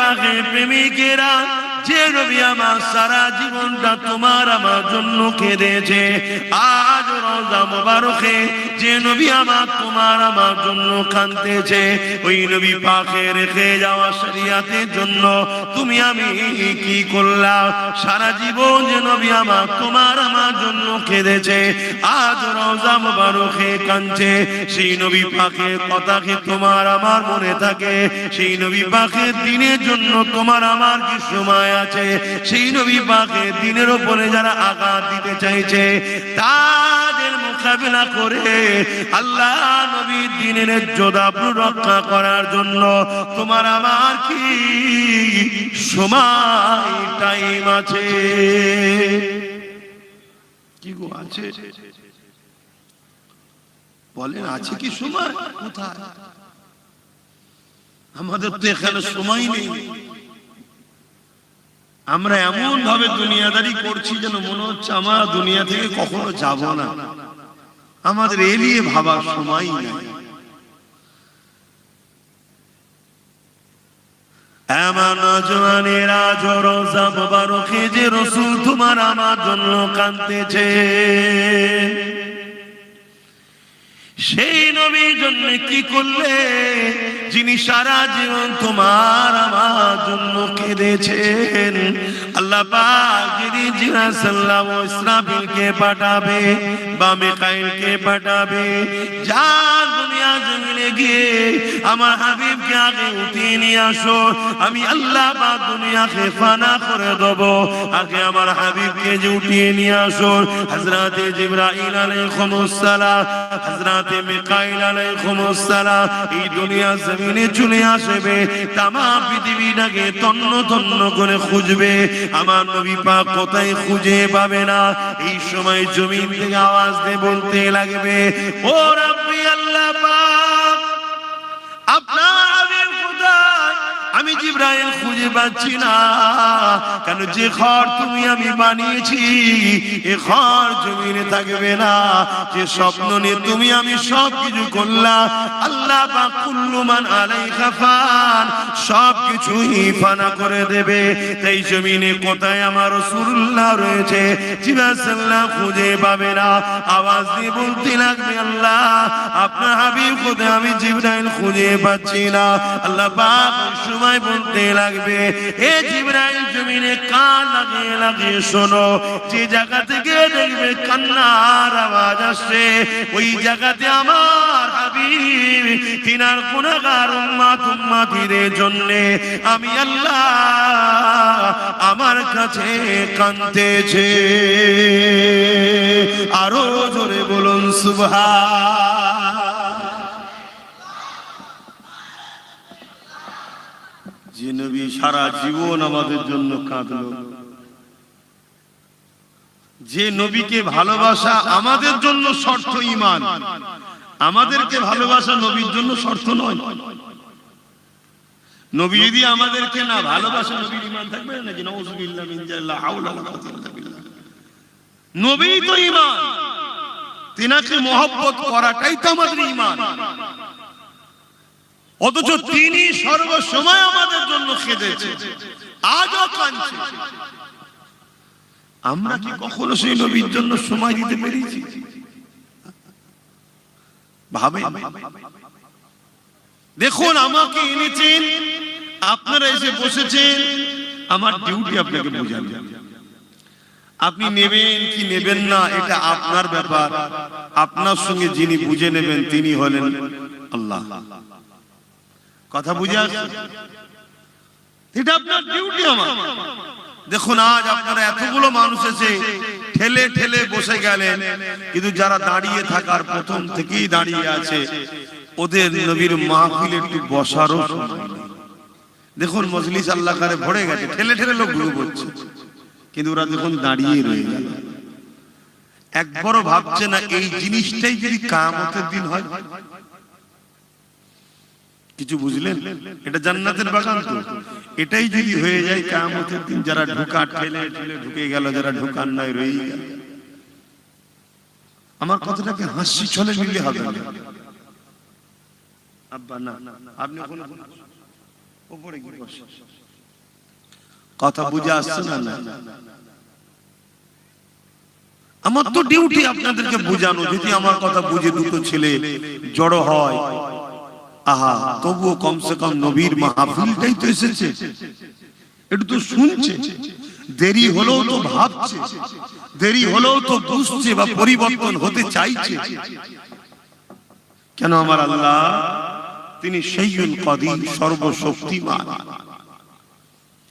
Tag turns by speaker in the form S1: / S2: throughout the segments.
S1: পাকের প্রেমিকেরা, যে নবী আমার সারা জীবনটা তোমার আমার জন্য কেঁদেছে, আজ রওজা মোবারকে যে নবী আমার তোমার আমার জন্য কাঁদতেছে, ওই নবী পাকে রেখে যাওয়া শরিয়াতের জন্য তুমি আমি কি করলাম? সারা জীবন যে নবী আমার তোমার আমার জন্য কেঁদেছে, আজ রওজা মোবারকে কাঁদছে। সেই নবী পাকের কথা কি তোমার আমার মনে থাকে? সেই নবী পাকের দিনের জন্য তোমার আমার কি সময় আছে? সেই নবী পাকের দিনের উপরে যারা আঘাত দিতে চাইছে, তাদের মোকাবিলা করে আল্লাহ নবীর দিনের ইজ্জত রক্ষা করার জন্য তোমার আমার কি সময় টাইম আছে? কি গো আছে? বলেন আছে কি সময়? কোথায়? আমাদের তো এখানে সময় নেই। আমরা এমন ভাবে দুনিয়াদারি করছি যেন মনে হচ্ছে আমরা দুনিয়া থেকে কখনো যাব না। আমাদের এ নিয়ে ভাবার সময় নেই। এমন জওয়ানেরা রওজা মোবারকে যে রাসূল তোমার আমার জন্য কাঁদতেছে, সেই নবীর জন্য কি করলে? যিনি সারা জীবন তোমার আমার জন্য কেঁদেছেন। আল্লাহ পাক যিনি জিবরাইল সাল্লাল্লাহু আলাইহি ইসরাফিলকে পাঠাবে বা মিকাইলকে পাঠাবে, যা দুনিয়া জমিনে গিয়ে আমার হাবিবকে আগে উঠিয়ে নিয়ে আসো, আমি আল্লাহ পাক দুনিয়াকে ফানা করে দেব। আগে আমার হাবিবকে যে উঠিয়ে নিয়ে আসো, হযরতে জিবরাইল আলাইহিস সালাম, হযরতে মিকাইল আলাইহিস সালাম এই দুনিয়া জমিনে চলে আসবে, তামাম পৃথিবীটাকে তন্ন তন্ন করে খুঁজবে। আমার নবী পাক কোথায় খুঁজে পাবে না। এই সময় জমিন থেকে আওয়াজ দিয়ে বলতে লাগবে, ও রাব্বি আল্লাহ পাক, আপনার হাবিব কোথায়? আমি জিবরাইল খুঁজে পাচ্ছি না। কেন? যে ঘর তুমি আমি বানিয়েছি এ ঘর জমিনে থাকবে না। যে স্বপ্ন নিয়ে তুমি আমি সব কিছু করলাম, আল্লাহ পাক কুল্লু মান আলাইহা ফান, সব কিছুই ফানা করে দেবে। তাই জমিনে কোথায় আমার রাসূলুল্লাহ রয়েছে? জিবরাইল সাল্লাল্লাহু খুঁজে পাবে না। আওয়াজ দিয়ে বলতে লাগবে, আল্লাহ আপনার হাবিব কোথায়? আমি জিবরাইল খুঁজে পাচ্ছি না। আল্লাহ পাক সময় বলতে লাগবে, এ জিবরাইল জমিনে কান লাগিয়ে লাগিয়ে শোনো, যে জায়গা থেকে দেখবে কান্নার আওয়াজ আসছে, ওই জায়গাতে আমার হাবিব তিনার গুনাহগার উম্মত উম্মতিদের জন্য আমি আল্লাহ আমার কাছে কাঁদতেছে। আরো জোরে বলুন সুবহান। যে নবী সারা জীবন আমাদের জন্য কাঁদলো, যে নবীকে ভালোবাসা আমাদের জন্য শর্ত ঈমান, আমাদেরকে ভালোবাসা নবীর জন্য শর্ত নয়। নবী যদি আমাদেরকে না ভালোবাসা, নবীর ঈমান থাকবে নাকি? নাউযুবিল্লাহ মিন জাল্লা হাওলা ওয়ালা কুওয়াতা ইল্লা বিল্লাহ। নবী তো ঈমান, তিনাকে মহব্বত করাটাই তো আমাদের ঈমান। অথচ তিনি সর্বসময় আমাদের জন্য কেঁদেছে, আজও কাঁদছে। আমরা কি কখনো সেই নবীর জন্য সময় দিতে পেরেছি? ভাবে দেখুন, আমাকে এনেছেন, আপনারা এসে বসেছেন, আমার ডিউটি আপনাকে বোঝানো। আপনি নেবেন কি নেবেন না এটা আপনার ব্যাপার। আপনার সঙ্গে যিনি বুঝে নেবেন তিনি হলেন আল্লাহ। কথা বুঝে আসছে? এটা আপনার ডিউটি, আমার। দেখুন, আজ আপনারা এতগুলো মানুষ এসে ঠেলে ঠেলে বসে গেলেন, কিন্তু যারা দাঁড়িয়ে থাকার প্রথম থেকেই দাঁড়িয়ে আছে, ওদের নবীর মাহফিলে একটু বসারও সময় নেই। দেখুন, মজলিস আল্লাহ করে ভরে গেছে, ঠেলে ঠেলে লোক ঘুরে পড়ছে, কিন্তু ওরা দেখুন দাঁড়িয়ে রয়ে গেল। একবারও ভাবছে না এই জিনিসটাই যদি কিয়ামতের দিন হয়। কিছু বুঝলেন? এটা জান্নাতের বাগান তো। এটাই যদি হয়ে যায় কিয়ামতের দিন, যারা ঢোকা ঠেলে ঠেলে ঢুকে গেল, যারা ঢোকার নাই রয়ে গেল। আমার কথাটাকে হাসি ছলে নিলে হবে না। আব্বা না, আপনি ওখানে উপরে গিয়ে বসে। কথা বুঝে আসছে না? আমার তো ডিউটি আপনাদেরকে বোঝানো। যদি আমার কথা বুঝে দুটো ছেলে জড়ো হয়, আহা, তবুও কমসে কম নবীর মাহফিলটাই তো এসেছে, একটু তো শুনছে। দেরি হলেও তো ভাবছে, দেরি হলেও তো বুঝছে বা পরিবর্তন হতে চাইছে। কেন? আমার আল্লাহ তিনি শাইউল কাদির, সর্বশক্তিমান।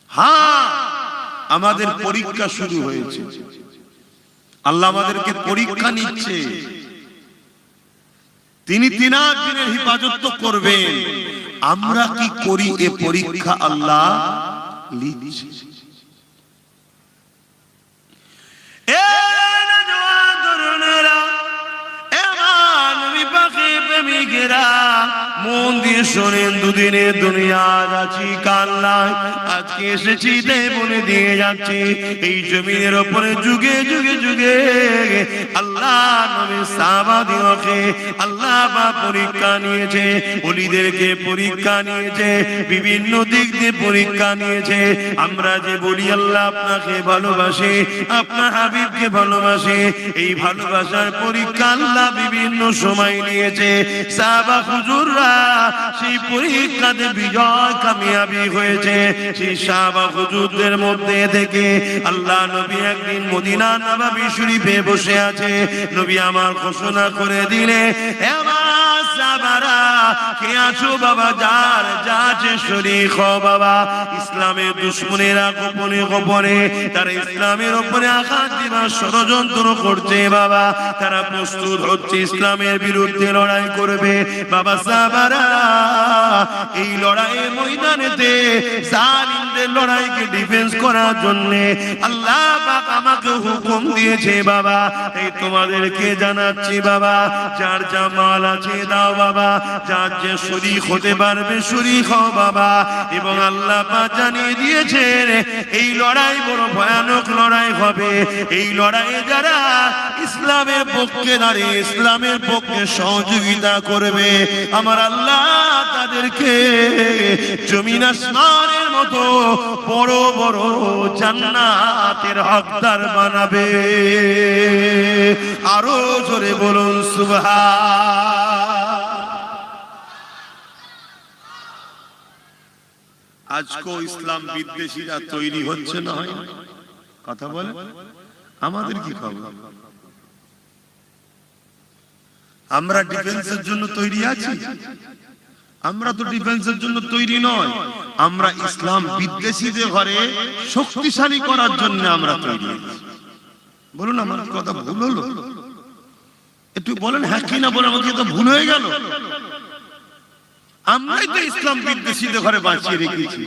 S1: হ্যাঁ, আমাদের পরীক্ষা শুরু হয়েছে। আল্লাহ আমাদেরকে পরীক্ষা নিচ্ছে। তিনি 3 দিনের হিফাজত করবেন। আমরা কি করি এ পরীক্ষা আল্লাহ লিখছে। মন দিয়ে শোনেন, দুদিনের দুনিয়া আছি, কাল নাই। আজকে এসেছি তাই বলে দিয়ে যাচ্ছি। এই জমিনের ওপরে যুগে যুগে যুগে আল্লাহ নবী সাহাবাদিওকে আল্লাহ বা পরীক্ষা নিয়েছে, ওলিদেরকে পরীক্ষা নিয়েছে, বিভিন্ন দিক দিয়ে পরীক্ষা নিয়েছে। আমরা যে বলি আল্লাহ আপনাকে ভালোবাসে, আপনার হাবিবকে ভালোবাসে, এই ভালোবাসার পরীক্ষা আল্লাহ বিভিন্ন সময় নিয়েছে। সাহাবা হুজুররা সেই পরীক্ষাতে বিজয় কামিয়াবি হয়েছে। সেই সাহাবা হুজুরদের মধ্যে থেকে আল্লাহ নবী একদিন মদিনা নববী শরীফে বসে আছে। নবী আমার ঘোষণা করে দিলে, আমার সাহাবারা কে আছো বাবা, যার যা আছে শরীক হও বাবা। ইসলামের দুশমনেরা গোপনে গোপনে তারা ইসলামের উপরে আঘাত দিবার ষড়যন্ত্র করছে বাবা। তারা প্রস্তুত হচ্ছে ইসলামের বিরুদ্ধে লড়াই করবে বাবা। সাহাবারা এই লড়াইয়ের ময়দানেতে জালিমদের লড়াইকে ডিফেন্স করার জন্য আল্লাহ পাক আমাকে হুকুম দিয়েছে বাবা। এই তোমাদেরকে জানাচ্ছি বাবা, যার যা মাল আছে দাও বাবা, যার যে শরীক হতে পারবে শরীক হও বাবা। এবং আল্লাহ পাক জানিয়ে দিয়েছেন এই লড়াই বড় ভয়ানক লড়াই হবে। এই লড়াইয়ে যারা ইসলামের পক্ষে দাঁড়িয়ে ইসলামের পক্ষে সহযোগিতা করবে, আমার আল্লাহ তাদেরকে জমিন আসমানের মতো বড় বড় জান্নাতের হকদার বানাবে। আরো জোরে বলুন সুবহান। আজকেও ইসলাম বিদ্বেষীরা তৈরি হচ্ছে না? হয় কথা বলে, আমাদের কি খবর? আমরা ডিফেন্সের জন্য তৈরি আছি? আমরা তো ডিফেন্সের জন্য তৈরি নয়। আমরা ইসলাম বিদ্বেষীদের ঘরে শক্তিশালী করার জন্য আমরা তৈরি আছি। বলুন আমার কথা ভুল হলো? একটু বলেন হ্যাঁ কি না বলেন, আমাকে তো ভুল হয়ে গেল। আমরাই তো ইসলাম বিদ্বেষীদের ঘরে বাঁচিয়ে রেখেছি।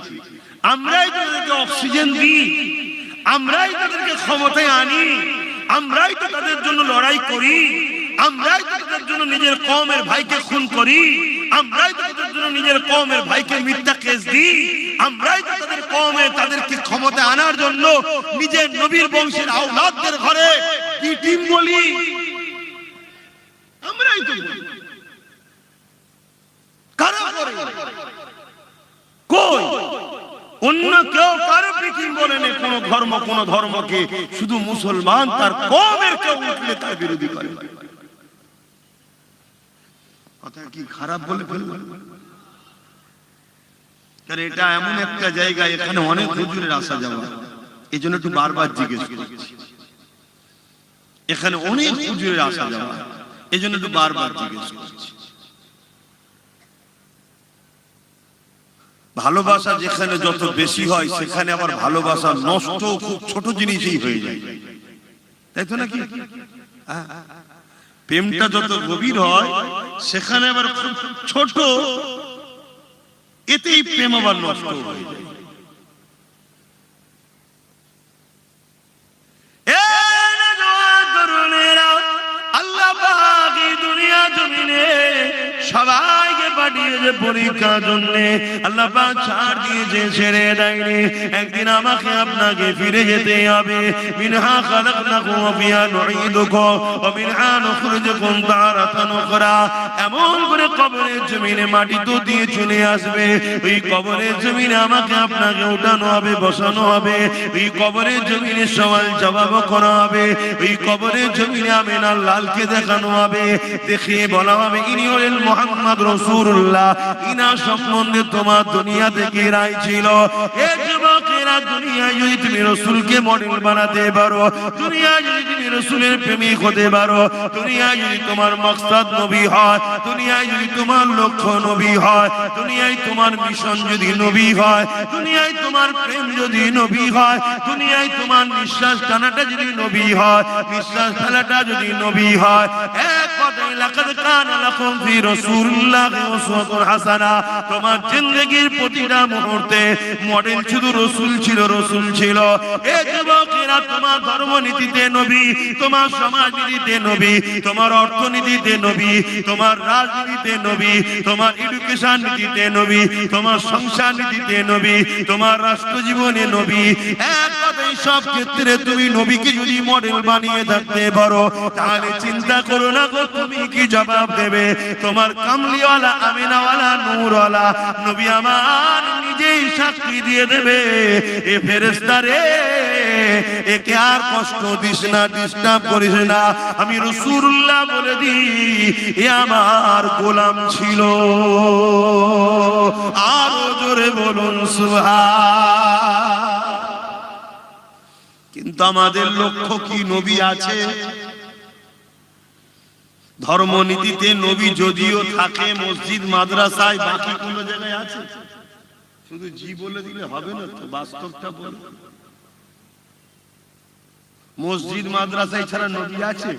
S1: আমরাই তো তাদেরকে অক্সিজেন দিই, আমরাই তাদেরকে ক্ষমতায় আনি, আমরাই তো তাদের জন্য লড়াই করি, আমরাই তো তাদের জন্য নিজের কওমের ভাইকে খুন করি, আমরাই তো তাদের জন্য নিজের কওমের ভাইকে মিথ্যা কেস দিই, আমরাই তো তাদের কওমে তাদেরকে ক্ষমতায় আনার জন্য নিজের নবীর বংশের আওলাদদের ঘরে কি টিম বলি। আমরাই তো বলি। কারা করে? কই অন্য কেউ কারো টিম বলে না। কোন ধর্মকে শুধু মুসলমান তার কওমের কেউ উঠলে তার বিরোধী করে। কথা কি খারাপ বলে ফেললাম? কারণ এটা এমন একটা জায়গা, এখানে অনেক হুজুরের আসা যাওয়া, এই জন্য একটু বারবার জিজ্ঞেস করছি। এখানে অনেক হুজুরের আসা যাওয়া, এই জন্য একটু বারবার জিজ্ঞেস করছি। ভালোবাসা যেখানে যত বেশি হয় সেখানে আবার ভালোবাসা নষ্ট খুব ছোট জিনিসই হয়ে যায়, তাই তো নাকি? প্রেমটা যত গভীর হয় সেখানে আবার খুব ছোট, এতেই প্রেম আবার নষ্ট হয়ে যায়। আল্লাহ পাক এই দুনিয়া জমিনে সবাইকে পাঠিয়ে দিয়েছে পরীক্ষার জন্য, আল্লাহ পাক ছাড় দিয়েছে, ছেড়ে দেয়নি। একদিন আমাকে আপনাকে ফিরে যেতে হবে। মিনহা খালাকনাকুম ওয়া ফিহা নুঈদুকুম ওয়া মিনহা নুখরিজুকুম তারাতান উখরা। এমন করে কবরের জমিনে মাটি তো দিয়ে চলে আসবে, ওই কবরের জমিনে আমাকে আপনাকে উঠানো হবে, বসানো হবে, ওই কবরের জমিনে সওয়াল জবাব করা হবে, ওই কবরের জমিনে আমিনার লালকে দেখানো হবে, দেখিয়ে বলা হবে ইনি হলেন মুহাম্মদ রাসূলুল্লাহ, ইনার সম্বন্ধে তোমার দুনিয়াতে কি রায় ছিল। এ যুবকেরা, দুনিয়ায় যদি তুমি রাসূলকে মডেল বানাতে পারো, দুনিয়ায় যদি তুমি রাসূলের প্রেমিক হতে পারো, দুনিয়ায় যদি তোমার মাকসাদ নবী হয়, দুনিয়ায় যদি তোমার লক্ষ্য নবী হয়, দুনিয়ায় তোমার মিশন যদি নবী হয়, দুনিয়ায় তোমার প্রেম যদি নবী হয়, দুনিয়ায় তোমার নিঃশ্বাস টানাটা যদি নবী হয়, নিঃশ্বাস ফেলাটা যদি নবী হয়, এক কথায় লাকাদ কানা লাকুম ফি রাসূলিল্লাহি উসওয়াতুন হাসানাহ। তোমার জিন্দেগীর প্রতিটা মুহূর্তে মডেল শুধু রাসূল ছিল, রাসূল ছিল। এ যুবকেরা, তোমার ধর্মনীতিতে নবী, তোমার সমাজনীতিতে নবী, তোমার অর্থনীতিতে নবী, তোমার রাজনীতিতে নবী, তোমার এডুকেশন নীতিতে নবী, তোমার সংসার নীতিতে নবী, তোমার রাষ্ট্র জীবনে নবী। এক কথায় সব ক্ষেত্রে তুমি নবীকে যদি মডেল বানিয়ে থাকতে পারো, তাহলে চিন্তা করো না গো তুমি কি জবাব দেবে। তোমার কামলিওয়ালা, আমিনাওয়ালা, নূরওয়ালা নবী আমার নিজেই সাক্ষী দিয়ে দেবে, এ ফেরেশতা রে, একে আর কষ্ট দিস না, ডিস্টার্ব করিস না, আমি রাসূলুল্লাহ বলে দিই এ আমার গোলাম ছিল। আরো জোরে বলুন সুবহান। কিন্তু আমাদের লক্ষ্য কি? নবী আছে, ধর্মনীতিতে নবী যদিও থাকে মসজিদ মাদ্রাসায়, বাকি কোন জায়গায় আছে? শুধু জি বলে দিলে হবে না তো, বাস্তবটা বল। মসজিদ মাদ্রাসায় ছাড়া নবী আছে?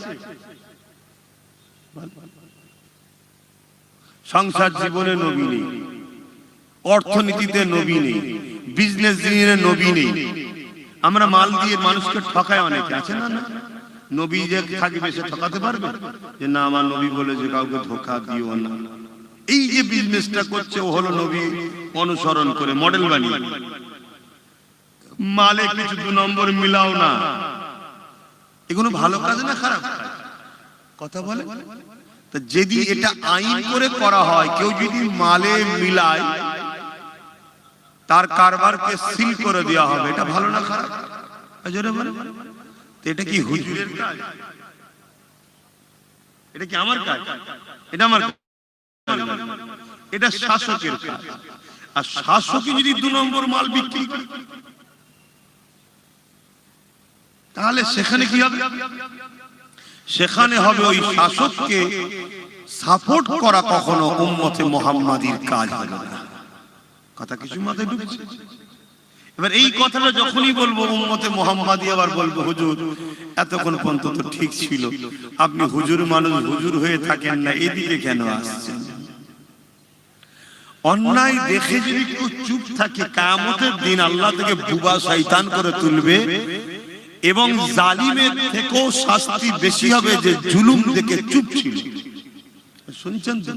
S1: সংসার জীবনে নবী নেই, অর্থনীতিতে নবী নেই, বিজনেস জীবনে নবী নেই। আমরা মাল দিয়ে মানুষকে ঠকায় অনেকে, আছে না? না, নবী যে থাকবে সে ঠকাতে পারবে যে না আমার নবী বলে যে কাউকে ধোঁকা দিও না। এই যে বিজনেসটা করছে ও হলো নবী অনুসরণ করে মডেল বানিয়ে। মালে কিছু 2 নম্বর মিলাও না, এগুলো ভালো কাজ না খারাপ কথা বলে? তা যদি এটা আইন করে করা হয়, কেউ যদি মালে মিলায় তার কারবারকে সিল করে দেওয়া হবে, এটা ভালো না খারাপ? জোরে বলে। এটা কি হুজুরের কাজ? এটা কি আমার কাজ? এটা আমার কাজ? এটা শাসকের কাজ। আর শাসকই যদি 2 নম্বর মাল বিক্রি করে, তাহলে সেখানে কি হবে? সেখানে হবে ওই শাসককে সাপোর্ট করা কখনো উম্মতে মুহাম্মাদির কাজ হবে না। কথা কিছু মাথায় ঢুকছে? এবার এই কথাটা যখনই বলবো উম্মতে মুহাম্মাদি, আবার বলবো হুজুর এতক্ষণ পর্যন্ত তো ঠিক ছিল, আপনি হুজুর মানুষ, হুজুর হয়ে থাকেন না, এদিকে কেন আসছেন? অন্যায় দেখে যদি কেউ চুপ থাকে, কিয়ামতের দিন আল্লাহ থেকে বুবা শয়তান করে তুলবে, এবং জালিমের থেকেও শাস্তি বেশি হবে যে জুলুম দেখে চুপ ছিল। শুনছেন তো?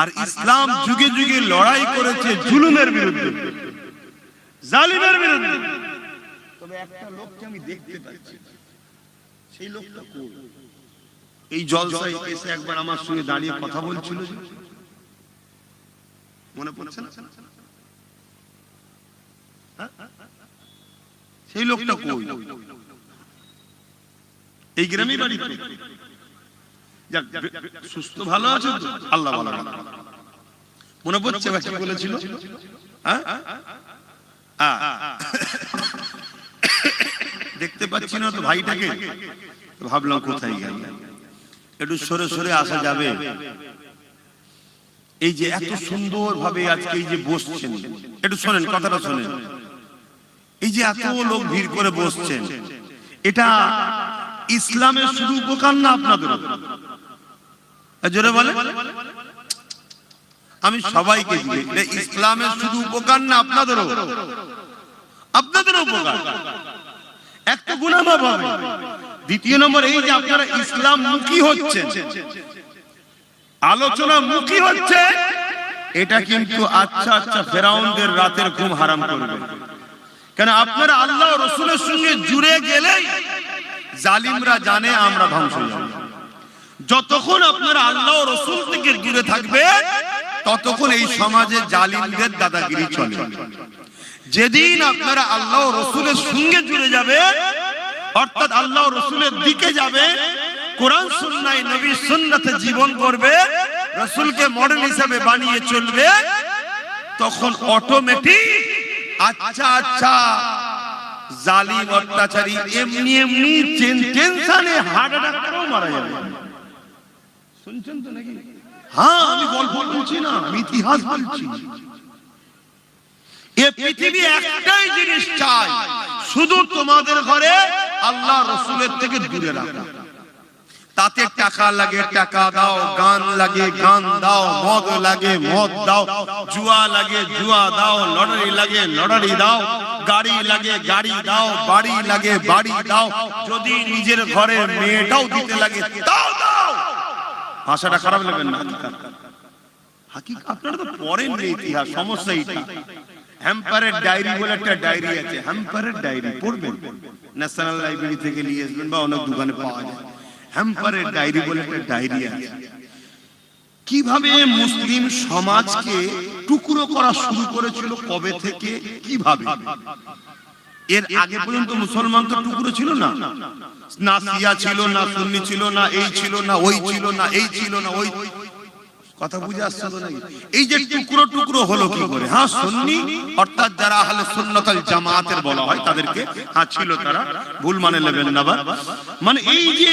S1: আর ইসলাম যুগে যুগে লড়াই করেছে জুলুমের বিরুদ্ধে, জালিমের বিরুদ্ধে। তবে একটা লোককে আমি দেখতে পাচ্ছি, সেই লোকটা কই? এই জলসায় এসে একবার আমার সঙ্গে দাঁড়িয়ে কথা বলছিল, মনে পড়ছে না? সেই লোকটা কই? এই গ্রামেই বাড়ি। সুস্থ ভালো আছে তো? আল্লাহ ভালো। মনে পড়ছে কি বলেছিল? দেখতে পাচ্ছি না তো ভাইটাকে, ভাবলাম কোথায় গেল, একটু সরে সরে আসা যাবে। এই যে এত সুন্দর ভাবে আজকে এই যে বসছেন, একটু শোনেন, কথাটা শোনেন। এই যে এত লোক ভিড় করে বসছেন, এটা ইসলামের শুধু উপকার না আপনাদের? জোরে বলে। আমি সবাইকে ইসলামের শুধু উপকার না আপনাদেরও, আপনাদেরও উপকার। এক তো গুনাহ মাফ হবে, দ্বিতীয় নম্বর এই যে আপনারা ইসলাম মুখী হচ্ছেন, আলোচনা মুখী হচ্ছে, এটা কিন্তু আচ্ছা আচ্ছা ফেরাউনদের রাতের ঘুম হারাম করবে। কেন আপনারা আল্লাহ ও রাসূলের সঙ্গে জুড়ে গেলেই জালিমরা জানে আমরা ধ্বংস হয়ে যাব। যতক্ষণ আপনারা আল্লাহ ও রাসূল থেকে দূরে থাকবে ততক্ষণ এই সমাজে জালিমদের দাদাগিরি চলে। যেদিন আপনারা আল্লাহ ও রাসূলের সঙ্গে জুড়ে যাবে, অর্থাৎ আল্লাহ ও রাসূলের দিকে যাবে, কোরআন সুন্নাহ নবীর সুন্নাতে জীবন করবে, রাসূলকে মডেল হিসেবে বানিয়ে চলবে, তখন অটোমেটিক আচ্ছা আচ্ছা জালিম অত্যাচারী এমনি এমনি টেনশনে হার্ট অ্যাটাক করেও মারা যাবে। শুনছেন তো নাকি? হ্যাঁ, আমি গল্প বলছি না, আমি ইতিহাস বলছি। এই পৃথিবী একটাই জিনিস চাই, শুধু তোমাদের ঘরে আল্লাহ রাসূলের থেকে দূরে রাখা। তাতে টাকা লাগে টাকা দাও, গান লাগে গান দাও, মদ লাগে মদ দাও, জুয়া লাগে জুয়া দাও, লটারি লাগে লটারি দাও, গাড়ি লাগে গাড়ি দাও, বাড়ি লাগে বাড়ি দাও, যদি নিজের ঘরে মেয়েটাও দিতে লাগে দাও দাও। ভাষাটা খারাপ লাগবে না? হাকিকত আপনারা তো পড়েন না ইতিহাস, সমস্যা এইটা। হ্যাম্পারের ডায়েরি বলে একটা ডায়েরি আছে, হ্যাম্পারের ডায়েরি পড়বেন, ন্যাশনাল লাইব্রেরি থেকে নিয়ে আসবেন বা অনেক দোকানে পাওয়া যায়। হ্যাম্পারের ডায়েরি বলে একটা ডায়েরি আছে। কিভাবে মুসলিম সমাজকে টুকরো করা শুরু করেছিল, কবে থেকে, কিভাবে? এর আগে পর্যন্ত মুসলমান তো টুকরো ছিল না, না শিয়া ছিল না সুন্নি ছিল না, এই ছিল না ওই ছিল না, এই ছিল না ওই। কথা বুঝে আসছে তো নাকি? এই যে টুকরো টুকরো হলো কি করে? হ্যাঁ, সুন্নি অর্থাৎ যারা আহলে সুন্নাত ওয়াল জামাতের বলা হয় তাদেরকে, হ্যাঁ ছিল তারা, ভুল মানে নেবেন না। মানে এই যে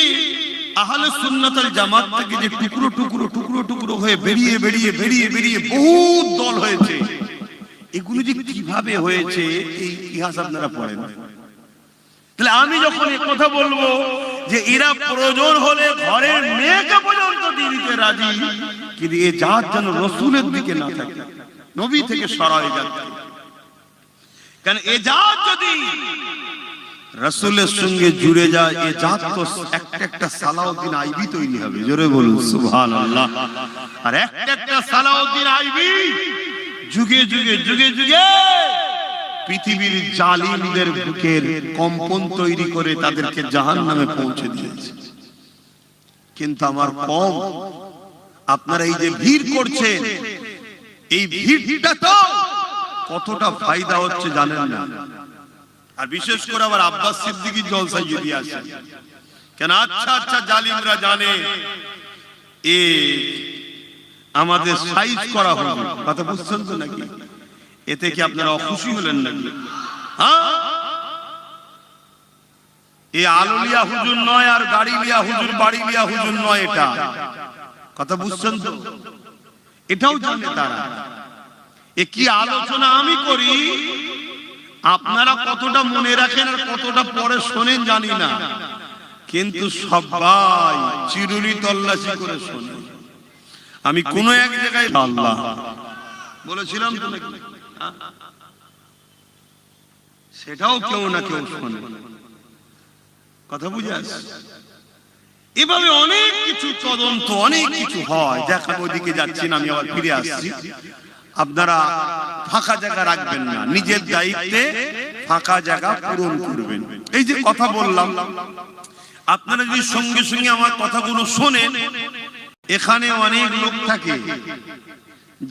S1: আহলে সুন্নাত ওয়াল জামাত থেকে যে টুকরো টুকরো টুকরো টুকরো হয়ে বেরিয়ে বেরিয়ে বেরিয়ে বেরিয়ে বহুত দল হয়েছে, এগুলো যে কিভাবে হয়েছে এই ইতিহাস আপনারা পড়েন। তাহলে আমি যখন এই কথা বলবো যে এরা প্রয়োজন হলে ঘরের মেয়েকে পর্যন্ত দিয়ে দিতে রাজি, কিন্তু এ জাত যেন রাসূলের দিকে না থাকে, নবী থেকে সরাই যাচ্ছে। কারণ এ জাত যদি রাসূলের সঙ্গে জুড়ে যায়, এ জাত তো একটা একটা সালাউদ্দিন আইবি তৈরি হবে। জোরে বলুন সুবহানাল্লাহ। আর একটা একটা সালাউদ্দিন আইবি যুগে যুগে যুগে যুগে পৃথিবীর জালিমদের বুকের কম্পন তৈরি করে তাদেরকে জাহান্নামে পৌঁছে দিয়েছে। কিন্তু আমার কম, আপনারা এই যে ভিড় করছেন, এই ভিড়টা তো কতটা ফায়দা হচ্ছে জানেন না। আর বিশেষ করে আবার আব্বাস সিদ্দিকীর জলসায় যদি আসে, কেন আচ্ছা আচ্ছা জালিমরা জানে এ আমাদের সাইজ করা হবে। কথা বুঝছেন তো নাকি? এতে কি আপনারা অখুশি হলেন নাকি? হ্যাঁ, এই আলুলিয়া হুজুর নয়, আর গাড়ি লিয়া হুজুর, বাড়ি লিয়া হুজুর নয় এটা। কথা বুঝছেন তো? এটাও জানে তারা। এ কি আলোচনা আমি করি, আপনারা কতটা মনে রাখেন আর কতটা পরে শোনেন জানি না, কিন্তু সবাই চিরুনি তল্লাশি করে শোনে। আমি কোন এক জায়গায় আল্লাহ বলেছিলাম তো নাকি? সেটাও কেউ না কেউ শোনে। কথা বুঝে আসছে? এভাবে অনেক কিছু তদন্ত, অনেক কিছু হয়। দেখাবো, ওইদিকে যাচ্ছি না, আমি আবার ফিরে আসছি। আপনারা ফাঁকা জায়গা রাখবেন না, নিজের দায়িত্বে ফাঁকা জায়গা পূরণ করবেন। এই যে কথা বললাম, আপনারা যদি সঙ্গে সঙ্গে আমার কথাগুলো শোনেন, এখানে অনেক লোক থাকে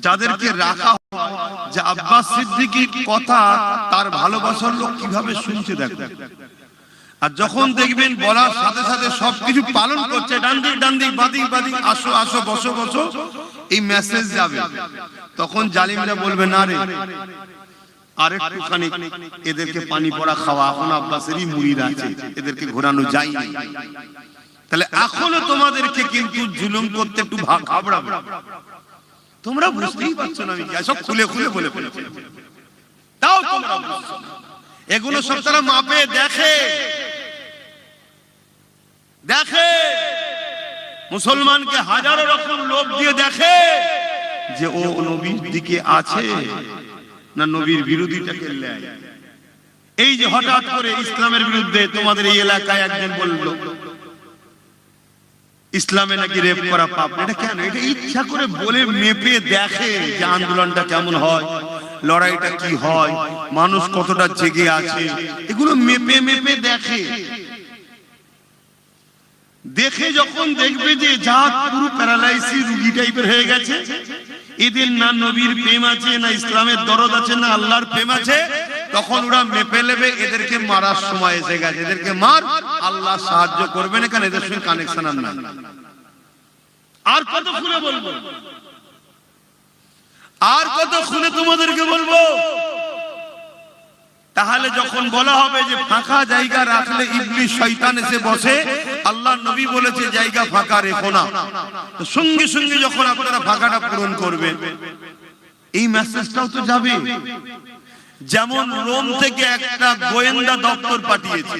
S1: যাদেরকে রাখা হয় যে আব্বাস সিদ্দিকীর কথা তার ভালোবাসার লোক কিভাবে শুনছে দেখো। আর যখন দেখবেন বলার সাথে সাথে সবকিছু পালন করছে, ডান দিক ডান দিক, বাদিক বাদিক, আসো আসো, বসো বসো, এই মেসেজ যাবে, তখন জালিমরা বলবে না রে আরেকটুখানি এদেরকে পানি পড়া খাওয়া, এখন আব্বাসেরই মুরিদ আছে, এদেরকে ঘোরানো যায়নি। তাহলে এখনো তোমাদেরকে কিন্তু জুলুম করতে একটু ঘাবড়াবে। তোমরা বুঝতেই পারছো না আমি কি সব খুলে খুলে বলে ফেলেছি, তাও তোমরা বুঝছো না। এগুলো সব তারা মাপে দেখে দেখে মুসলমানকে হাজারো রকম লোভ দিয়ে দেখে যে ও নবীর দিকে আছে না নবীর বিরোধিতাকে নেয়। এই যে হঠাৎ করে ইসলামের বিরুদ্ধে তোমাদের এই এলাকায় একজন বলল, ইসলামে নাকি রেপ করা পাপ। এটা কেন? এটা ইচ্ছা করে বলে মেপে দেখে যে আন্দোলনটা কেমন হয়, লড়াইটা কি হয়, মানুষ কতটা জেগে আছে, এগুলো মেপে মেপে দেখে। দেখে যখন দেখবে যে জাত পুরো প্যারালাইসিস রোগী টাইপের হয়ে গেছে, এদের না নবীর প্রেম আছে, না ইসলামের দরদ আছে, না আল্লাহর প্রেম আছে, তখন ওরা মেপে নেবে এদেরকে মারার সময় এসে গেছে, এদেরকে মার, আল্লাহ সাহায্য করবে না, কারণ এদের সঙ্গে কানেকশন আর নাই। আর কত খুলে বলবো, আর কত খুলে তোমাদেরকে বলবো। তাহলে যখন বলা হবে যে ফাঁকা জায়গা রাখলে ইবলিস শয়তান এসে বসে, আল্লাহ নবী বলেছে জায়গা ফাঁকা রেখো না, তো সঙ্গে সঙ্গে যখন আপনারা ফাঁকাটা পূরণ করবেন, এই মেসেজটাও তো যাবে। যেমন রোম থেকে একটা গোয়েন্দা দপ্তর পাঠিয়েছে,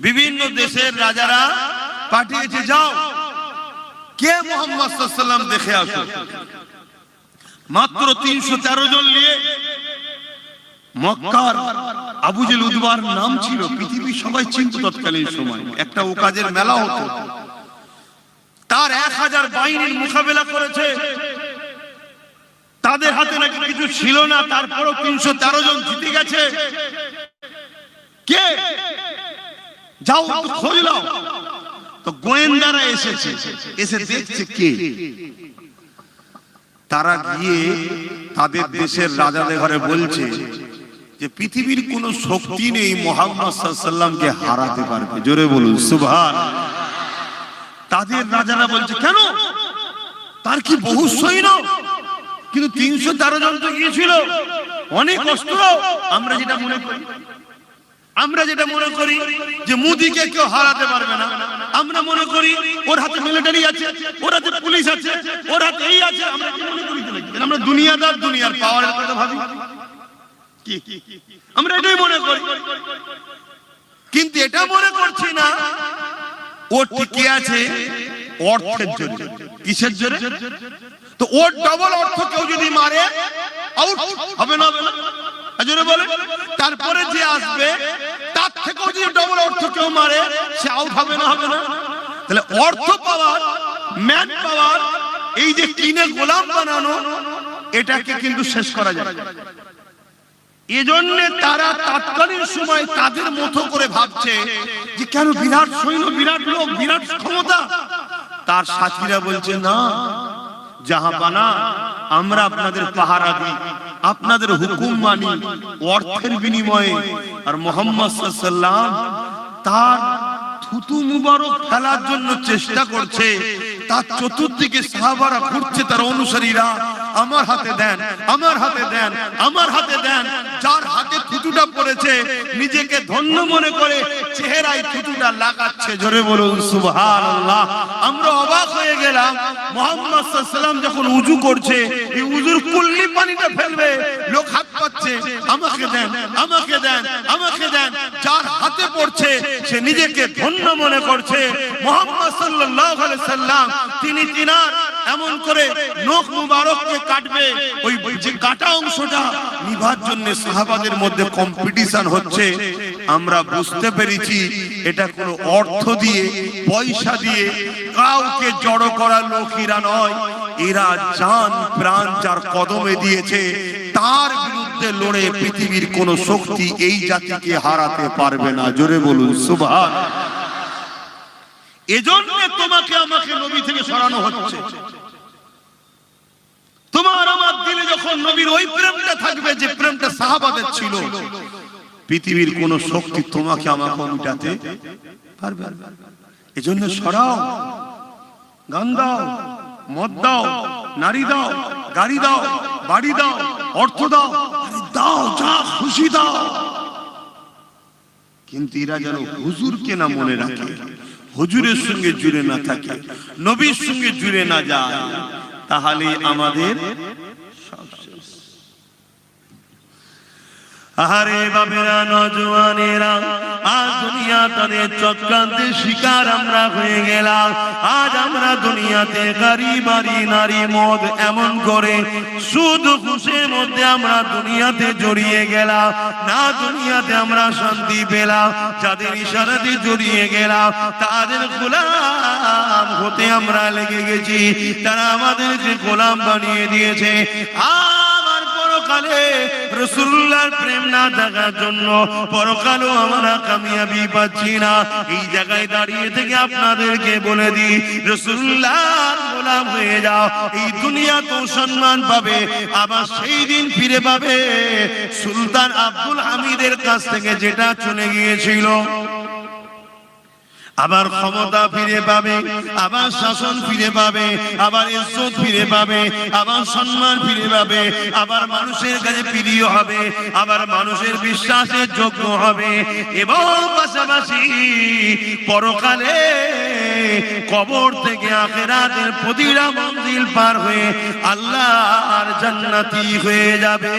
S1: বিভিন্ন দেশের রাজারা পাঠিয়েছে, যাও কে মুহাম্মদ সাল্লাল্লাহু আলাইহি ওয়াসাল্লাম দেখে আসো। মাত্র 313 জন নিয়ে মক্কার আবু জেল উদবার নাম ছিল, পৃথিবীর সবাই চিনত তৎকালীন সময়। একটা ওকাজের মেলা হতো, তার 1000 বাহিনীর মোকাবেলা করেছে, তাদের হাতে নাকি কিছু ছিল না, তারপরও 313 জন জিতে গেছে। কে? যাও খোঁজ নাও। তো গোয়েন্দারা এসেছে, এসে দেখছে কে। তারা গিয়ে তাদের দেশের রাজাদের ঘরে বলছে যে পৃথিবীর কোন শক্তি নেই মুহাম্মদ সাল্লাল্লাহু আলাইহি ওয়াসাল্লামকে হারাতে পারবে। জোরে বলুন সুবহানাল্লাহ। তাদের রাজারা বলছে কেন, তার কি বহু সৈন্য, কিন্তু 313 জন তো গিয়েছিল, অনেক অস্ত্র। আমরা যেটা মনে করি যে মুদিকে কেউ হারাতে পারবে না, আমরা মনে করি ওর হাতে মিলিটারি আছে, ওর হাতে পুলিশ আছে, ওর হাতে এই আছে, আমরা কি মনে করি? আমরা দুনিয়াদার, দুনিয়ার পাওয়ারের কথা ভাবি, আমরা এটাই মনে করি। কিন্তু এটা মনে করছি না ও টিকে আছে অর্থের জন্য। কিসের জন্য? তো ওর ডবল অর্থ কেউ যদি মারে আউট হবে না, হবে না? জোরে বলে। তারপরে যে আসবে তার থেকেও যদি ডবল অর্থ কেউ মারে, সে আউট হবে না, হবে না? তাহলে অর্থ পাওয়ার, ম্যান পাওয়ার, এই যে কিনে গোলাম বানানো, এটাকে কিন্তু শেষ করা যায়। এজন্য তারা তৎকালীন সময় তাদের মতো করে ভাবছে যে কেন বিরাট সৈন্য, বিরাট লোক, বিরাট ক্ষমতা। তার সাথীরা বলছে না জাহাপানা, আমরা আপনাদের পাহারা দিই, আপনাদের হুকুম মানি অর্থের বিনিময়ে। আর মুহাম্মদ সাল্লাল্লাহু আলাইহি ওয়াসাল্লাম তার থুতু মুবারক ফেলার জন্য চেষ্টা করছে, তার চতুর্দিকে সাহাবারা ঘুরছে, তার অনুসারীরা আমার হাতে দেন, আমার হাতে দেন, আমার হাতে দেন। যার হাতে থুতুটা পড়েছে নিজেকে ধন্য মনে করে চেহারায় থুতুটা লাগাচ্ছে। জোরে বলুন সুবহানাল্লাহ। আমরা অবাক হয়ে গেলাম, মুহাম্মদ সাল্লাল্লাহু আলাইহি ওয়াসাল্লাম যখন উযু করছে, এই উযুর কুল্লি পানিটা ফেলবে, লোক হাত পাচ্ছে, আমাকে দেন, আমাকে দেন, আমাকে দেন। যার হাতে পড়ছে সে নিজেকে ধন্য মনে করছে। মুহাম্মদ সাল্লাল্লাহু আলাইহি ওয়াসাল্লাম তিনি তিনার এমন করে নখ মুবারককে কাটবে, ওই যে কাটা অংশটা নিভার জন্য সাহাবাদের মধ্যে কম্পিটিশন হচ্ছে। আমরা বুঝতে পেরেছি এটা কোনো অর্থ দিয়ে, পয়সা দিয়ে কাউকে জড়ো করা লোকেরা নয়, এরা জান প্রাণ যার কদমে দিয়েছে তার বিরুদ্ধে লড়ে পৃথিবীর কোন শক্তি এই জাতিকে হারাতে পারবে না। জোরে বলুন সুবহানাল্লাহ। এজন্য তোমাকে আমাকে নবী থেকে সরানো হচ্ছে। তোমার আমার দিলে যখন নবীর ওই প্রেমটা থাকবে যে প্রেমটা সাহাবাদের ছিল, পৃথিবীর কোন শক্তি তোমাকে আমাকে মিটাতে পারবে না। এজন্য সরাও, গান দাও, মদ দাও, নারী দাও, গাড়ি দাও, বাড়ি দাও, অর্থ দাও, দাও যা খুশি দাও, কিন্তু এরা যেন হুজুরকে না মনে রাখে, হুজুরের সঙ্গে জুড়ে না থাকে, নবীর সঙ্গে জুড়ে না যায়, তাহলে আমাদের সব শেষ। আহারে বাবেরা, নজওয়ানেরা, আজ দুনিয়া তাদের চক্রান্তের শিকার আমরা হয়ে গেলাম। আজ আমরা দুনিয়াতে গাড়ি বাড়ি নারী মদ এমন করে সুদ ঘুষের মধ্যে আমরা দুনিয়াতে জড়িয়ে গেলাম। না দুনিয়াতে আমরা শান্তি পেলাম, যাদের ইশারাতে জড়িয়ে গেলাম তাদের গোলাম হতে আমরা লেগে গেছি। তারা আমাদের যে গোলাম বানিয়ে দিয়েছে। আমার পরকালে রাসূলুল্লাহর প্রেম না থাকার জন্য পরকালেও আমরা কামিয়াবি পাচ্ছি না। এই জায়গায় দাঁড়িয়ে থেকে আপনাদেরকে বলে দিই, রাসূলুল্লাহর গোলাম হয়ে যাও। এই দুনিয়া তো সম্মান পাবে, আবার সেই দিন ফিরে পাবে সুলতান আব্দুল হামিদের কাছ থেকে যেটা চলে গিয়েছিল। আবার ক্ষমতা ফিরে পাবে, আবার শাসন ফিরে পাবে, আবার ইজ্জত ফিরে পাবে, আবার সম্মান ফিরে পাবে, আবার মানুষের কাছে প্রিয় হবে, আবার মানুষের বিশ্বাসের যোগ্য হবে। এবং পাশাপাশি পরকালে কবর থেকে আখিরাতের প্রতিটা মঞ্জিল পার হয়ে আল্লাহর জান্নাতি হয়ে যাবে।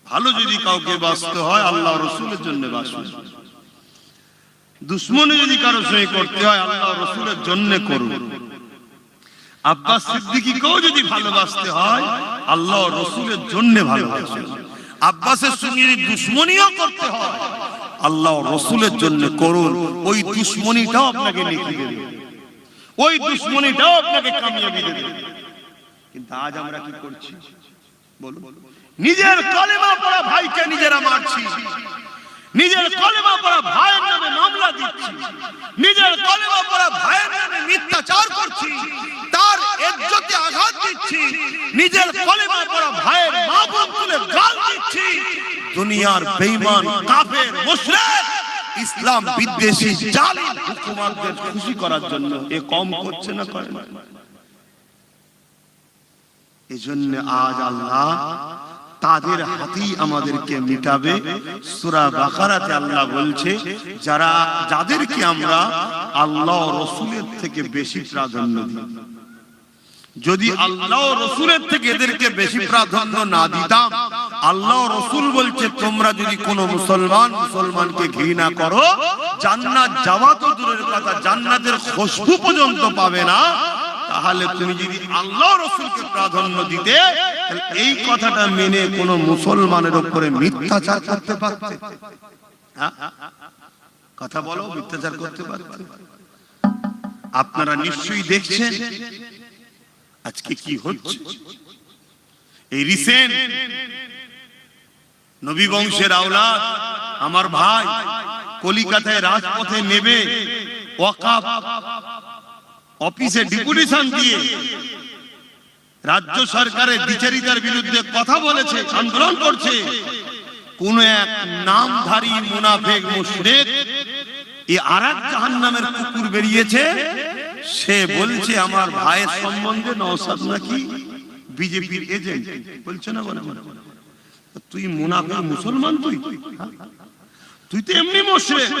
S1: ভালো যদি কাউকে বাঁচতে হয় আল্লাহ রসুলের জন্য বাঁচুন। দুশ্মনী যদি কারো সঙ্গে করতে হয় আল্লাহ রসুলের জন্য করুন। আব্বাস সিদ্দিকীকেও যদি ভালোবাসতে হয় আল্লাহ রসুলের জন্য ভালোবাসুন। আব্বাসের সঙ্গে যদি দুশ্মনীও করতে হয় আল্লাহ রসুলের জন্য করুন। ওই দুশ্মনীটাও আপনাকে নেকি দেবে, ওই দুশ্মনীটাও আপনাকে কামিয়াবি দেবে। কিন্তু আজ আমরা কি করছি বলুন? নিজের কলেমা পড়া ভাইকে নিজেরা মারছি, নিজের কলেমা পড়া ভাইয়ের নামে মামলা দিচ্ছি, নিজের কলেমা পড়া ভাইয়ের নামে মিথ্যাচার করছি, তার ইজ্জতে আঘাত দিচ্ছি, নিজের কলেমা পড়া ভাইয়ের মা বোন তুলে গাল দিচ্ছি। দুনিয়ার বেঈমান কাফের মুশরিক ইসলাম বিদ্বেষী জালিম হুকুমতদের খুশি করার জন্য এ কম করছে না করে না? এজন্য আজ আল্লাহ তাদের হাতেই আমাদেরকে মিটাবে। সূরা বাকারাতে আল্লাহ বলছে যাদেরকে আমরা আল্লাহ রাসূলের থেকে বেশি প্রাধান্য দিই, যদি আল্লাহ রাসূলের থেকে এদেরকে বেশি প্রাধান্য না দিতাম, আল্লাহ রাসূল বলছে তোমরা যদি কোনো মুসলমানকে ঘৃণা করো জান্নাত যাওয়া তো দূরের কথা, জান্নাতের খুশবু পর্যন্ত পাবে না। তাহলে তুমি যদি আল্লাহ রাসূলকে প্রাধান্য দিতে তাহলে এই কথাটা মেনে কোন মুসলমানের উপরে মিথ্যাচার করতে পারতে? কথা বলো, মিথ্যাচার করতে পারতে? আপনারা নিশ্চয়ই দেখছেন আজকে কি হচ্ছে। এই রিসেন্ট নবী বংশের আওলাদ আমার ভাই কলিকাতায় রাজপথে নেবে ওয়াকফ অফিসে ডেপুটেশন দিয়ে রাজ্য সরকারের দ্বিচারিতার বিরুদ্ধে কথা বলেছে, আন্দোলন করছে। কোন এক নামধারী মুনাফিক মুশরিক এই আরেক জাহান্নামের কুকুর বেরিয়েছে, সে বলছে আমার ভাইয়ের সম্বন্ধে নওশাদ নাকি বিজেপির এজেন্ট। বলছে না বলে তুই মুনাফিক মুসলমান, তুই তো এমনি মুশরিক।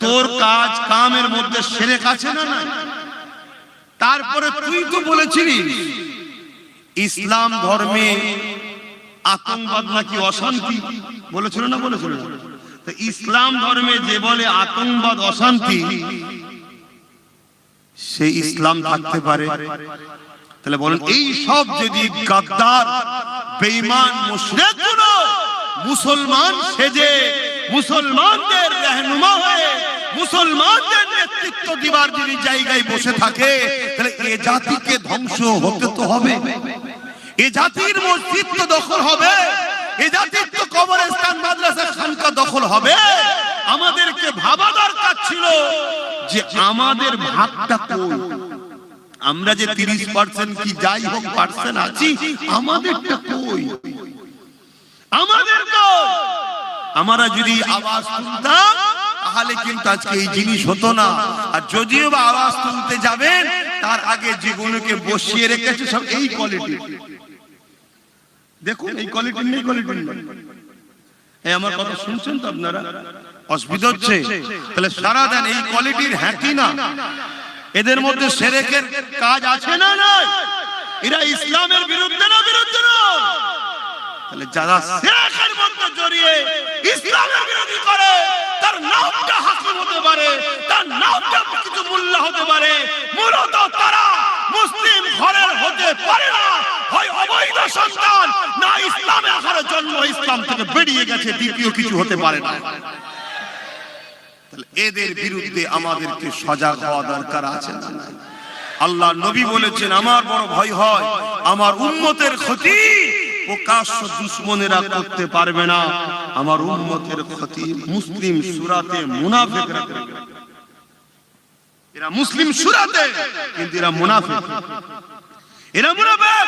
S1: তোর কাজ কামের মধ্যে শিরক আছে না? না। তারপরে তুই তো বলেছিলি ইসলাম ধর্মে আতঙ্কবাদ নাকি অশান্তি, বলেছিল না? বলেছিল। তো ইসলাম ধর্মে যে বলে আতঙ্কবাদ অশান্তি, সে ইসলাম থাকতে পারে? তাহলে বলেন এই সব যদি গাদ্দার বেঈমান মুশরিকগুলো মুসলমান সেজে মুসলমানদের रहनुमा হয়ে মুসলমানদের নেতৃত্ব দিবার যদি জায়গায় বসে থাকে তাহলে এই জাতিকে ধ্বংস হতে তো হবে। এই জাতির মসজিদ তো দখল হবে, এই জাতির তো কবরস্থান মাদ্রাসা খানকা দখল হবে। আমাদেরকে ভাবা দরকার ছিল যে আমাদের ভাগটা কই। আমরা যে 30% কি যাই হোক পার্সেন্ট আছি, আমাদেরটা কই? আমাদের তো আমরা যদি আওয়াজ তুলতাম তাহলে কিন্তু আজকে এই জিনিস হতো না। আর যদিও বা আওয়াজ তুলতে যাবেন তার আগে যেগুলোকে বসিয়ে রেখেছে সব এই কোয়ালিটি। দেখুন এই কোয়ালিটি নেই, কোয়ালিটি নেই। এই আমার কথা শুনছেন তো আপনারা? অসুবিধা হচ্ছে? তাহলে সারা দিন এই কোয়ালিটির হ্যাঁ কি না? এদের মধ্যে শিরকের কাজ আছে না? নাই। এরা ইসলামের বিরুদ্ধে না বিরুদ্ধে নয়? তাহলে যারা শেখের মধ্যে জড়িয়ে ইসলামের বিরোধী করে, তার নামটা হাকিম হতে পারে, তার নামটা কিছু মোল্লা হতে পারে, মূলত তারা মুসলিম ঘরের হতে পারে না। হয় অবৈধ সন্তান, না ইসলামে আসার জন্ম, ইসলাম থেকে বেরিয়ে গেছে, দ্বিতীয় কিছু হতে পারে না। তাহলে এদের বিরুদ্ধে আমাদেরকে সজাগ হওয়া দরকার আছে না? আল্লাহ নবী বলেছেন, আমার বড় ভয় হয় আমার উম্মতের ক্ষতি প্রকাশ্য দুশমনেরা করতে পারবে না, আমার উম্মতের ক্ষতি মুসলিম সূরাতে মুনাফিকরা করবে। এরা মুসলিম সূরাতে, কিন্তু এরা মুনাফিক, এরা মুনাফিক,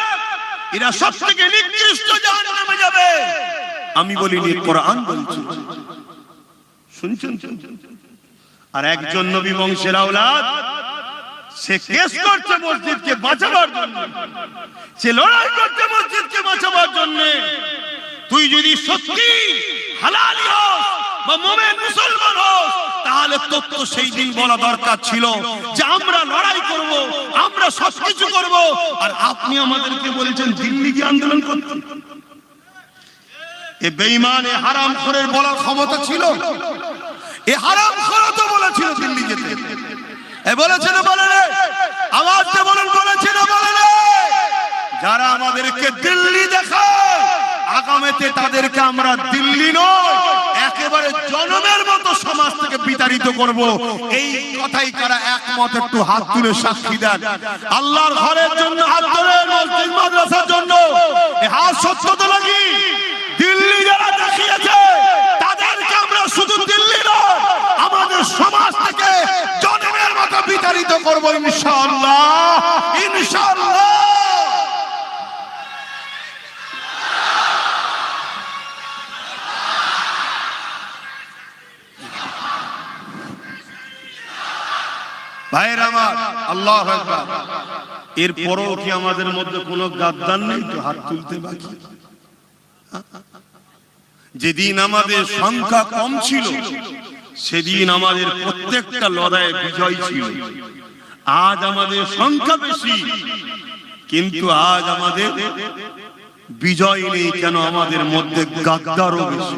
S1: এরা সবথেকে নিকৃষ্ট জাহান্নামে যাবে। আমি বলিনি, কোরআন বলছে, শুনছেন? আর একজন নবী বংশের আওলাদ, সে কেস করছে মসজিদকে বাঁচাবার জন্য, সে লড়াই করছে মসজিদকে বাঁচাবার জন্য। তুই যদি সত্যি হালালি হোস বা মুমিন মুসলমান হোস, তাহলে তোর তো সেই দিন বলা দরকার ছিল যে আমরা লড়াই করব, আমরা সবকিছু করব। আর আপনি আমাদেরকে বলেছেন দিল্লি গিয়ে আন্দোলন করতে। এ বেঈমান, এ হারামখোরের বলার ক্ষমতা ছিল? এ হারামখোর তো বলেছিল দিল্লি যেতে, এ বলেছে না বলে রে? আওয়াজ দিয়ে বলেন, বলেছে না বলে রে? যারা আমাদেরকে দিল্লি দেখায়, আগামীতে তাদেরকে আমরা দিল্লি নয়, একেবারে জনমের মতো সমাজ থেকে বিতাড়িত করব। এই কথাই কারা একমত? একটু হাত তুলে সাক্ষী দেন। আল্লাহর ঘরের জন্য হাত তুলে, মসজিদ মাদ্রাসার জন্য এই হাত সত্য তো লাগি। দিল্লি যারা দেখিয়েছে, তাদেরকে আমরা শুধু দিল্লি নয়, আমাদের সমাজ থেকে জনমের মতো বিতাড়িত করব ইনশাআল্লাহ, ইনশাআল্লাহ। ভাইয়ের আমার, আল্লাহু আকবার। এরপরও কি আমাদের মধ্যে কোনো গাদ্দার নেই? তো হাত তুলতে বাকি। যেদিন আমাদের সংখ্যা কম ছিল, সেদিন আমাদের প্রত্যেকটা লড়াইয়ে বিজয় ছিল। আজ আমাদের সংখ্যা বেশি, কিন্তু আজ আমাদের বিজয় নেই। কেন? আমাদের মধ্যে গাদ্দারও বেশি।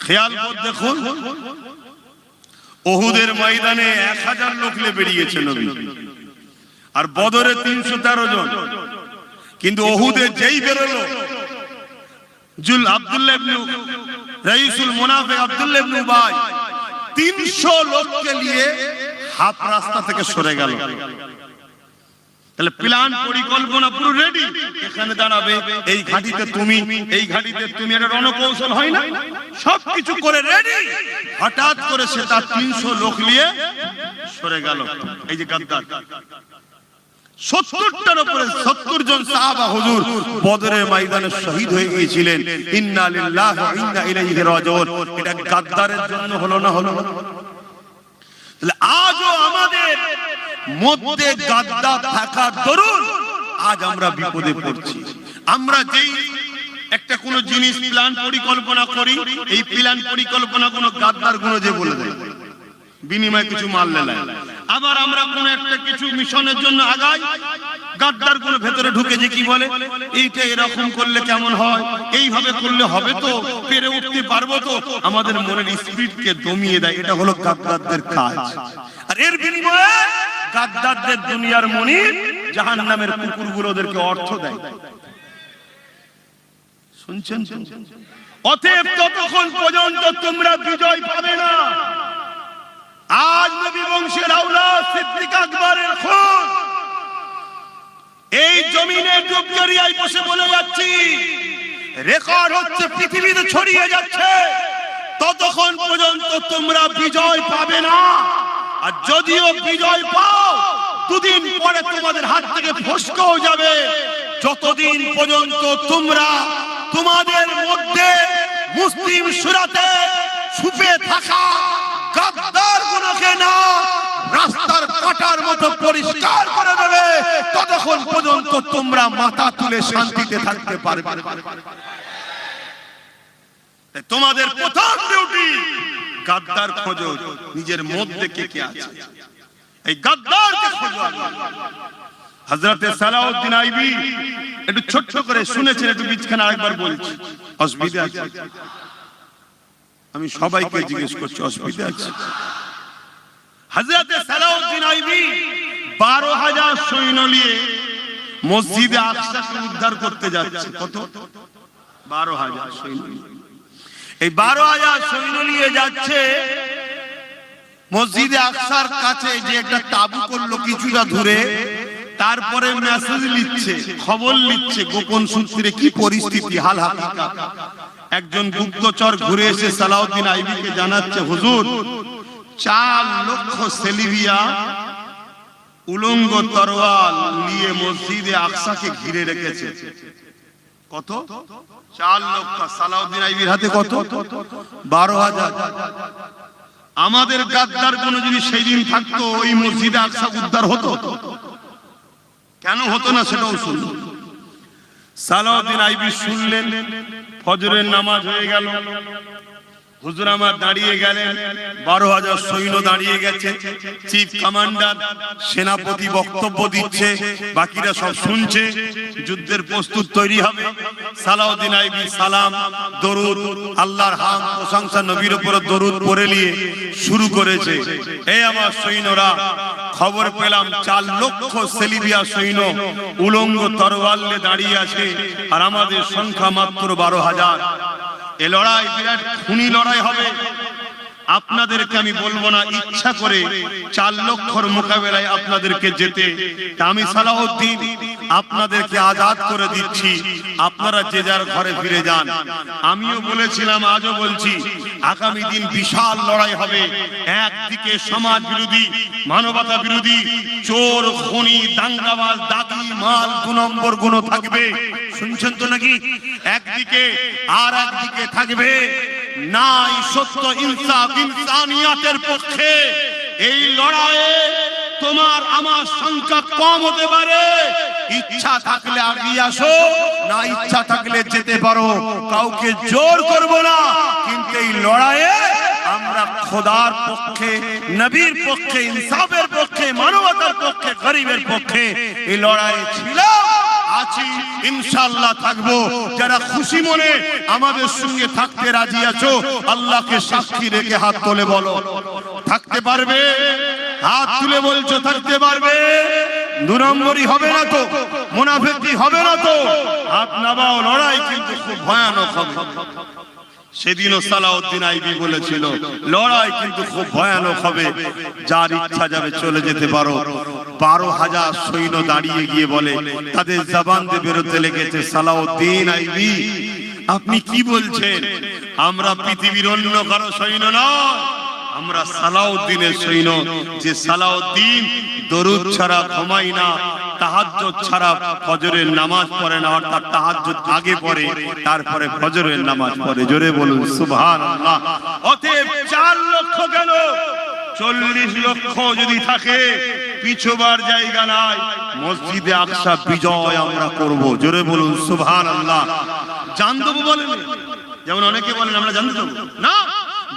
S1: খেয়াল করে দেখুন, উহুদের ময়দানে 1000 লোক নিয়ে বেরিয়েছে নবী, আর বদরে 313 জন। কিন্তু উহুদে যেই বেরোলো, আব্দুল্লাহ ইবনে রাইসুল মুনাফিক আব্দুল্লাহ ইবনে উবাই 300 লোককে নিয়ে হাফ রাস্তা থেকে সরে গেল। তাহলে প্ল্যান পরিকল্পনা পুরো রেডি, এখানে দাঁড়াবে, এই ঘাটিতে তুমি, এই ঘাটিতে তুমি, এটা রণকৌশল হয় না? সবকিছু করে রেডি। হঠাৎ করে সে তার 300 লোক নিয়ে সরে গেল। এই যে গাদ্দার, 70টার উপরে 70 জন সাহাবা হুজুর বদরের ময়দানে শহীদ হয়ে গিয়েছিলেন। ইন্না লিল্লাহি ওয়া ইন্না ইলাইহি রাজিউন। এটা গাদ্দারের জন্য হলো না? হলো। তাহলে আজও আমাদের মধ্যে গাদ্দার থাকা দরুন আজ আমরা বিপদে পড়ছি। আমরা যেই একটা কোন জিনিস প্ল্যান পরিকল্পনা করি, এই প্ল্যান পরিকল্পনা কোন গাদ্দার গুলো যে বলে দেয়, বিনিময়ে কিছু মাল লেলায়। আবার আমরা কোন একটা কিছু মিশনের জন্য আগাই, গাদ্দার গুলো ভেতরে ঢুকে যে কি বলে, এইটা এরকম করলে কেমন হয়, এইভাবে করলে হবে তো, পেরে উঠতে পারবো তো, আমাদের মনের স্পিরিটকে দমিয়ে দেয়। এটা হলো গাদ্দারদের কাজ। আর এর বিনিময়ে গাদ্দারদের দুনিয়ার মনিব জাহান্নামের কুকুরগুলো ওদেরকে অর্থ দেয়। শুনছেন? অতএব ততক্ষণ পর্যন্ত তোমরা বিজয় পাবে না। আজ নবী বংশের আওলাদ সিদ্দিক আকবরের খুন এই জমিনে ডুবজরিয়ায় বসে বলে যাচ্ছি, রেকর্ড হচ্ছে, পৃথিবীতে ছড়িয়ে যাচ্ছে। ততক্ষণ পর্যন্ত তোমরা বিজয় পাবে না। আর যদিও বিজয় পাও, দুদিন পরে তোমাদের হাত থেকে ফসকেও যাবে। যতদিন পর্যন্ত তোমরা তোমাদের মধ্যে মুসলিম সূরাতে ছুপে থাকা গাদ্দার গুলোকে না রাস্তার কাটার মতো পরিষ্কার করে দেবে, ততক্ষণ পর্যন্ত তোমরা মাথা তুলে শান্তিতে থাকতে পারবে। তোমাদের প্রথম ডিউটি গাদ্দার খোঁজো, নিজের মধ্যে কে কে আছে, এই গাদ্দারকে খোঁজো।
S2: হযরতে সালাউদ্দিন আইবি একটু ছোট্ট করে শুনেছেন, একটু বিচখানে আরেকবার বলছি, অসুবিধা আছে? আমি সবাইকে জিজ্ঞেস করছি, অসুবিধা আছে? হযরতে সালাউদ্দিন আইবি 12,000 সৈন্য নিয়ে মসজিদে আকসাকে উদ্ধার করতে যাচ্ছে। কত? 12,000 সৈন্য। এই 12,000 সৈন্য নিয়ে যাচ্ছে মসজিদে আকসার কাছে, যে একটা তাবু করলো কিছুটা দূরে, তারপরে মেসেজ লিখছে, খবর লিখছে গোপন সূত্রে কি পরিস্থিতি, হাল হাকিকত। একজন গুপ্তচর ঘুরে এসে সালাউদ্দিন আইবিকে জানাচ্ছে, হুজুর 4 লক্ষ সেলিবিয়া উলঙ্গ তরোয়াল নিয়ে মসজিদে আকসাকে ঘিরে রেখেছে। কত? 4 লক্ষ। সালাউদ্দিন আইবির হাতে কত? 12,000। আমাদের গাদ্দার কোন যদি সেই দিন থাকতো, ওই মসজিদে আকসা উদ্ধার হতো? কেন হতো না সেটাও শুনুন। সালাউদ্দিন আইবি শুনলেন, ফজরের নামাজ হয়ে গেল, হুজুর আমার দাঁড়িয়ে গেলেন, 12,000 সৈন্য দাঁড়িয়ে গেছে, চিফ কমান্ডার সেনাপতি বক্তব্য দিচ্ছে, বাকিরা সব শুনছে, যুদ্ধের প্রস্তুত তৈরি হবে। সালাউদ্দিন আইবি সালাম, দরুদ, আল্লাহর হামদ প্রশংসা, নবীর উপর দরুদ পড়ে নিয়ে শুরু করেছে। এই আমার সৈন্যরা, খবর পেলাম 4 লক্ষ সেলিবিয়া সৈন্য উলঙ্গ তরোয়াল নিয়ে দাঁড়িয়ে আছে, আর আমাদের সংখ্যা মাত্র 12,000। এ লড়াই বিরাট খুনি লড়াই হবে। আপনাদেরকে আমি বলবো না ইচ্ছা করে 4 লক্ষর মোকাবেলায় আপনাদেরকে যেতে। আমি সালাউদ্দিন আপনাদেরকে আজাদ করে দিচ্ছি, আপনারা যে যার ঘরে ফিরে যান। আমিও বলেছিলাম, আজও বলছি, আগামী দিন বিশাল লড়াই হবে। একদিকে সমাজ বিরোধী, মানবতা বিরোধী, চোর, খুনি, দাঙ্গাবাজ, দাগি, মাল, 2 নম্বর গুণ থাকবে, শুনছেন তো নাকি? একদিকে, আর একদিকে থাকবে নাই সত্য, ইনসাফ, ইনসানিয়াতের পক্ষে। এই লড়াইয়ে তোমার আমার সংখ্যা কম হতে পারে, ইচ্ছা থাকলে আগিয়ে আসো, না ইচ্ছা থাকলে যেতে পারো, কাউকে জোর করব না। কিন্তু এই লড়াইয়ে আমরা খোদার পক্ষে, নবীর পক্ষে, ইনসাফের পক্ষে, মানবতার পক্ষে, গরিবের পক্ষে এই লড়াইয়ে ছিলাম, আছি, ইনশাআল্লাহ থাকবো। যারা খুশি মনে আমাদের সঙ্গে থাকতে রাজি আছো, আল্লাহকে সাক্ষী রেখে হাত তুলে বলো, থাকতে পারবে? হাত তুলে বলছো থাকতে পারবে? 2 নম্বরই হবে না তো, মুনাফিকি হবে না তো? হাত নামাও, লড়াই কিন্তু খুব ভয়ানক হবে। সেদিনও সালাউদ্দিন আইবি বলেছিল, লড়াই কিন্তু খুব ভয়ানক হবে, যার ইচ্ছা যাবে চলে যেতে পারো। 12,000 সৈন্য দাঁড়িয়ে গিয়ে বলে, তাদের জবান দিয়ে বেরোতে লেগেছে, সালাউদ্দিন আইবি আপনি কি বলছেন? আমরা পৃথিবীর অন্য কারো সৈন্য নয়, আমরা সালাউদ্দিনের সৈন্য। যে সালাউদ্দিন দরুদ ছাড়া ঘুমায় না, তাহাজ্জুদ ছাড়া ফজরের নামাজ পড়ে না, অর্থাৎ তাহাজ্জুদ আগে পড়ে, তারপরে ফজরের নামাজ পড়ে। জোরে বলুন সুবহানাল্লাহ। অতএব 4 লক্ষ কেন, 40 লক্ষ যদি থাকে, পিছুবার জায়গা নাই। মসজিদে আকসা বিজয় আমরা করব। জোরে বলুন সুবহানাল্লাহ। জান দেব বলেন, যেমন অনেকে বলেন আমরা জান দেব না,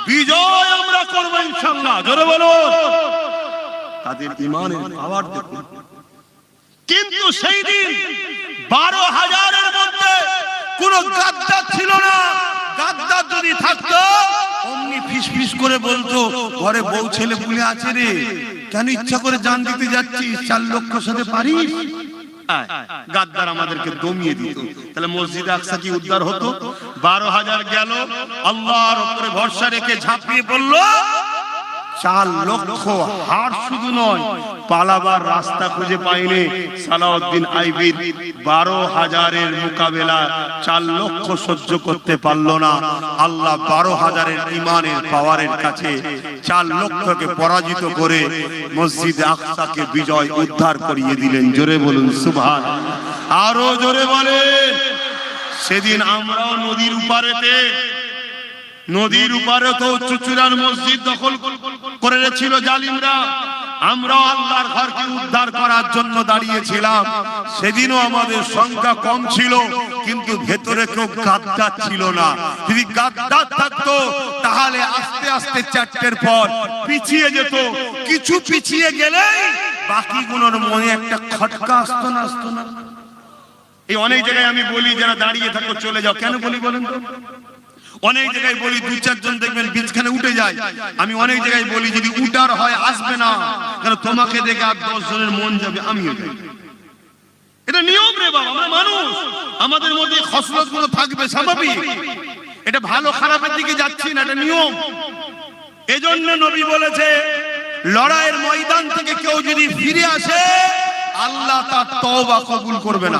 S2: বিজয় আমরা করব ইনশাআল্লাহ। জোরে বলুন। তাদের ঈমানের পাওয়ার দেখুন। কিন্তু সেই দিন 12,000-এর মধ্যে কোন গাদ্দার ছিল না। গাদ্দার যদি থাকতো, অমনি ফিসফিস করে বলতো, ঘরে বউ ছেলে পুলে আছে রে, কেন ইচ্ছা করে জান দিতে যাচ্ছিস? 4 লক্ষ সাথে পারিস? গাদ্দার আমাদেরকে দমিয়ে দিত। তাহলে মসজিদে আকসা কি উদ্ধার হতো? 12,000 গেল, আল্লাহর উপরে ভরসা রেখে ঝাঁপিয়ে পড়ল। 4 লক্ষ হার শুধু নয়, পালাবার রাস্তা খুঁজে পায়নি। সালাউদ্দিন আইবির 12,000-এর মোকাবেলা 4 লক্ষ সহ্য করতে পারল না। আল্লাহ 12,000-এর ঈমানের পাওয়ারের কাছে 4 লক্ষকে পরাজিত করে মসজিদে আকসাকে বিজয় উদ্ধার করিয়ে দিলেন। জোরে বলুন সুবহানাল্লাহ। আরো জোরে বলেন। সেদিন আমরাও নদীর উপারে তো চুচুড়ার মসজিদ দখল করে ছিল জালিমরা। আমরা আল্লাহর ঘরকে উদ্ধার করার জন্য দাঁড়িয়েছিলাম। সেদিনও আমাদের সংখ্যা কম ছিল, কিন্তু ভেতরে কেউ গাদ্দার ছিল না। যদি গাদ্দার থাকতো তাহলে আস্তে আস্তে 4টের পর পিছিয়ে যেত। কিছু পিছিয়ে গেলেই
S1: বাকিগুলোর মনে একটা খটকা আসতো না।
S2: এই অনেক জায়গায় আমি বলি যারা দাঁড়িয়ে থাকো চলে যাও, কেন বলি বলেন তো? অনেক জায়গায় বলি 2-4 জন দেখবেন বিছখানে উঠে যায়। আমি অনেক জায়গায় বলি যদি উঠার হয় আসবে না, কারণ তোমাকে দেখে আর 10 জনের মন যাবে, আমিও যাই। এটা নিয়ম রে বাবা, আমরা মানুষ, আমাদের মধ্যে খসলত গুলো থাকবে, স্বাভাবিক। এটা ভালো খারাপের দিকে যাচ্ছি না, এটা নিয়ম।
S1: এজন্য নবী বলেছে লড়াইয়ের ময়দান থেকে কেউ যদি ফিরে আসে
S2: আল্লাহ তার তওবা কবুল করবে না।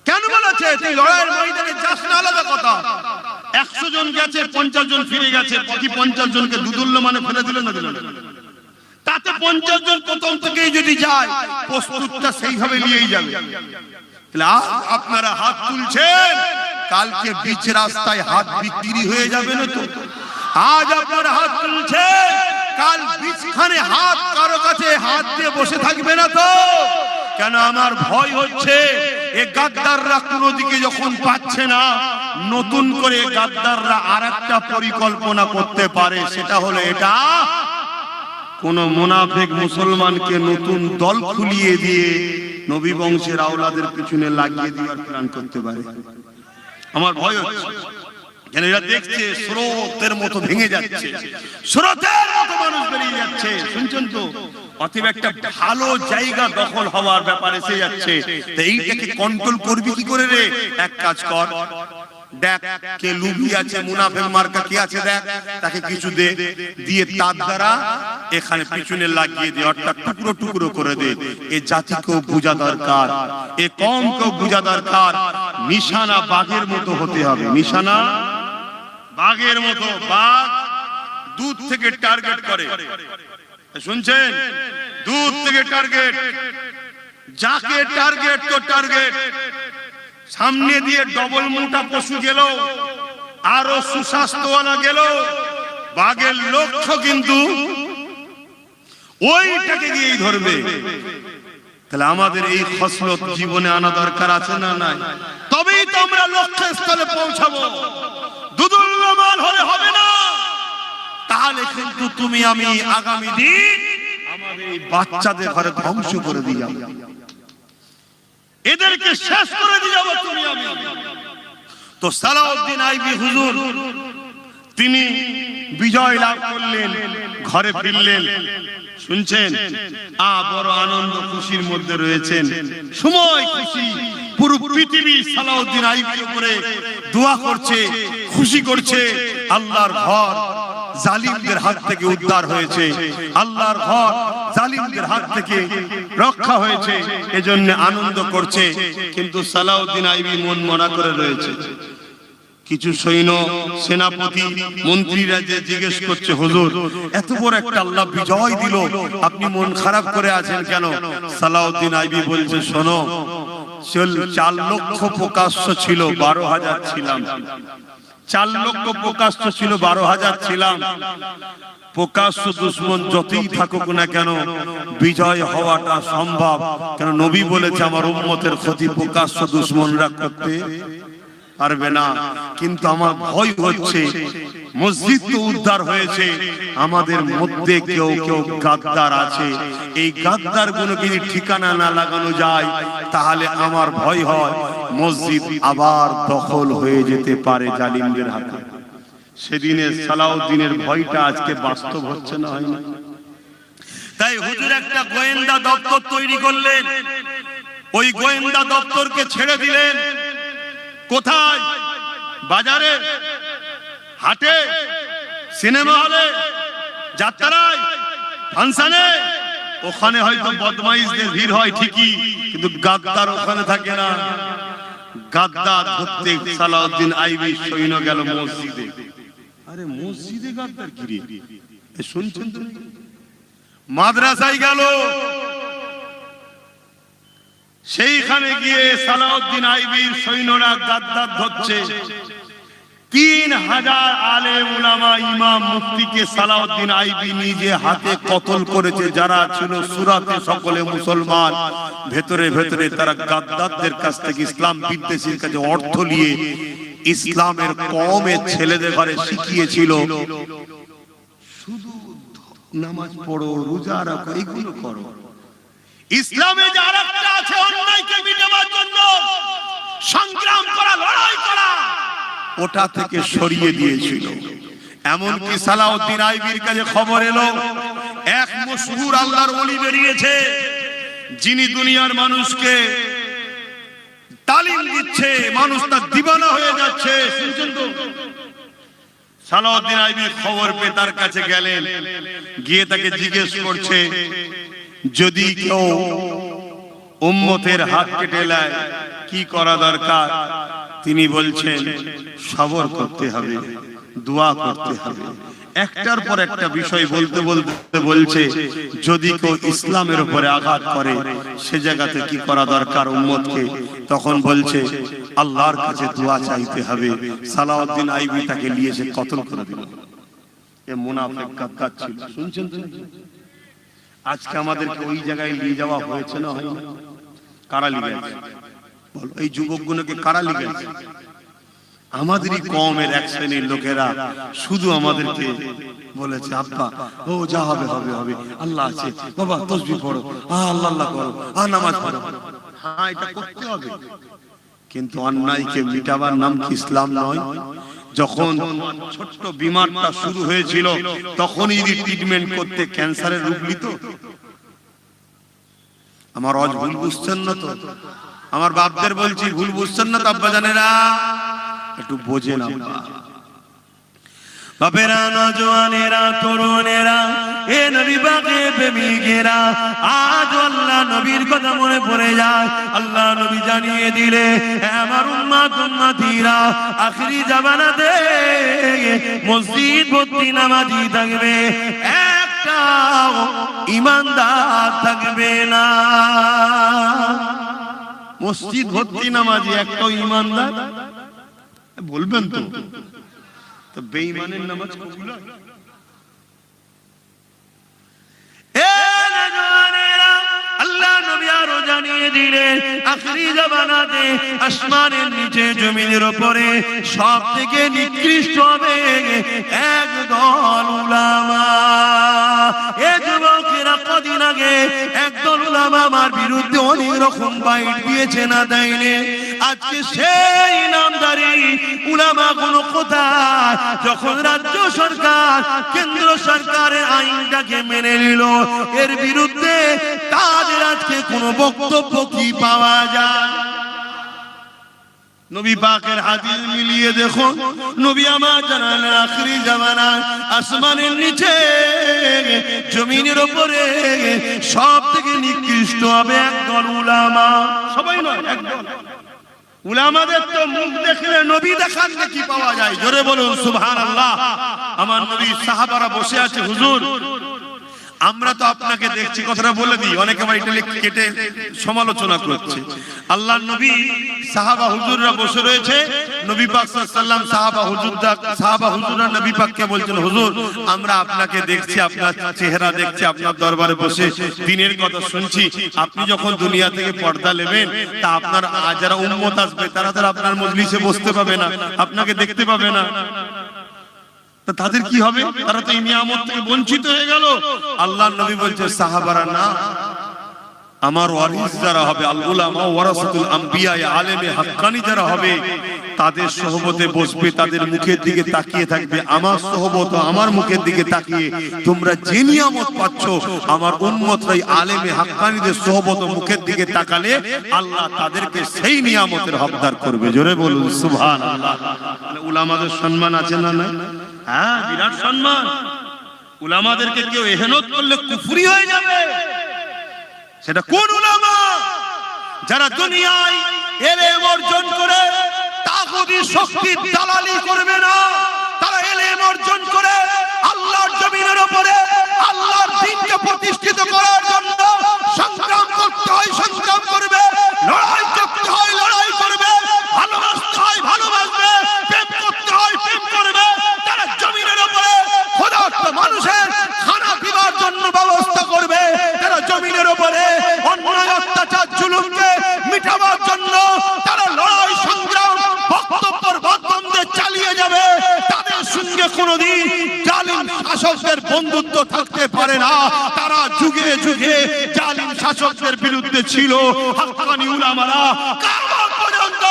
S1: কেন বলেছে? তুই লড়াইয়ের ময়দানে যাস না আলাদা কথা,
S2: 100 জন গেছে 50 জন ফিরে গেছে, বাকি 50 জনকে দুদুল্য মানে ফেলে দিলেন না দিলেন?
S1: তাতে 50 জন প্রথম থেকেই যদি যায়
S2: প্রস্তুতটা সেইভাবে নিয়েই যাবে। তাহলে আজ আপনারা হাত তুলছেন, কালকে বিচ রাস্তায় হাত বিক্রি হয়ে যাবে না তো?
S1: আজ আপনারা হাত তুলছেন, কাল বিছখানে হাত কারো কাছে হাত দিয়ে বসে থাকবে না তো? কেন আমার ভয় হচ্ছে এই গাদ্দাররা কোনো দিকে যখন পাচ্ছে না, নতুন করে গাদ্দাররা আরেকটা পরিকল্পনা করতে পারে। সেটা হলো এটা,
S2: কোন মুনাফিক মুসলমানকে নতুন দল খুলিয়ে দিয়ে নবী বংশের আওলাদের পিছনে লাগিয়ে দেওয়ার প্ল্যান করতে পারে। আমার ভয় হচ্ছে, কেন এরা দেখছে স্রোতের মতো ভেঙে যাচ্ছে, স্রোতের মতো মানুষ বেরিয়ে যাচ্ছে, শুনছেন তো? অতএব একটা ভালো জায়গা দখল হওয়ার ব্যাপারে এসে যাচ্ছে। তো এইটাকে কন্ট্রোল করবি কি করে রে? এক কাজ কর, দেখ কে লুবি আছে, মুনাফিক মার্কা কে আছে, দেখ তাকে কিছু দে, দিয়ে তার দ্বারা এখানে পিছনে লাগিয়ে দে, অর্থাৎ টুকরো টুকরো করে দে। এ জাতিকেও বোঝা দরকার, এ কমকেও বোঝা দরকার, নিশানা বাঘের মতো হতে হবে। নিশানা বাঘের মতো, বাঘ দূর থেকে টার্গেট করে, শুনছেন? দূর থেকে টার্গেট, যাকে টার্গেট তো টার্গেট। সামনে দিয়ে ডবল মোটা পশু গেল, আরো সুস্বাস্থ্যওয়ালা গেল, বাঘের লক্ষ্য কিন্তু ওইটাকে গিয়েই ধরবে। তাহলে আমাদের এই খসলত জীবনে আনা দরকার আছে না নাই? তবেই তো আমরা লক্ষ্যস্থলে পৌঁছাবো। দুদুল্যমান হলে হবে না।
S1: তাহলে কিন্তু তুমি আমি আগামী দিন
S2: আমাদের এই বাচ্চাদের ঘরে ধ্বংস করে দিয়ে যাবো, এদেরকে শেষ করে দিয়ে যাবো তুমি আমি।
S1: তো সালাউদ্দিন আইবি হুজুর
S2: তিনি বিজয় লাভ করলেন, ঘরে ফিরলেন, শুনছেন? বড় আনন্দ খুশির মধ্যে রয়েছেন, সময় খুশি। পুরো পৃথিবী সালাউদ্দিন আইবির উপরে দোয়া করছে, খুশি করছে। আল্লাহর ঘর জালিমদের হাত থেকে উদ্ধার হয়েছে, আল্লাহর ঘর জালিমদের হাত থেকে রক্ষা হয়েছে, এজন্য আনন্দ করছে। কিন্তু সালাউদ্দিন আইবি মন মরা করে রয়েছে। কিছু সৈন্য, সেনাপতি, মন্ত্রীরা যে জিজ্ঞেস করছে, হুজুর এত বড় একটা আল্লাহ বিজয় দিল, আপনি মন খারাপ করে আছেন কেন? সালাউদ্দিন আইবি বলছে, শোনো, 4 লক্ষ প্রকাশ্য ছিল, 12,000 ছিলাম। 4 লক্ষ প্রকাশ্য ছিল, 12,000 ছিলাম। প্রকাশ্য দুশ্মন যতই থাকুক না কেন, বিজয় হওয়াটা সম্ভব। কেন নবী বলেছে, আমার উম্মতের ক্ষতি প্রকাশ্য দুশ্মনরা করতে পারবে না। কিন্তু আমার ভয় হচ্ছে, মসজিদ তো উদ্ধার হয়েছে, আমাদের মধ্যে কেউ কেউ গাদ্দার আছে। এই গাদ্দার গুলো যদি ঠিকানা না লাগানো যায়, তাহলে আমার ভয় হয় মসজিদ আবার দখল হয়ে যেতে পারে জালিমদের হাতে। সেদিনের সালাউদ্দিনের ভয়টা আজকে বাস্তব হচ্ছে না, হয় না?
S1: তাই হুজুর একটা গোয়েন্দা দপ্তর তৈরি করলেন, ওই গোয়েন্দা দপ্তরকে ছেড়ে দিলেন।
S2: কোথায়? বাজারে, হাটে, সিনেমা হলে, যাত্রায়, ফাংশনে। ওখানে হয়তো বদমাইশদের ভিড় হয় ঠিকই, কিন্তু গাদ্দার ওখানে থাকে না। গাদ্দার ধরতে সালাউদ্দিন আইবি সৈন্য গেল মসজিদে। আরে মসজিদে গাদ্দার কি রে? শুনছেন তো? মাদ্রাসায় গেল, সেইখানে গিয়ে সালাউদ্দিন আইবির সৈন্যরা গাদ্দার ধরছে। 3000 আলেম উলামা ইমাম মুফতিকে সালাউদ্দিন আইবি নিজে হাতে কতল করেছে। যারা ছিল সুরাতে সকলে মুসলমান, ভেতরে ভেতরে তারা গাদ্দারদের কাছ থেকে, ইসলাম বিদ্বেষীর কাছে অর্থ নিয়ে ইসলামের কওমের ছেলেদের ঘরে শিখিয়েছিল, শুধু নামাজ পড়ো, রোজা রাখো, এইগুলো করো। ইসলামে যে আরেকটা আছে অন্যায়কে মিটাবার জন্য সংগ্রাম করা, লড়াই করা, ওটা থেকে সরিয়ে দিয়েছিল। এমনকি সালাউদ্দিন আইবির কাছে খবর এলো এক মশহুর আল্লাহর ওলি বেরিয়েছে, যিনি দুনিয়ার মানুষকে তালিম দিচ্ছে, মানুষ তার দিওয়ানা হয়ে যাচ্ছে। শুনছেন তো? সালাউদ্দিন আইবি খবর পেয়ে তার কাছে গেলেন, গিয়ে তাকে জিজ্ঞেস করছে, যদি কেউ উম্মতের হাত কেটে নেয় কি করা দরকার? তিনি বলছেন সবর করতে হবে, দোয়া করতে হবে। একটার পর একটা বিষয় বলতে বলতে বলছে, যদি কেউ ইসলামের উপরে আঘাত করে সে জায়গাতে কি করা দরকার উম্মতকে? তখন বলছে আল্লাহর কাছে দোয়া চাইতে হবে। সালাউদ্দিন আইবি তাকে নিয়ে এসে কতল করে দিল। এ মুনাফিক গাদ্দার ছিল। শুনছেন তো? আজকে আমাদেরকে ওই জায়গায় নিয়ে যাওয়া হয়েছে না হয় না? কারা লিখে আছে বলো? এই যুবকগুলোকে কারা লিখে আছে? আমাদেরই কমের এক শ্রেণীর লোকেরা শুধু আমাদেরকে বলেছে, আব্বা ও যা হবে হবে হবে, আল্লাহ আছে, বাবা তাসবিহ পড়ো, আল্লাহ আল্লাহ করো, নামাজ পড়ো। হ্যাঁ, এটা করতে হবে, কিন্তু অন্যায়কে মিটাবার নাম কি ইসলাম নয়? যখন ছোট্ট বিমারটা শুরু হয়েছিল তখনই যদি ট্রিটমেন্ট করতে ক্যান্সারের রূপ নিত। আমার আজ ভুল বুঝছেন না তো? আমার বাপদের বলছি, ভুল বুঝছেন না তো আব্বা জানেরা? একটু বোঝেন আমরা।
S1: বাপেরা, নজওয়ানেরা, তরুণেরা, এ নবী পাকের প্রেমিকেরা, আজ আল্লাহ নবীর কথা মনে পড়ে যায়। আল্লাহ নবী জানিয়ে দিলে, আমার উম্মত উম্মতিরা আখিরি জামানাতে মসজিদ ভর্তি নামাজি থাকবে, একটাও ঈমানদার থাকবে না।
S2: মসজিদ ভর্তি নামাজি, একটাও ঈমানদার বলবেন তো? তো বেঈমানের নামাজ কবুল হয়?
S1: আল্লাহ নবী আরো জানিয়ে দিলেন, আখিরি জামানাতে আসমানের নিচে জমিনের উপরে সব থেকে নিকৃষ্ট হবে একদল উলামা। এ যুবকেরা, কদিন আগে একদল উলামা আমার বিরুদ্ধে অনেক রকম বাইট দিয়েছে, না দেয়নি? আজকে সেই নামদারি উলামা গুলো কোথায়? যখন রাজ্য সরকার কেন্দ্র সরকারের আইনটাকে মেনে নিল, এর বিরুদ্ধে তাদের আজকে কোনো বক্তব্য কি পাওয়া যায়? নবী পাকের হাদিস মিলিয়ে দেখো, নবী আমার জানালেন আখিরি জামানায় আসমানের নিচে জমিনের উপরে সব থেকে নিকৃষ্ট হবে একদল উলামা। সবাই নয়, একদল। উলামাদের তো মুখ দেখলে নবী দেখার কি পাওয়া যায়? জোরে বলুন সুবহানাল্লাহ। আমার নবী সাহাবারা বসে আছে, হুজুর আমরা তো আপনাকে দেখছি, কথাটা বলে দিই, অনেকে আবার এটা কেটে সমালোচনা করছে। আল্লাহর নবী সাহাবা হুজুররা বসে রয়েছে, নবী পাক সাল্লাল্লাহু আলাইহি ওয়াসাল্লাম সাহাবা হুজুররা নবী পাককে বলছেন, হুজুর আমরা আপনাকে দেখছি, আপনার চেহারা দেখছি, আপনার দরবারে বসে দ্বীনের কথা শুনছি। আপনি যখন দুনিয়া থেকে পর্দা নেবেন, তা আপনার যারা উম্মত আসবে তারা তো আপনার মজলিসে বসতে পাবে না, আপনাকে দেখতে পাবে না। তাদের কি হবে? তারা তো এই নিয়ামত থেকে বঞ্চিত হয়ে গেল। আল্লাহর নবী বলছে, সাহাবারা না, আমার ওয়ারিস যারা হবে, আল উলামা ওয়ারাসাতুল আম্বিয়া, আলেমে হাক্কানি যারা হবে, তাদের সোহবতে বসবে, তাদের মুখের দিকে তাকিয়ে থাকবে। আমার সোহবত, আমার মুখের দিকে তাকিয়ে তোমরা যে নিয়ামত পাচ্ছ, আমার উম্মতরাই আলেমে হাক্কানিদের সোহবত মুখের দিকে তাকালে আল্লাহ তাদেরকে সেই নিয়ামতের হকদার করবে। জোরে বলুন সুবহানাল্লাহ। উলামাদের সম্মান আছে না? না, হ্যাঁ, বিরাট সম্মান। উলামাদেরকে কেউ এহেনত করলে কুফরি হয়ে যাবে। সেটা কোন উলামা? যারা দুনিয়ায় ইলম অর্জন করে তাগুতি শক্তির দালালি করবে না, তারা ইলম অর্জন করে আল্লাহর জমিনের উপরে আল্লাহর দ্বীনকে প্রতিষ্ঠিত করার জন্য সংগ্রাম করতে হয়, সংগ্রাম করবে, লড়াই করতে হয়, লড়াই করবে, ভালোবাসতে হয়, ভালোবাসবে, প্রেম করতে হয়, প্রেম করবে। তারা জমিনের উপরে খোদার্থ মানুষের খানা পিবার জন্য ব্যবস্থা করবে। তারা জমিনের উপরে অন্যায় অত্যাচার জুলুমকে মিটাবার জন্য তারা লড়াই সংগ্রাম বক্তব্যের মাধ্যমে চালিয়ে যাবে। তাদের সঙ্গে কোনোদিন জালিম শাসকদের বন্ধুত্ব থাকতে পারে না। তারা যুগে যুগে
S2: শাসকদের বিরুদ্ধে ছিল, হাক্কানি উলামারা কিয়ামত পর্যন্ত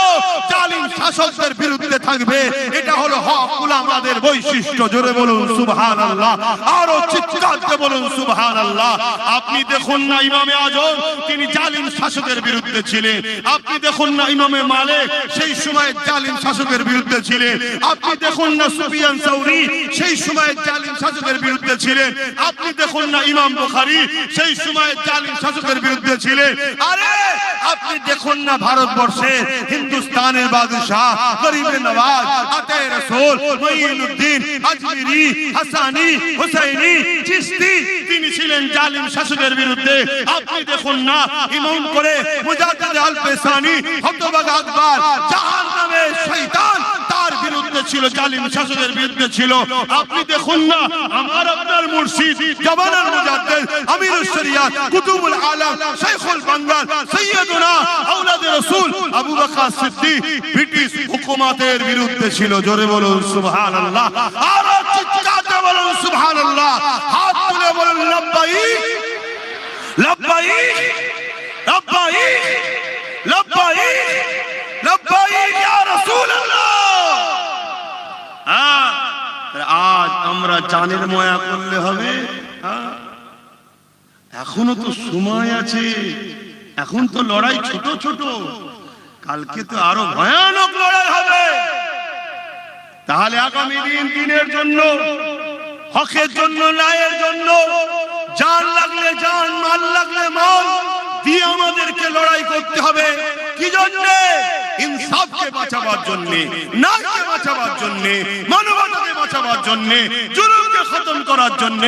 S2: জালিম শাসকদের বিরুদ্ধে থাকবে। এটা হলো হক উলামাদের বৈশিষ্ট্য। জোরে বলুন সুবহানাল্লাহ, আরো চিৎকার দিয়ে বলুন সুবহানাল্লাহ। আপনি দেখুন না ইমামে আজম, তিনি জালিম শাসকের বিরুদ্ধে ছিলেন। আপনি দেখুন না ইমামে মালিক, সেই সময় জালিম শাসকের বিরুদ্ধে ছিলেন। আপনি দেখুন না সুফিয়ান সাউরি, সেই সময় জালিম শাসকের বিরুদ্ধে ছিলেন। আপনি দেখুন না ইমাম বুখারী, সেই সময় জালিম শাসকের বিরুদ্ধে ছিলেন। আরে আপনি দেখুন না ভারতবর্ষে হিন্দুস্তানের বাদশাহ গরিবে নওয়াজ আতে রাসূল মুঈনুদ্দিন আজমিরি, হাসানি, হুসাইনি, চিশতি, তিনি ছিলেন জালিম শাসকের বিরুদ্ধে। আপনি দেখুন না ইমাম করে মুজাদ্দিদ আল পেসানি, হতভাগা আকবর, জাহান্নামের শয়তান, তার বিরুদ্ধে ছিল, জালিম শাসকের বিরুদ্ধে ছিল। আপনি দেখুন না আমার আপনার মুর্শিদ, জামানার মুজাদ্দিদ, আমিরুশ শরিয়াত, কুতুবুল আলম, শাইখুল বাংলার, সাইয়্যিদুনা আওলাদে রাসূল আবু বকর সিদ্দিক ব্রিটিশ হুকুমতের বিরুদ্ধে ছিল। জোরে বলুন সুবহানাল্লাহ, আর চিৎকার দিয়ে বলুন সুবহানাল্লাহ। হাত তুলে বলুন লাব্বাইক লাব্বাইক লাব্বাইক লাব্বাইক লাব্বাইক ইয়া রাসূলুল্লাহ। আজ আমরা জানের মায়া করলে হবে? এখনো তো সময় আছে, এখন তো লড়াই ছোট ছোট, কালকে তো আরো ভয়ানক লড়াই হবে। তাহলে আগামী দিন দিনের জন্য, হকের জন্য, ন্যায়ের জন্য জান লাগলে জান, মাল লাগলে মাল দিয়ে আমাদেরকে লড়াই করতে হবে। কি জন্য? ইনসাফকে বাঁচাবার জন্য, ন্যায়কে বাঁচাবার জন্য, মানবতাকে বাঁচাবার জন্য, জুলুমকে খতম করার জন্য,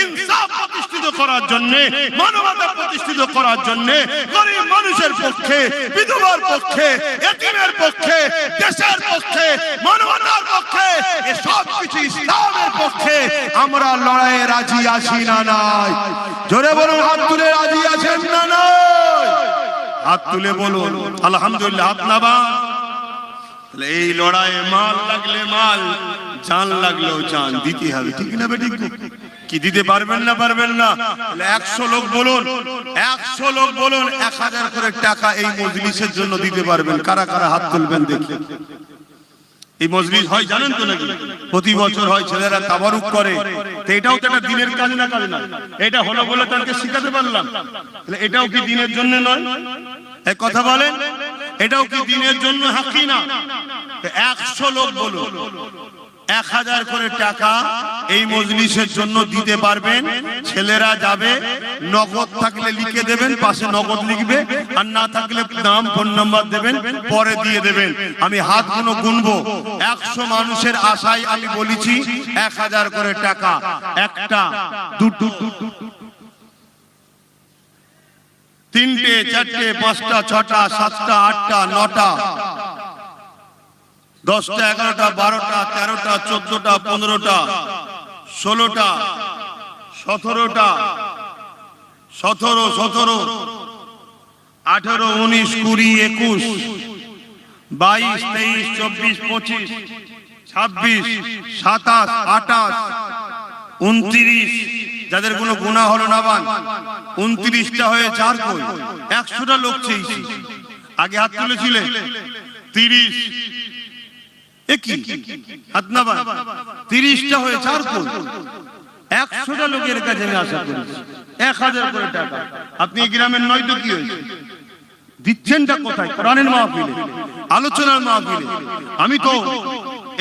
S2: ইনসাফ প্রতিষ্ঠিত করার জন্য, মানবতা প্রতিষ্ঠিত করার জন্য, গরিব মানুষের পক্ষে, বিধবার পক্ষে, এতিমের পক্ষে, দেশের পক্ষে, মানবতার পক্ষে, এই সব কিছু ইসলামের পক্ষে আমরা লড়াইয়ে রাজি আছি না নাই? জোরে বলুন, হাত তুলে রাজি আছেন না নাই? হাত তুলে বলুন আলহামদুলিল্লাহ। হাত নাবা। এই লড়াইয়ে মাল লাগলে মাল, জান লাগলেও জান দিতে হবে, ঠিক না বেঠিক? কি দিতে পারবেন না? পারবেন না? 100 লোক বলুন, 100 লোক বলুন 1000 করে টাকা এই মজলিসের জন্য দিতে পারবেন। কারা কারা হাত তুলবেন দেখি। এই মজলিস হয় জানেন তো নাকি? প্রতি বছর হয়, ছেলেরা তাবারুক করে। তো এটাও তো একটা দিনের কাজ না? কাজ না? এটা হলো বলে তাকে শিখাতে পারলাম, তাহলে এটাও কি দিনের জন্য নয়? এক কথা বলেন, এটাও কি দিনের জন্য হাকি না? 100 লোক বলুন 1000 করে টাকা এই মজলিসের জন্য দিতে পারবেন। ছেলেরা যাবে, নগদ থাকলে লিখে দেবেন, পাশে নগদ লিখবে, আর না থাকলে নাম, ফোন নাম্বার দেবেন, পরে দিয়ে দেবেন। আমি হাতগুলো গুনবো। 100 মানুষের আশায় আমি বলেছি 1000 করে টাকা। একটা, দুটো, তিনটে, চারটে, পাঁচটা, ছটা, সাতটা, আটটা, নটা, 10টা, 11টা, 12টা, 13টা, 14টা, 15টা, 16টা, 17টা, 17, 18, 19, 20, 21, 22, 23, 24, 25, 26, 27, 28, 29, যাদের কোনো গুনাহ হলো না বান, 29টা হয়ে 4 কই 100টা লোক চেয়েছি। আগে হাত তুলেছিলেন 30, একই হাত না বান, 30টা হয়ে 4 কই 100টা লোকের কাছে আমি আশা করেছি 1000 করে টাকা। আপনি এই গ্রামের নয় তো কি হয়েছে? দিচ্ছেনটা কোথায়? কোরআনের মাহফিলে, আলোচনার মাহফিলে। আমি তো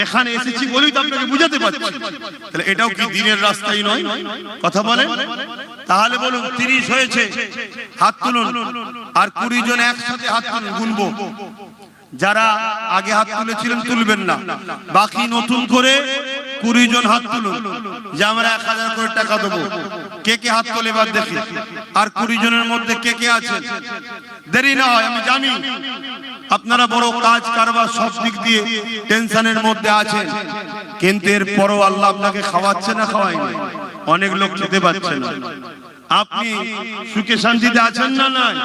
S2: এখানে এসেছি বলেই তো আপনাকে বুঝাতে পারছি। তাহলে এটাও কি দিনের রাস্তাই নয়? কথা বলেন। তাহলে বলুন 30 হয়েছে, হাত তুলুন। আর 20 জন একসাথে হাত তুলুন, গুনবো। যারা আগে হাত তুলেছিলেন তুলবেন না, বাকি নতুন করে 20 জন হাত তুলুন যে আমরা 1000 করে টাকা দেবো। কে কে হাত তোলে এবার দেখি। আর 20 জনের মধ্যে কে কে আছেন? দেরি না হয়, আমি জানি আপনারা বড় কাজ কারবার সব দিক দিয়ে টেনশনের মধ্যে আছেন, কিন্তু এরপরও আল্লাহ আপনাকে খাওয়াচ্ছে না খাওয়ায়নি? অনেক লোক খেতে পাচ্ছে না। আপনি সুখে শান্তিতে আছেন না? নাই,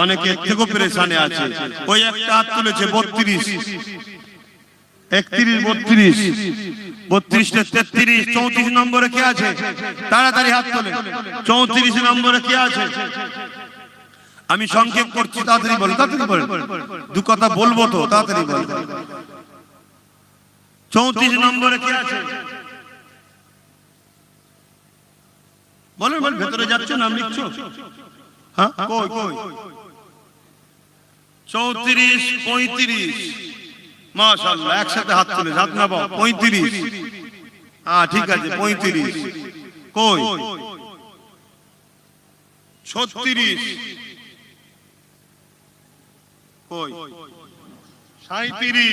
S2: অনেকে এর থেকেও পেরেশানে আছে। ওই একটা হাত তুলেছে 32, 31, 32, 32, 33, 34 নম্বরে কে আছে? তাড়াতাড়ি হাত তোলে। 34 নম্বরে কে আছে? আমি সংক্ষেপ করছি, তাড়াতাড়ি বলেন, তাড়াতাড়ি বলেন, দু কথা বলবো তো, তাড়াতাড়ি বলেন।
S1: 34 নম্বরে কি আছে
S2: বলেন বলেন, ভেতরে যাচ্ছে, নাম লিখছো? হ্যাঁ, কই কই?
S1: 34 35
S2: মাশাআল্লাহ, একসাথে হাত তুলে, হাত নামাও। 35, হ্যাঁ ঠিক আছে, 35 কই? 36 কই? 37।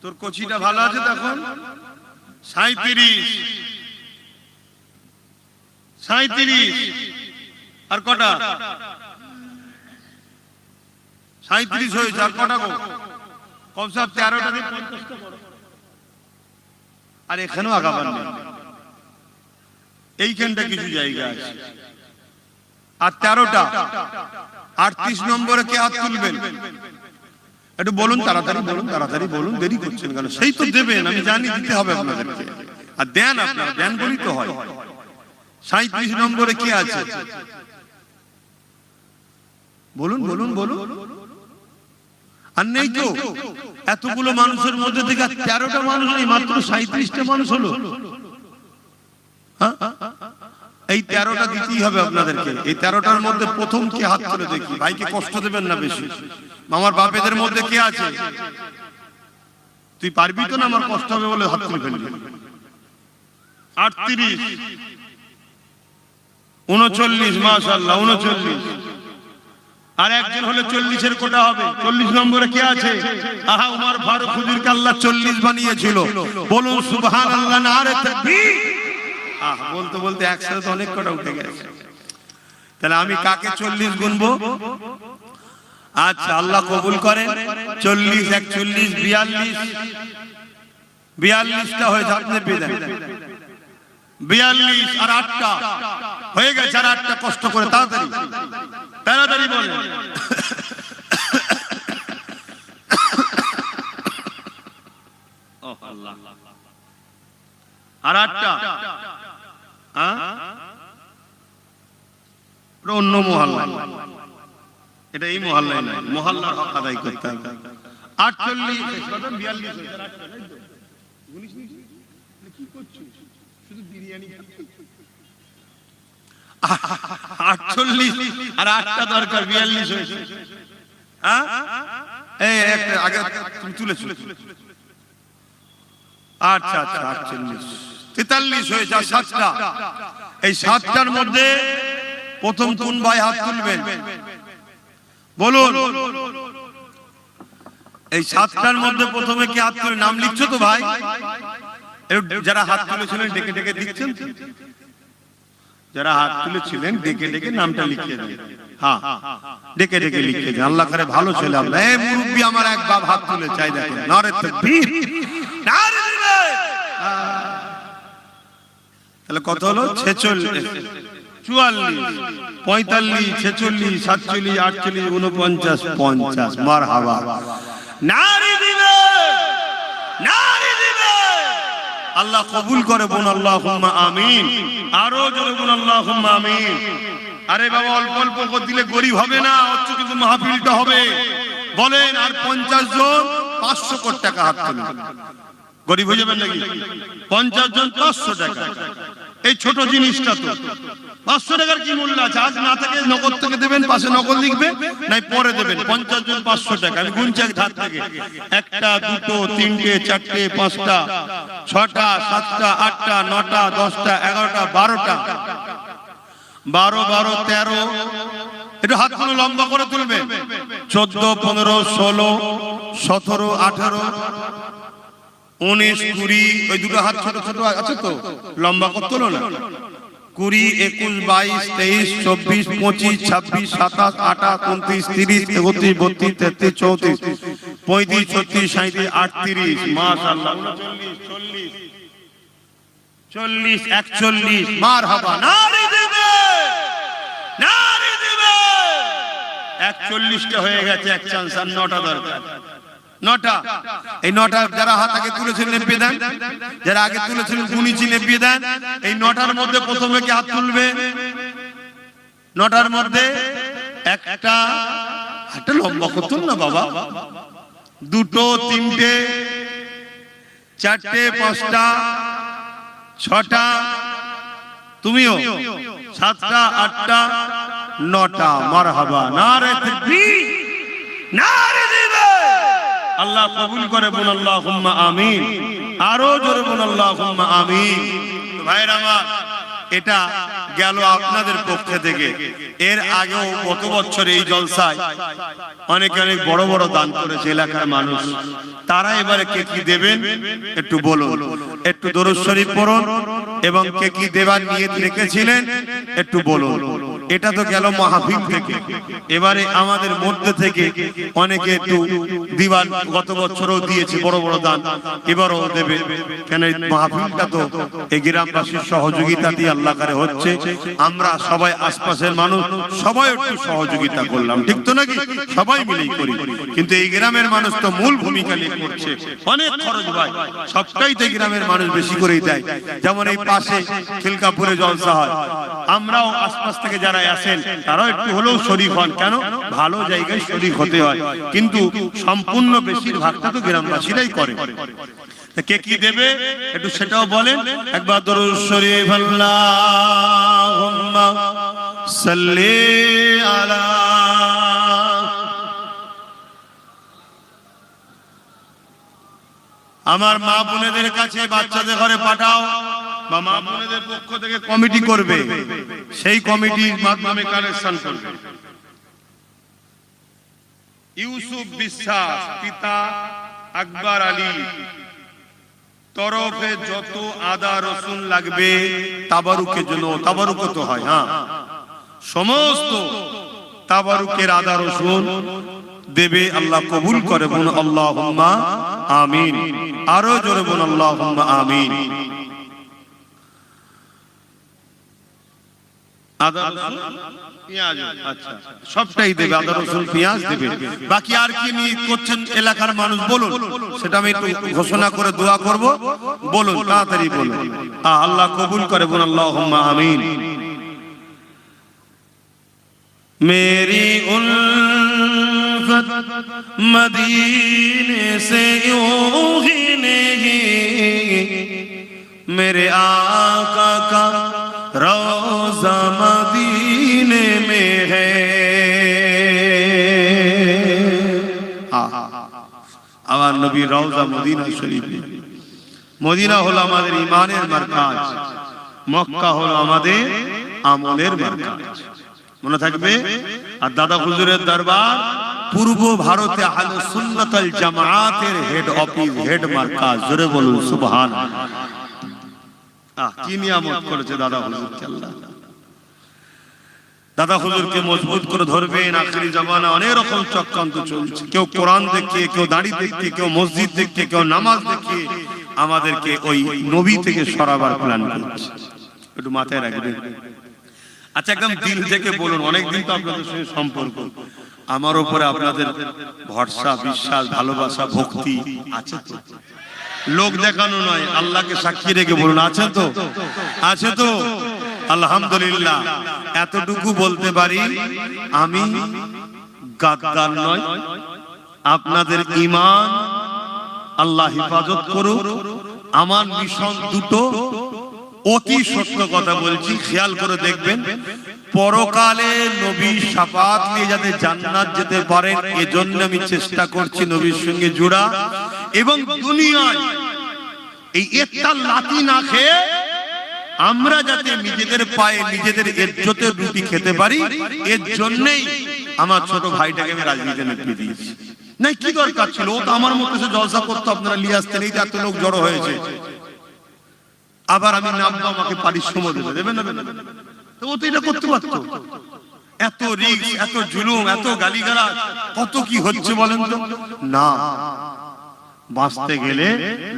S2: তোর কচিটা ভালো আছে তখন? 37 37 আর কটা? 37 হয়েছে, আর কটা গো? কম সব 13টা দিয়ে 50টা করো। আর এখানেও আগাবার নেই, এইখানটা কিছু জায়গা আছে। আর 13টা 38 নম্বরে কে হাত তুলবেন? একটু বলুন, তাড়াতাড়ি বলুন, তাড়াতাড়ি বলুন, দেরি করছেন কেন? সেই তো দেবেন, আমি জানি দিতে হবে আপনাদেরকে, আর দেন, আপনারা দেন বলেই তো হয়। 37 নম্বরে কে আছে? বলুন বলুন বলুন। আর নেই তো? এতগুলো মানুষের মধ্যে থেকে 13টা মানুষ নেই, মাত্র 37টা মানুষ হলো। এই 13টা দিতেই হবে আপনাদেরকে। এই 13টার মধ্যে প্রথম কে হাত তুলে দেখি, ভাইকে কষ্ট দেবেন না বেশি। আমার বাপেদের মধ্যে কে আছে? তুই পারবি তো না? আমার কষ্ট হবে বলে হাত তুলে ফেলবি। 38 39, মাশাআল্লাহ 39। আর একজন হলে 40-এর কোটা হবে। 40 নম্বরে কে আছে? আহা, উমর ফারুক হুজুরকে আল্লাহ 40 বানিয়েছিল। বলুন সুবহানাল্লাহ, নারে তাকবীর। আহ, বলতে বলতে একসাথে তো অনেক কটা উঠে গেছে। তাহলে আমি কাকে 40 গুনবো? আচ্ছা, আল্লাহ কবুল করেন। 40 41 42টা হয়েছে, আপনি পেয়ে দেন 42 আর 8টা হয়ে গেছে। আর 8টা কষ্ট করে, তাড়াতাড়ি তাড়াতাড়ি বলেন। আর 8টা অন্য মহল্লা, এটা এই মহল্লায় নাই, মহল্লার হক আদায় করতে হবে। 48 42 কি করছো? শুধু বিরিয়ানি 48 আর 8টা দরকার, 42 হয়েছে। হ্যাঁ, এই একটা আগে তুমি তুলেছো। আচ্ছা আচ্ছা, 48 43 হয়েছে। আর 7টা, এই 7টার মধ্যে প্রথম কোন ভাই হাত তুলবেন? বলুন। এই 7টার মধ্যে প্রথমে কি হাত তুলে? নাম লিখছো তো ভাই? যারা হাত তুলেছিলেন ডেকে ডেকে দিচ্ছেন, যারা হাত তুলেছিলেন ডেকে ডেকে নামটা লিখিয়ে দেন। হ্যাঁ, ডেকে ডেকে লিখিয়ে দেন। আল্লাহ করে ভালো ছেলে আপনার। এই মুরব্বি আমার এক বাপ হাত তুলে চাই, দেখেন, নারে তাকবীর, নারে তাকবীর। তাহলে কত হলো? 46 44 45 46 47 48 49 50। মারহাবা, নারে দিবে, নারে দিবে। আল্লাহ কবুল করে, বোন আল্লাহুম্মা আমিন। আরো জোরে বোন আল্লাহুম্মা আমিন। আরে বাবা, অল্প অল্প করে দিলে গরিব হবে না, হচ্ছে কিন্তু মাহফিলটা হবে। বলেন, আর 50 জন 500 কোটি টাকা হাত তুলুন। গরিব হয়ে যাবেন নাকি? 50 জন 500 টাকা, এই ছোট জিনিসটা তো 500 টাকার কি মূল্য আছে? আজ না থাকে নগদ থেকে দেবেন, পাশে নগদ লিখবে, নাই পরে দেবেন। 50 জন 500 টাকা। আমি গুনছি এক ধার থেকে, 1টা 2টো 3টে 4টে 5টা 6টা 7টা 8টা 9টা 10টা 11টা 12টা 12 12 13। একটু হাতগুলো লম্বা করে তুলবেন। 14 15 16 17 18 19 20। ওই দুটো হাত ছোট ছোট আছে তো, লম্বা করে তোলো না। 20 21 22 23 24 25 26 27 28 29 30 31 32 33 34 35 36 37 38। মাশাআল্লাহ, 39 40 41। মারহাবা, নারে দিবে, নারে দিবে। 41টা হয়ে গেছে, এক চান্স। আর 9টা দরকার, 9টা। এই 9টা যারা হাত আগে তুলেছিলেন নেপিয়ে দেন, যারা আগে তুলেছিলেন গুনিছি নেপিয়ে দেন। এই 9টার মধ্যে প্রথমে কি হাত তুলবে? 9টার মধ্যে একটা লম্বা করতুন না বাবা, 2টো 3টে 4টে 5টা 6টা, তুমিও 7টা 8টা 9টা। মারহাবা, নারে তাকবীর, নারে তাকবীর। আল্লাহ কবুল করে, বল আল্লাহুম্মা আমিন। আরো জোরে বল আল্লাহুম্মা আমিন। ভাইরা আমার, এটা গেল আপনাদের পক্ষ থেকে। এর আগেও গত বছর এই জলসায় অনেক বড় বড় দান করেছে এলাকার মানুষ। তারা এবারে কে কি দেবেন একটু বলুন, একটু দরুদ শরীফ পড়ুন, এবং কে কি দেবার নিয়ত রেখেছিলেন একটু বলুন। এটা তো গেল মাহফিল থেকে। এবারে আমাদের মধ্যে থেকে অনেকে একটু দিবার, গত বছরও দিয়েছে বড় বড় দান, এবারও দেবে। কেন মাহফিলটা তো এই গ্রামবাসীর সহযোগিতা দিয়ে আল্লাহ করে হচ্ছে। আমরা সবাই আশপাশের মানুষ সবাই একটু সহযোগিতা করলাম, ঠিক তো নাকি? সবাই মিলেই করি, কিন্তু এই গ্রামের মানুষ তো মূল ভূমিকা নিয়ে করছে। অনেক খরচ ভাই, সবটাই তো গ্রামের মানুষ বেশি করেই দেয়। যেমন এই পাশে খিলকাপুরে জলসা হয়, আমরাও আশপাশ থেকে যারা আসেন তারাও একটু হলেও শরীক হন। কেন? ভালো জায়গায় শরীক হতে হয়, কিন্তু সম্পূর্ণ বেশিরভাগটা তো গ্রামবাসীরাই করে। কে কি দেবে একটু সেটাও বলেন একবার। দরুদ শরীফ, আল্লাহুম্মা সাল্লি আলা। আমার মা বোনেদের কাছে বাচ্চাদের ঘরে পাঠাও, বা মা বোনেদের পক্ষ থেকে কমিটি করবে, সেই কমিটির মাধ্যমে কালেকশন করবে। ইউসুফ বিশ্বাস, পিতা আকবর আলী তরফে যত আদা রসুন লাগবে তাবারুকের জন্য, তাবারুক তো হয়, হ্যাঁ, সমস্ত তাবারুকের আদা রসুন দেবে। আল্লাহ কবুল করে, বলুন আল্লাহুম্মা আমিন। আরো জোরে বলুন আল্লাহুম্মা আমিন। আদা রসুন পেঁয়াজ, আচ্ছা সবটাই দেবে, আদা রসুন পেঁয়াজ দেবে। বাকি আর কি নিয়ে করছেন এলাকার মানুষ বলুন, সেটা আমি একটু ঘোষণা করে দোয়া করব, বলুন তাড়াতাড়ি বলুন। আল্লাহ কবুল করে, বলুন আল্লাহুম্মা আমিন। मेरी उल्फत मदीने से यूं ही नहीं, मेरे आका का रोज़ा मदीने में है। আমার নবী রওজা মদিনা শরীফে। মদিনা হলো আমাদের ঈমানের মারকাজ, মক্কা হলো আমাদের আমলের মারকাজ, মনে থাকবে। আর দাদা হুজুরের দরবার পূর্ব ভারতে আহলে সুন্নাত ওয়াল জামাতের হেড অফিস, হেড মারকাজ। জোরে বলুন সুবহানাল্লাহ। কি নিয়ামত করেছে দাদা হুজুরকে আল্লাহ। দাদা হুজুরকে মজবুত করে ধরবেন। আখেরি জামানা অনেক রকম চক্রান্ত চলছে, কেউ কোরআন দেখিয়ে, কেউ দাড়ি দেখিয়ে, কেউ মসজিদ দেখিয়ে, কেউ নামাজ দেখিয়ে আমাদেরকে ওই নবী থেকে সরাবার প্ল্যান করছে। একটু মাথায় রাখবেন। আচ্ছা, একদম দিল থেকে বলুন, অনেকদিন তো আপনাদের সঙ্গে সম্পর্ক, আমার উপরে আপনাদের ভরসা, বিশ্বাস, ভালোবাসা, ভক্তি আছে তো? লোক দেখানো নয়, আল্লাহকে সাক্ষী রেখে বলুন আছে তো? আছে তো? আলহামদুলিল্লাহ। এতটুকু বলতে পারি, আমি গাদ্দার নয়। আপনাদের ঈমান আল্লাহ হেফাজত করুক। আমার মিশন দুটো, অতি সত্য কথা বলছি, খেয়াল করে দেখবেন। পরকালে নবীর শাফাত নিয়ে যাতে জান্নাত যেতে পারেন, এজন্য আমি চেষ্টা করছি নবীর সঙ্গে জোড়া। এবং দুনিয়ায় এই একটা লাথি না খেয়ে আমরা যাতে নিজেদের পায়ে নিজেদের ইজ্জতের রুটি খেতে পারি, এর জন্যই আমার ছোট ভাইটাকে আমি রাজনীতিতে নেতৃত্ব দিয়েছি। নাই কি দরকার ছিল? ও তো আমার মতো সে জলসা করতো, আপনারা নিয়ে আসতেন, এই এত লোক জড়ো হয়েছে, আবার আমি নামবো, আমাকে পারিশ্রমিক দেবে না? তো ও তো এটা করতে পারতো। এত রিস্ক, এত জুলুম, এত গালিগালাজ, কত কি হচ্ছে বলেন তো? না, বাঁচতে গেলে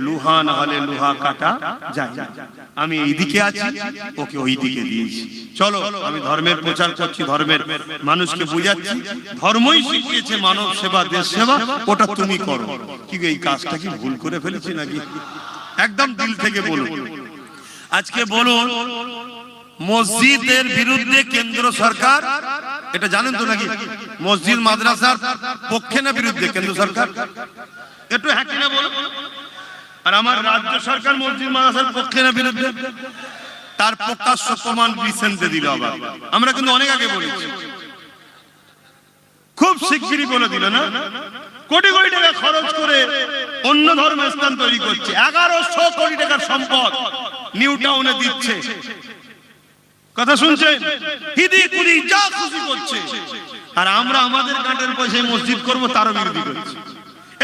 S2: লোহা না হলে লোহা কাটা যায়। আমি এইদিকে আছি, ওকে ওই দিকে দিয়েছি। চলো, আমি ধর্মের প্রচার করছি, ধর্মের মানুষকে বুঝাচ্ছি। ধর্মই শিখিয়েছে মানব সেবা, দেশ সেবা, ওটা তুমি করো। কি এই কাজটা কি ভুল করে ফেলেছি নাকি? একদম দিল থেকে বলুন। আজকে বলুন,
S1: মসজিদের বিরুদ্ধে কেন্দ্র সরকার, এটা জানেন তো নাকি? মসজিদ মাদ্রাসার পক্ষে না বিরুদ্ধে কেন্দ্র সরকার? একটু হ্যাঁ কিনা বলুন। আর আমার রাজ্য সরকার মসজিদ মাদ্রাসার পক্ষে না বিরুদ্ধে? তার প্রকাশ্য প্রমাণ রিসেন্টে দিল আবার। আমরা কিন্তু অনেক আগে বলেছি, খুব শিগগিরই বলে দিল না? কোটি কোটি টাকা খরচ করে অন্য ধর্মের স্থান তৈরি করছে, 1100 কোটি টাকার সম্পদ নিউ টাউনে দিচ্ছে। কথা শুনছেন? হিদি কুদি যা খুশি করছে, আর আমরা আমাদের কাঁটের পয়সায় মসজিদ করব তারও বিরোধী করছি।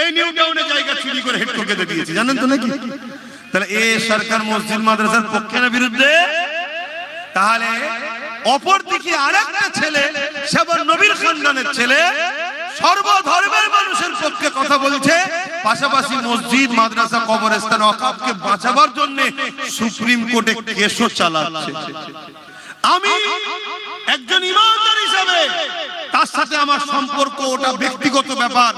S1: এই নিউ টাউনে জায়গা চুরি করে হেড ঠকে দিয়েছে, জানেন তো নাকি? তাহলে এই সরকার মসজিদ মাদ্রাসার পক্ষে না বিরুদ্ধে? তাহলে অপরদিকে আরেকটা ছেলে, সেবার নবীর খানদানের ছেলে, সর্বধর্মের মানুষের পক্ষে কথা বলছে, পাশাপাশি মসজিদ মাদ্রাসা কবরস্থান ওয়াকফকে বাঁচাবার জন্য সুপ্রিম কোর্টে কেসও চালাচ্ছে। আমি একজন ইমানদার হিসাবে তার সাথে আমার সম্পর্ক ওটা ব্যক্তিগত ব্যাপার,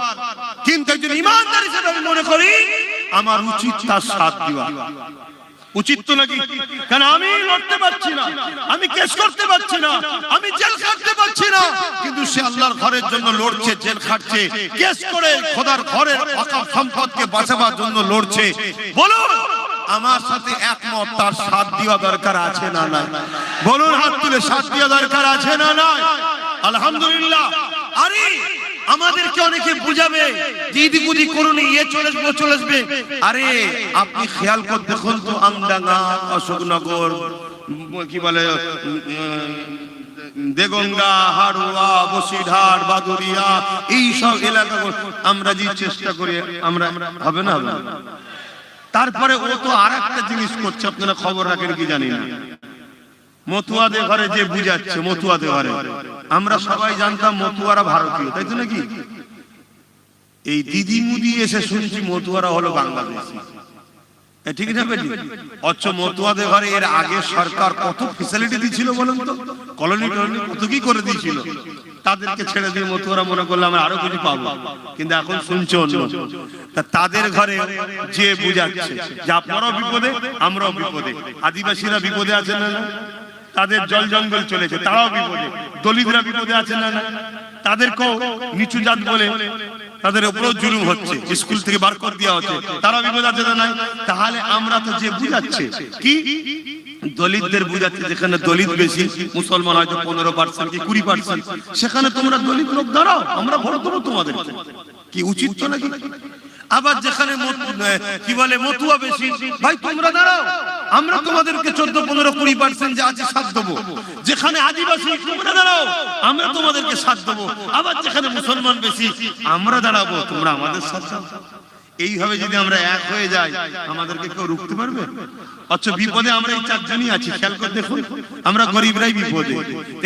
S1: কিন্তু একজন ইমানদার হিসাবে আমি মনে করি আমার উচিত তার সাথ দেওয়া। উচিত তো নাকি? কারণ আমি লড়তে পারছি না, আমি কেস করতে পারছি না, আমি জেল খাটতে পারছি না, কিন্তু সে আল্লাহর ঘরের জন্য লড়ছে, জেল খাটছে, কেস করে খোদার ঘরের ওয়াকফ সম্পদকে বাঁচাবার জন্য লড়ছে। বলুন আমার সাথে একমত, তার সাথ দেওয়া দরকার আছে না নাই? বলুন হাত তুলে, সাথ দেওয়া দরকার আছে না নাই? আলহামদুলিল্লাহ। আরে আমাদেরকে অনেকে বুঝাবে যে ইদি গুদি করুন, ইয়ে চলে আসবে চলে আসবে। আরে আপনি খেয়াল করে দেখুন তো, আমডাঙ্গা, অশোকনগর, কি বলে দেগঙ্গা, হাড়ুয়া, বসিরহাট, বাদুরিয়া, এই সব এলাকা আমরা যে চেষ্টা করি, আমরা হবে না? হবে না। তারপরে ও তো আর একটা জিনিস করছে, আপনারা খবর রাখেন কি জানি না, মতুয়াদের ঘরে যে বুঝাচ্ছে, মতুয়াদের ঘরে আমরা সবাই জানতাম মতুয়ারা ভারতীয়, তাই তো নাকি? এই দিদি মুদি এসে শুনছি মতুয়ারা হলো বাংলাদেশি, ঠিক না বেটি? অথচ মতুয়াদের ঘরে এর আগে সরকার কত ফ্যাসিলিটি দিয়েছিল বলুন তো, কলোনি টলোনি কত কি করে দিয়েছিল। তাদেরকে ছেড়ে দিয়ে মতুয়ারা মনে করলে আমরা আরো কিছু পাবো, কিন্তু এখন শুনছে অন্য। তাদের ঘরে যে বুঝাচ্ছে যে আপনারাও বিপদে আমরাও বিপদে, আদিবাসীরা বিপদে আছে না? তাদের জল জঙ্গল চলেছে, তারাও বিপদে। দলিতরা বিপদে আছে না? তাদেরকেও নিচু জাত বলে তাদের উপরেও জুলুম হচ্ছে, স্কুল থেকে বার করে দেওয়া হচ্ছে, তারাও বিপদ আছে না? তাহলে আমরা তো যে বুঝাচ্ছে কি দলিতদের বুঝাচ্ছে, যেখানে দলিত বেশি, মুসলমান হয়তো 15% কি 20%, সেখানে তোমরা দলিত লোক দাঁড়াও, আমরা ভোট দেবো তোমাদের। কি উচিত তো নাকি? আবার যেখানে কি বলে মতুয়া বেশি, ভাই তোমরা দাঁড়াও, আমরা তোমাদেরকে 14, 15, 20% যে আছে সাথ দেবো। যেখানে আদিবাসী, তোমরা দাঁড়াও, আমরা তোমাদেরকে সাথ দেবো। আবার যেখানে মুসলমান বেশি, আমরা দাঁড়াবো, তোমরা আমাদের সাথ দাও। এইভাবে যদি আমরা এক হয়ে যাই, আমাদেরকে কেউ রুখতে পারবে? অথচ বিপদে আমরা এই চারজনই আছি, খেয়াল করে দেখুন, আমরা গরিবরাই বিপদে।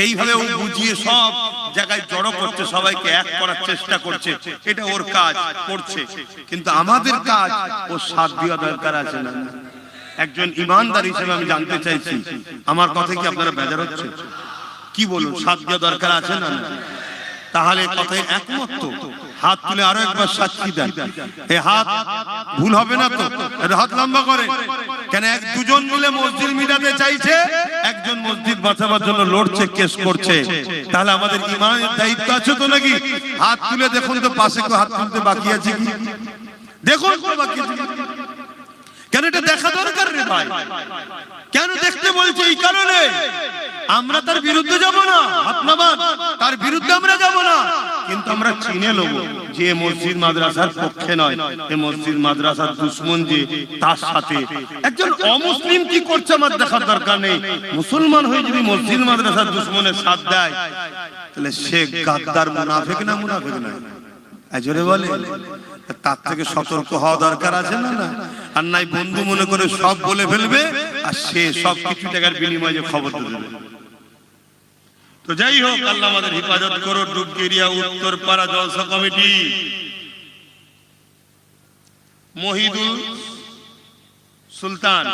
S1: এইভাবে ও বুঝিয়ে সব জায়গায় জড়ো করছে, সবাইকে এক করার চেষ্টা করছে, এটা ওর কাজ করছে। কিন্তু আমাদের কাজ ও সাথ দেওয়া দরকার আছে না? একজন ইমানদার হিসেবে আমি জানতে চাইছি, আমার কথা কি আপনারা বেজার হচ্ছে? কি বলুন, সাথ দেওয়া দরকার আছে না? তাহলে কথায় একমত তো? হাত তুলে আরো একবার সাক্ষী দেন। এই হাত ভুল হবে না তো? হাত লম্বা করে কেন? এক দুজন মিলে মসজিদ মিলাতে চাইছে, একজন মসজিদ বাঁচাবার জন্য লড়ছে, কেস করছে। তাহলে আমাদের ইমানের দায়িত্ব আছে তো নাকি? হাত তুলে দেখুন তো, পাশে কেউ হাত তুলতে বাকি আছে কি? দেখুন বাকি আছে কেন? এটা দেখা দরকার রে ভাই। কেন দেখতে বলছে? এই কারণে আমরা তার বিরুদ্ধে যাব না, হাত নামান, তার বিরুদ্ধে আমরা যাব না, কিন্তু আমরা চিনে নেব যে মসজিদ মাদ্রাসার পক্ষে নয়, এই মসজিদ মাদ্রাসার দুশমন যে, তার সাথে। একজন অমুসলিম কি করছে আমার দেখার দরকার নেই, মুসলমান হয়ে যদি মসজিদ মাদ্রাসার দুশমনের সাথ দেয়, তাহলে সে গাদ্দার, মুনাফিক না মুনাফিক নয়? জোরে বলে। তার থেকে সতর্ক হওয়া দরকার আছে না? আর নাই বন্ধু মনে করে সব বলে ফেলবে, আর সে সব কিছু টাকার বিনিময়ে খবর দেবে। তো যাই হোক, আল্লাহ আমাদের হেফাজত করো। ডুবগেরিয়া উত্তরপাড়া জলসা কমিটি, মহিদুল সুলতান,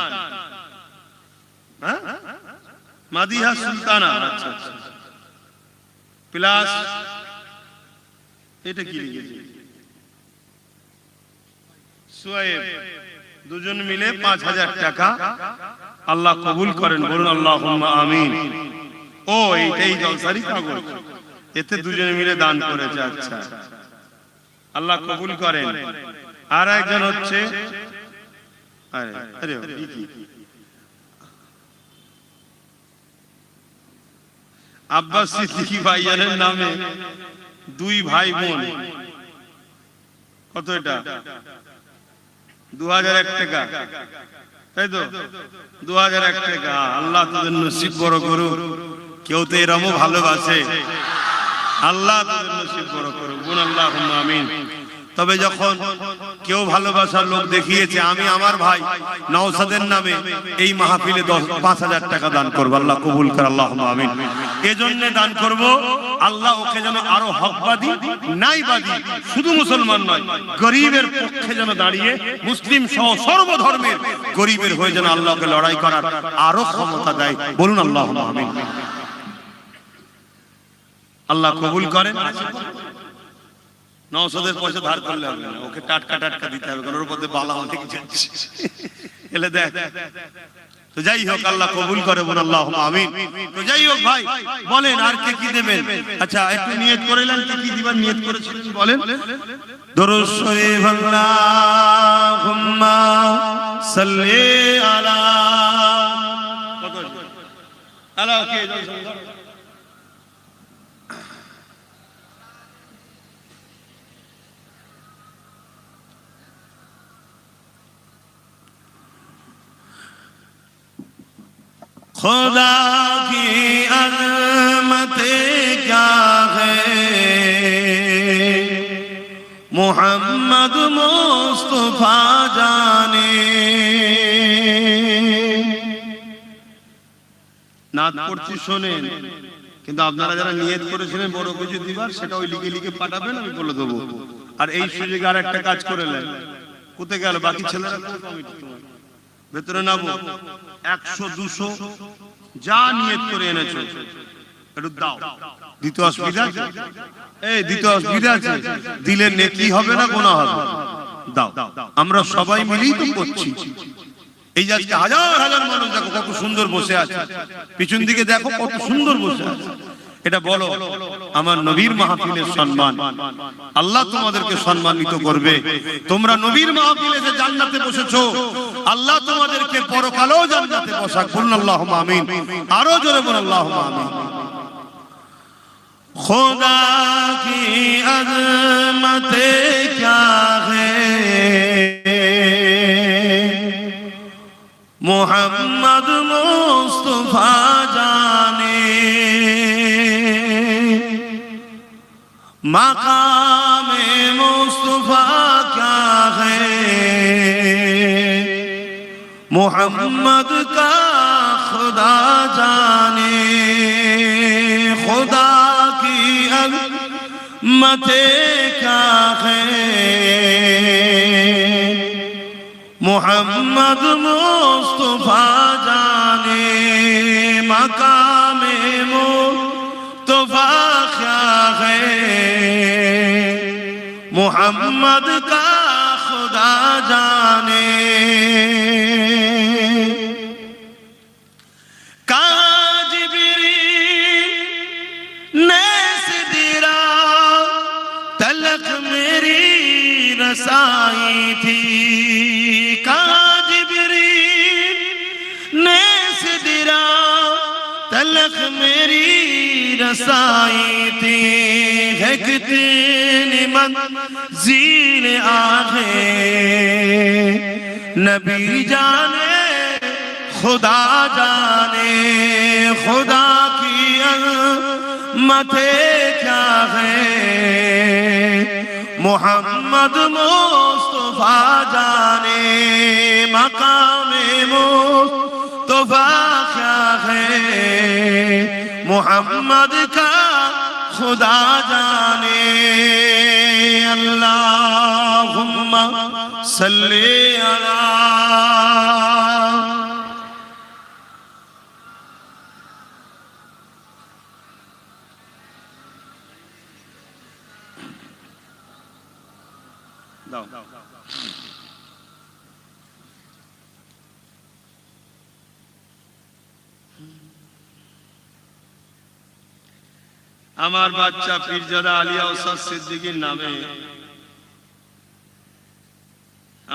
S1: মাদিহা সুলতানা, আচ্ছা আচ্ছা, প্লাস এটা কি লিখেছে, সোয়েব, দুজন মিলে 5000 টাকা
S2: আল্লাহ কবুল করেন, বলুন আল্লাহুম্মা আমিন। ও এইটাই জলসারি কাগজ, এতে দুজনে মিলে দান করেছে। আচ্ছা, আল্লাহ কবুল করেন। আর একজন হচ্ছে আব্বাস সিদ্দিকী ভাইজানের নামে দুই ভাই বোন, কত এটা 2001 টাকা, তাই তো 2001 টাকা। আল্লাহ তোদের নসিব বড় করুক। কেউ তো এরমও ভালোবাসে, আল্লাহ তোদের নসিব বড় করুক, বলুন আল্লাহুম্মা আমিন। তবে যখন কেউ ভালোবাসার লোক দেখিয়েছে, আমি আমার ভাই নওশাদের নামে এই মাহফিলে 5,000 টাকা দান করব, আল্লাহ কবুল করে, আল্লাহুম্মা আমিন। এজন্য দান করব, আল্লাহ ওকে যেন আরো হকবাদী নাইবাদী, শুধু মুসলমান নয়, গরিবের পক্ষে যেন দাঁড়িয়ে, মুসলিম সহ সর্বধর্মের গরিবের হয়ে যেন আল্লাহকে লড়াই করার আরো ক্ষমতা দেয়, বলুন আল্লাহুম্মা আমিন। আল্লাহ কবুল করেন। নওশাদের পয়সা ধার করলে হবে না, ওকে টাটকা টাটকা দিতে হবে, কারণ ওর মধ্যে বালা অনেক যাচ্ছে, এলে দেখ। তো যাই হোক, আল্লাহ কবুল করে, বলুন আল্লাহুম্মা আমিন। তো যাই হোক ভাই, বলেন আর কে কি দেবেন? আচ্ছা, একটু নিয়ত করেলেন, কে কি দিবেন নিয়ত করেছিলেন বলেন। দরুদ শরীফ, আল্লাহুম্মা সাল্লি আলা, কত আলা কে खुदा की अज़मतें क्या है, मोहम्मद मुस्तफा जाने। নাত পড়ছি শোনেন, কিন্তু আপনারা যারা নিয়ত করেছিলেন বড় কিছু দিবার, সেটা ওই লিখে লিখে পাঠাবেন, আমি বলে দেবো। আর এই সুযোগে আর একটা কাজ করে নেন, কোথায় গেল বাকি ছেলেরা? ভেতরে নামো, 100-200 যা নিয়ত করে এনেছো একটু দাও। দিতে অসুবিধা আছে? এই দিতে অসুবিধা আছে? দিলে নেকি হবে না গুনাহ হবে? দাও। আমরা সবাই মিলেই তো করছি। এই যে আজকে হাজার হাজার মানুষ দেখো কত সুন্দর বসে আছে, পিছন দিকে দেখো কত সুন্দর বসে আছে। এটা বলো আমার নবীর মাহফিলের সম্মান, আল্লাহ তোমাদেরকে সম্মানিত করবে। তোমরা নবীর মাহফিলে এসে জান্নাতে বসেছো, আল্লাহ তোমাদেরকে পরকালেও জান্নাতে বসাক, বলুন আল্লাহুম্মা আমিন। আরো জোরে বলুন আল্লাহুম্মা আমিন। खुदा की अज़मतें क्या है, मोहम्मद मुस्तफा जाने। मकामे मुस्तफा क्या है, मोहम्मद का खुदा जाने। खुदा की अज़मतें क्या है, मोहम्मद मुस्तफा जाने। मकामे मुस्तफा क्या है, मोहम्मद का खुदा जाने। रसाई थी जिब्रील ने सिदरा तलख मेरी रसाई थी। है कितनी मंज़िल आगे नबी जाने खुदा जाने। खुदा की अज़मतें क्या है, मोहम्मद मुस्तफा जाने। मकामे मुस्तफा क्या है, मोहम्मद का खुदा जाने। अल्लाहुम्मा सल्ली अला। দাও। আমার বাচ্চা পীরজাদা আলিয়া ওস্তাদ সিদ্দিকীর নামে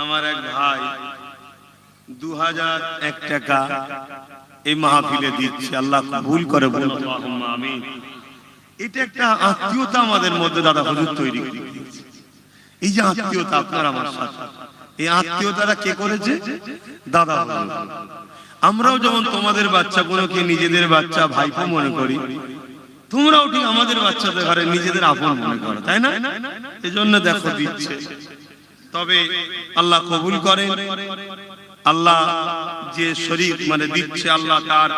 S2: আমার এক ভাই 2001 টাকা এই মাহফিলে দিচ্ছে। আল্লাহ কবুল করে বলুন আল্লাহুম্মা আমিন। এটা একটা আত্মীয়তা আমাদের মধ্যে দাদা হুজুর তৈরি করে দিয়েছে। এই যে আত্মীয়তা আপনার আমার সাথে, এই আত্মীয়তাটা কে করেছে? দাদা হুজুর। আমরাও যেমন তোমাদের বাচ্চাগুলোকে নিজেদের বাচ্চা ভাইপো মনে করি, তোমরাও ঠিক আমাদের বাচ্চাদের ঘরে নিজেদের আপন মনে করো, তাই না? এজন্য দেখো দিচ্ছে। তবে আল্লাহ কবুল করেন। আল্লাহ যে শরীক মানে দিচ্ছে, আল্লাহ তার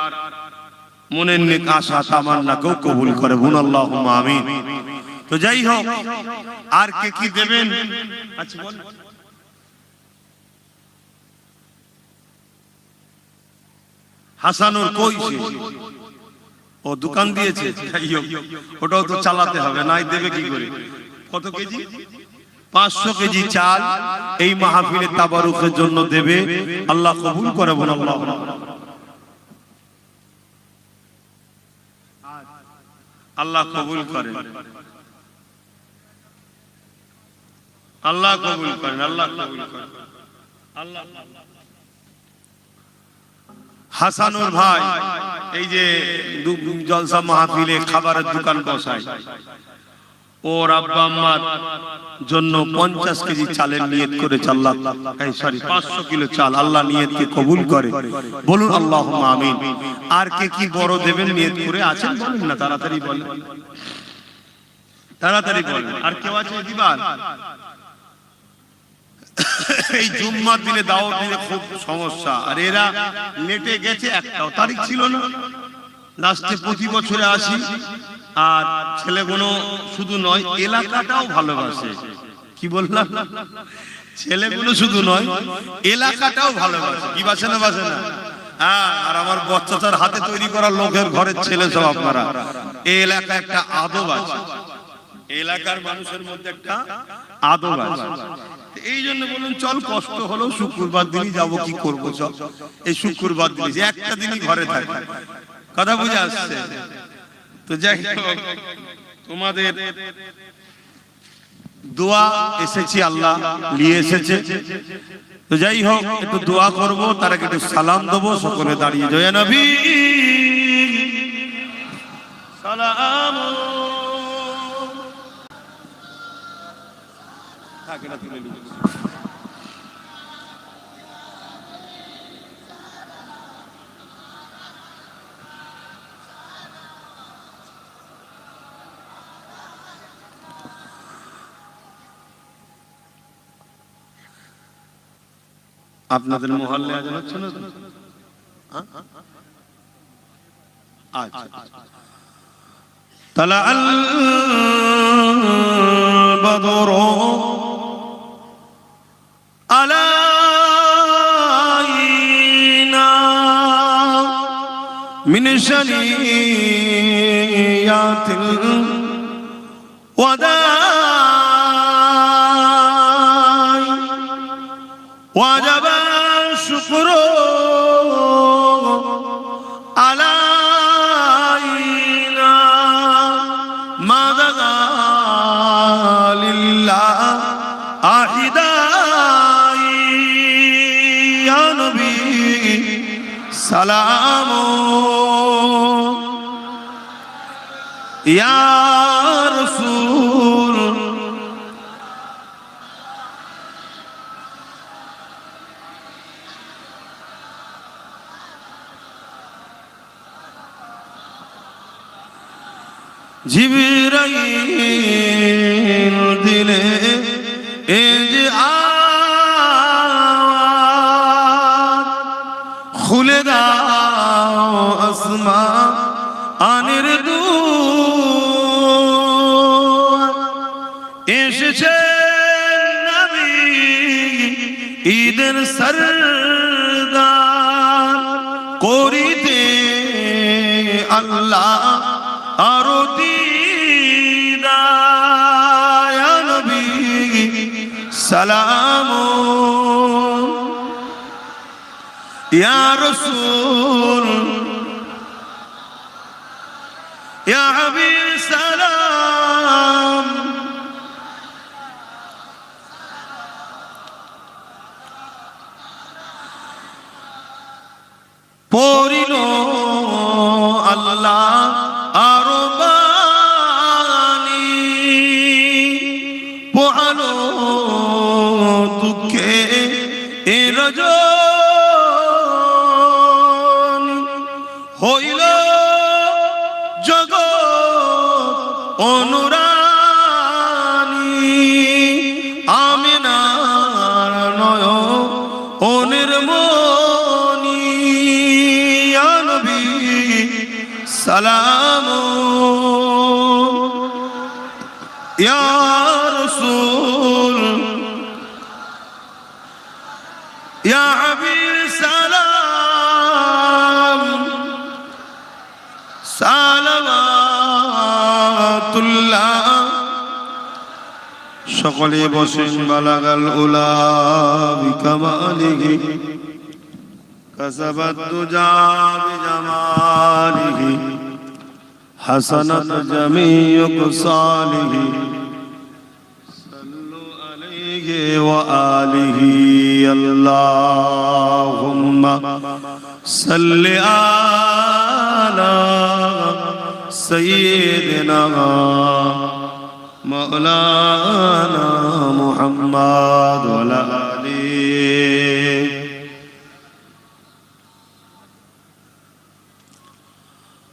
S2: মনের নেক আশা তামান্নাকেও কবুল করে বলুন আল্লাহুম্মা আমিন। তো যাই হোক, আর কে কি দেবেন? আচ্ছা বল। হাসানুর কইছে ও দোকান দিয়েছে, যাই হোক ওটাও তো চালাতে হবে, নাই দেবে কি করে? কত কেজি? 500 কেজি চাল এই মাহফিলে তাবারুকের জন্য দেবে। আল্লাহ কবুল করে বলুন আল্লাহুম্মা। আল্লাহ কবুল করেন, আল্লাহ কবুল করেন, আল্লাহ কবুল করেন। আল্লাহ হাসানুর ভাই এই যে জলসা মাহফিলে খাবারের দোকান বসায়, ওর আব্বা আম্মার জন্য 50 কেজি চালের নিয়ত করেছে। আল্লাহ 500 কিলো চাল, আল্লাহ নিয়তকে কবুল করে বলুন আল্লাহুম্মা আমিন। আর কে কি বড় দেবেন নিয়ত করে আছেন বলেন না, তাড়াতাড়ি বলেন, তাড়াতাড়ি বলেন। আর কেউ আছে দিবার? এই জুম্মার দিনে দাওয়াত দিলে খুব সমস্যা, আর এরা নেটে গেছে, একটাও তারিখ ছিল না। লাস্টে প্রতি বছরে আসি, আর ছেলেগুলো শুধু নয় এলাকাটাও ভালোবাসে। কি বললাম? ছেলেগুলো শুধু নয় এলাকাটাও ভালোবাসে। কি বাসে না বাসে না? হ্যাঁ। আর আমার বচ্চাটার হাতে তৈরি করা লোকের ঘরের ছেলে সব আপনারা। এই এলাকা একটা আদব আছে, এলাকার মানুষের মধ্যে একটা আদব আছে। এই জন্য বলুন চল, কষ্ট হলো শুক্রবার দিনই যাবো, কি করবো চল এই শুক্রবার দিন একটা দিনই ঘরে থাকি। কথা বুঝে আসছে? তো যাই হোক, তোমাদের দোয়া এসেছি, আল্লাহ নিয়ে এসেছে। তো যাই হোক, একটু দোয়া করব, তার আগে একটু সালাম দেবো। সকলে দাঁড়িয়ে জয় নবী সালাম। তুলে নিয়ে আপনাদের মহল্লে আজান হচ্ছে না? আচ্ছা। তালা আল বদরু আলাইনা মিন শানিয়াতিল ওয়াদা وجب الشكر علينا ما دعا لله أحداي يا نبي سلام يا رسول জিবরাইল দিলে এজ আওয়াজ খুলে দাও আসমানের দুয়ার। এসেছে নবী ঈদের সরদার, করিতে আল্লাহ আরো দিদার। ইয়া নবী সালাম, ইয়া রাসূল ইয়া হাবিব সালাম।
S1: রজনী হইল জগৎ অনুরানী আমিনার নয়নের মনি ইয়া নবী সালাম ইয়া রাসূল ইয়া হাবিব সালাম সালাওয়াতুল্লাহ। সকলে বসেন। বালাগাল উলা বিকামালিহি কাসাবাত দুজা বিজামালিহি হাসানাত জামিউ কুসালিহি সাল্লু আলাইহি ওয়া আলিহি আল্লাহুম্মা সাল্লি আলা সাইয়্যিদিনা মাওলানা মুহাম্মদ ওয়া আলা আলিহি।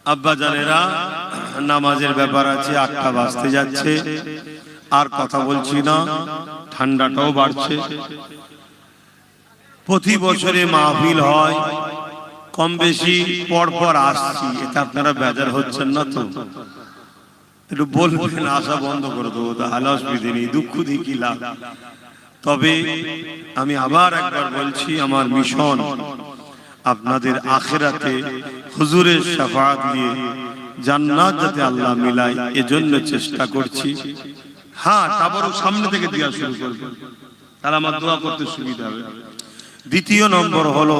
S1: আব্বা জানেরা, নামাজের ব্যাপার আছে, 8টা বাজতে যাচ্ছে, আর কথা বলছি না, ঠান্ডাটাও বাড়ছে। প্রতি বছরে মাহফিল হয়, কম বেশি পরপর আসছি, এটা আপনারা বেজার হচ্ছেন না তো? একটু বলবেন, আসা বন্ধ করে দেবো, তাহলে অসুবিধে নেই, দুঃখ দিয়ে কি লাভ। তবে আমি আবার একবার বলছি, আমার মিশন আপনাদের আখিরাতে হুজুরের শাফাআত দিয়ে জান্নাত যাতে আল্লাহ মিলায়, এজন্য চেষ্টা করছি। হ্যাঁ, তারপরও সামনে থেকে দেওয়া শুরু করবেন, তাহলে আমার দোয়া করতে সুবিধা হবে। দ্বিতীয় নম্বর হলো,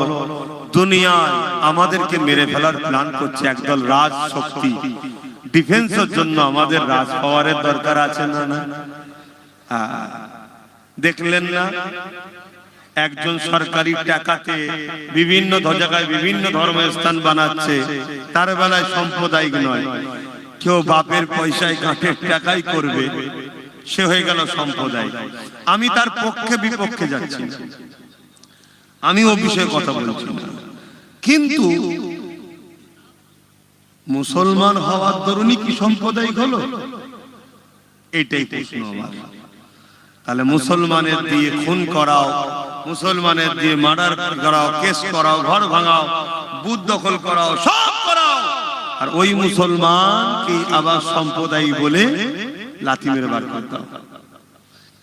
S1: দুনিয়ায় আমাদেরকে মেরে ফেলার প্ল্যান করছে একদল রাজ শক্তি। ডিফেন্সের জন্য আমাদের রাজ পাওয়ারের দরকার আছে না? না, দেখলেন না, একজন সরকারি টাকাতে বিভিন্ন জায়গায় বিভিন্ন ধর্মস্থান বানাচ্ছে, তার বেলায় সাম্প্রদায়িক নয়, কেউ বাপের পয়সায় কাঠের টাকাই করবে, সে হয়ে গেল সাম্প্রদায়িক। আমি তার পক্ষে বিপক্ষে যাচ্ছি না, আমি ও বিষয়ে কথা বলছি না, কিন্তু মুসলমান হওয়ার দরুনই কি সাম্প্রদায়িক হলো? এটাই প্রশ্ন আমার। তাহলে মুসলমানের দিয়ে খুন করাও, মুসলমানের দিয়ে মার্ডার করাও, কেস করাও, ঘর ভাঙাও, বুথ দখল করাও, সব করাও, আর ওই মুসলমানকে আবার সাম্প্রদায়িক বলে লাথি মেরে বার করতে হবে।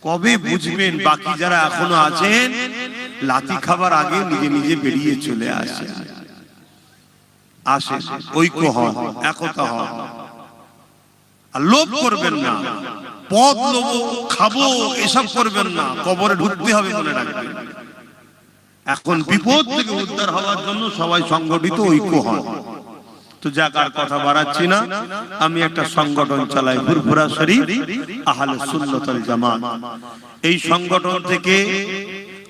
S1: কবে বুঝবেন? বাকি যারা এখনো আছেন লাথি খাবার আগে নিজে নিজে বেরিয়ে চলে আসে, ঐক্য হন, একতা হন, আর লোভ করবেন না, পদ লোভ, খাবো, এসব করবেন না, কবরে ঢুকতে হবে মনে রাখবেন। এখন বিপদ থেকে উদ্ধার হওয়ার জন্য সবাই সংগঠিত ঐক্য হন। তো যাক, আর কথা বাড়াচ্ছি না, আমি একটা সংগঠন চালাই, ফুরফুরা শরীফ আহলে সুন্নাত ওয়াল জামাত। এই সংগঠন থেকে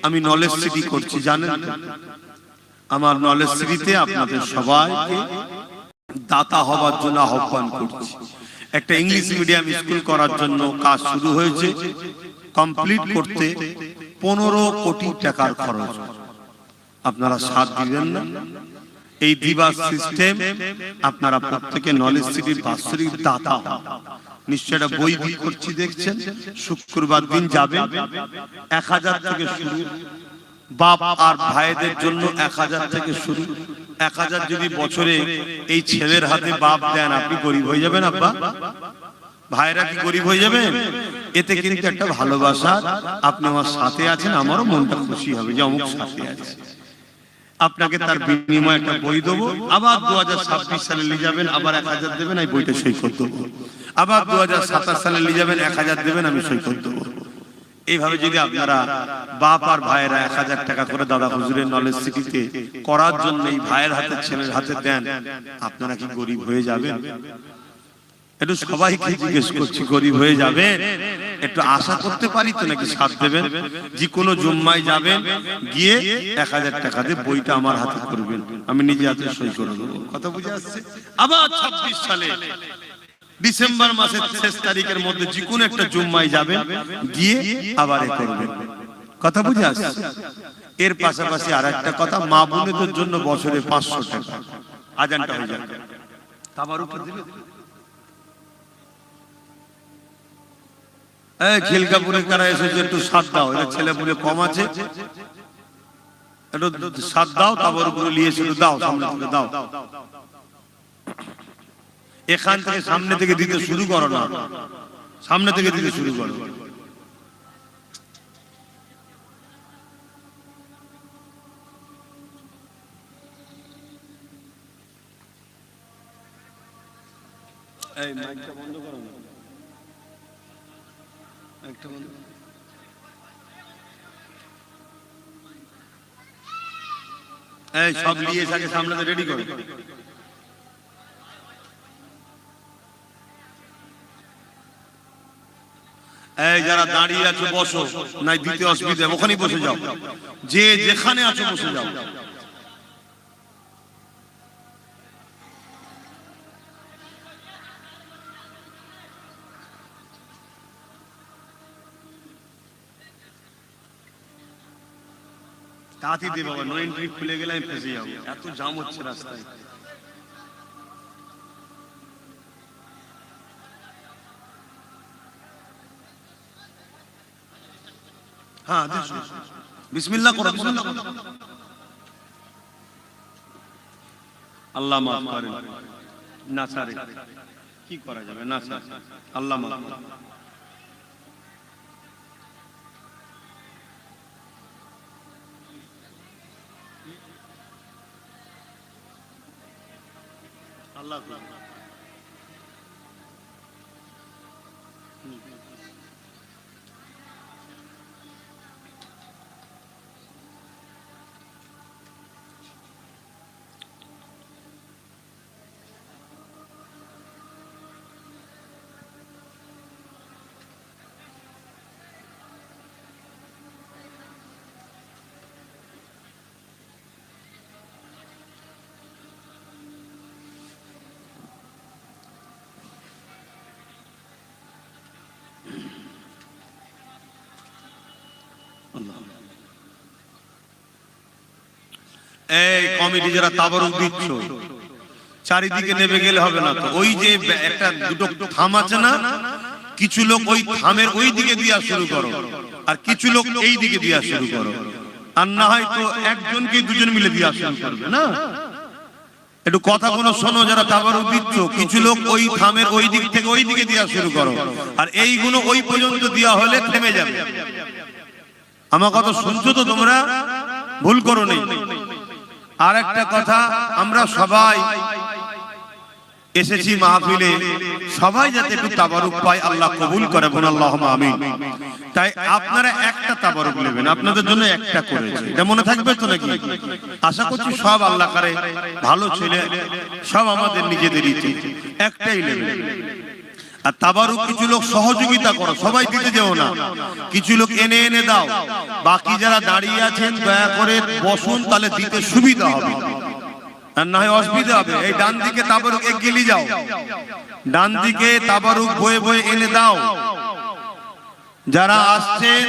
S1: আমি নলেজ সিটি করছি, জানেন? আমার নলেজ সিটিতে আপনাদের সবাইকে দাতা হওয়ার জন্য আহ্বান করছি। একটা ইংলিশ মিডিয়াম স্কুল করার জন্য কাজ শুরু হয়েছে, কমপ্লিট করতে 15 কোটি টাকার খরচ। আপনারা সাথ দিবেন না? এই দিবা সিস্টেম আপনারা প্রত্যেকে নলেজ সিটির বাৎসরিক দাতা নিশ্চয় একটা বই বিক্রি করছি, দেখছেন, শুক্রবার দিন যাবে, 1000 থেকে শুরু, বাপ আর ভাইদের জন্য 1000 থেকে শুরু। 1000 যদি বছরে এই ছেলের হাতে বাপ দেন, আপনি গরিব হয়ে যাবেন আব্বা, ভাইরা কি গরিব হয়ে যাবেন? এতে কিন্তু একটা ভালোবাসা, আপনি আমার সাথে আছেন, আমারও মনটা খুশি হবে যে অমুক সাথে আছে। আপনাকে তার বিনিময়ে একটা বই দেবো, আবার 2026 সালে নিয়ে যাবেন, আবার 1000 দেবেন, এই বইটা সই করে দেবো। আবার 2027 সালে নিয়ে যাবেন, 1000 দেবেন, আমি সই করে দেবো। এইভাবে যদি আপনারা বাপ আর ভাইয়েরা 1000 টাকা করে দাদা হুজুরের নলেজ সিটিতে করার জন্য এই ভাইয়ের হাতে ছেলের হাতে দেন, আপনারা কি গরিব হয়ে যাবেন? একটু সবাইকে জিজ্ঞেস করছি, গরিব হয়ে যাবেন? একটু আশা করতে পারি তো নাকি সাথ দেবেন? যে কোনো জুম্মায় যাবেন, গিয়ে 1000 টাকা দিয়ে বইটা আমার হাতে করবেন, আমি নিজে হাতে সই করে দেবো। কথা বুঝে আসছে? আবার 26 সালে ডিসেম্বর মাসের 6 তারিখের মধ্যে যে কোনো একটা জুম্মায় যাবেন, গিয়ে আবার এ করবেন।
S2: কথা বুঝে আসছে? এর পাশাপাশি আর একটা কথা, মা বোনদের জন্য বছরে 500 টাকা আজানটা হয়ে যাবে, তাবারুক দিবে। এই খিলকাপুরে কারা এসেছে, একটু সাথ দাও, এর ছেলে পুলে কম আছে, একটু সাথ দাও, তাবারুক নিয়ে এসে দাও, সামনে থেকে দাও। এখান থেকে সামনে থেকে দিতে শুরু করো না, সামনে থেকে দিতে শুরু করো। এই মাইকটা বন্ধ করো না, মাইকটা বন্ধ। এই সব নিয়ে এসে সামনে রেডি করো। এই যারা দাঁড়িয়ে আছো বসো, নাই দিতে অসুবিধা, ওখানেই বসে যাও, যে যেখানে আছো বসে যাও। তাড়াতাড়ি দে বাবা, নো এন্ট্রি খুলে গেলে আমি ফেসে যাবো, এত জাম হচ্ছে রাস্তায়। হ্যাঁ বিসমিল্লাহ করো, বিসমিল্লাহ করো। আল্লাহ মাফ করেন, না ছাড়ে কি করা যাবে, না ছাড়ে আল্লাহ মাফ করেন। আল্লাহ এই কমিটি যারা তাবারুক দিচ্ছ, চারিদিকে নেমে গেলে হবে না তো, ওই যে একটা দুটো থাম আছে না, কিছু লোক ওই থামের ওই দিকে দিয়া শুরু করো, আর কিছু লোক এই দিকে দিয়া শুরু করো, আর না হয় তো একজনকে দুজন মিলে দিয়া শুরু করবে না। একটু কথা কোনো শোনো, যারা তাবারুক দিচ্ছ, কিছু লোক ওই থামের ওই দিক থেকে ওই দিকে দিয়া শুরু করো, আর এইগুলো ওই পর্যন্ত দিয়া হলে থেমে যাবে। আমার কথা শুনছো তো তোমরা? ভুল করো নি। আর একটা কথা, আমরা সবাই এসেছি মাহফিলে, সবাই যাতে একটু তাবারুক পায়, আল্লাহ কবুল করে, বলুন আল্লাহুম্মা আমিন। তাই আপনারা একটা তাবারুক নেবেন, আপনাদের জন্য একটা করেছে, এটা মনে থাকবে তো নাকি? আশা করছি সব আল্লাহ করে ভালো ছেলে, সব আমাদের নিজেদেরই, একটাই নেবেন। আর তাবারুক কিছু লোক সহযোগিতা করো, সবাই দিতে যেও না, কিছু লোক এনে এনে দাও। বাকি যারা দাঁড়িয়ে আছেন দয়া করে বসুন, তাহলে দিতে সুবিধা হবে, আর না হয় অসুবিধা হবে। এই ডান দিকে তাবারুক এগিয়ে যাও, ডান দিকে তাবারুক বয়ে বয়ে এনে দাও। যারা আসছেন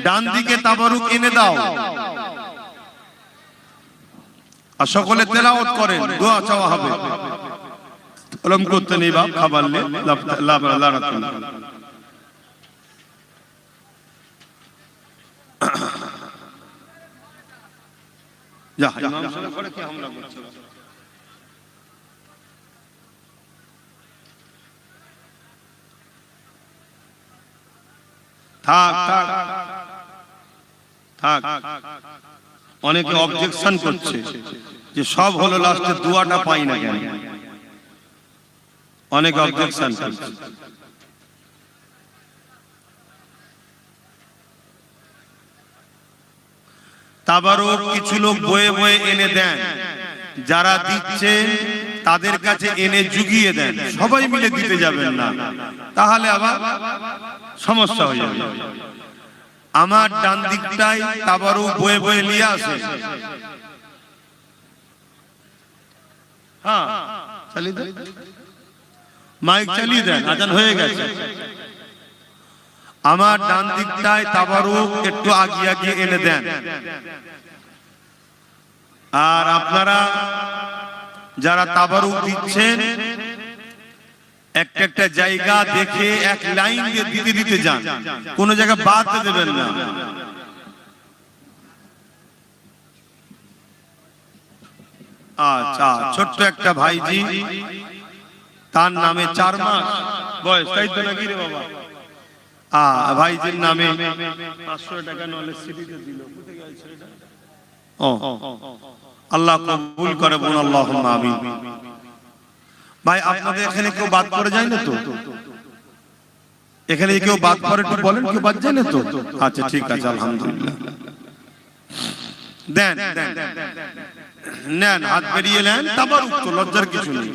S2: ডান দিকে তাবারুক এনে দাও, আর সকলে তেলাওয়াত করেন, দোয়া চাওয়া হবে। কলম করতে নেই বাপ, খাবার লে লাভ রাখুন। যা ইমাম সাহেব করে কি হামলা করছে? থাক থাক থাক। অনেকে অবজেকশন করছে যে সব হলো, লাস্টে দোয়াটা পাই না কেন? অনেক অবজেকশন করছে। তাবারুক কিছু লোক বয়ে বয়ে এনে দেন, যারা দিচ্ছে তাদের কাছে এনে জুগিয়ে দেন, সবাই মিলে দিতে যাবেন না, তাহলে আবার সমস্যা হয়ে যাবে। আমার ডান দিকটাই তাবারুক বয়ে বয়ে নিয়ে আসে। হ্যাঁ চালিয়ে দেন, মাইক চালিয়ে দেন, আজান হয়ে গেছে। আমার ডান দিকটায় তাবারুক একটু আগিয়ে আগিয়ে এনে দেন। আর আপনারা যারা তাবারুক দিচ্ছেন একটা একটা জায়গা দেখে এক লাইন দিয়ে দিতে দিতে যান, কোন জায়গা বাদ দেবেন না। আচ্ছা, ছোট্ট একটা ভাইজি, তার নামে 4 মাস বয়স, তাই তো নাকি রে বাবা? ভাইজির নামে 500 টাকা নলেজ সিটিতে দিল। ও আল্লাহ কবুল করে, বোন আল্লাহুম্মা আমিন। ভাই আপনাদের এখানে কেউ বাদ পড়ে যায় না তো? এখানে কেউ বাদ পড়ে একটু বলেন, কেউ বাদ যায় না তো? আচ্ছা ঠিক আছে, আলহামদুলিল্লাহ। দেন দেন নেন, হাত বেরিয়ে নেন। তাবারুক তো লজ্জার কিছু নেই,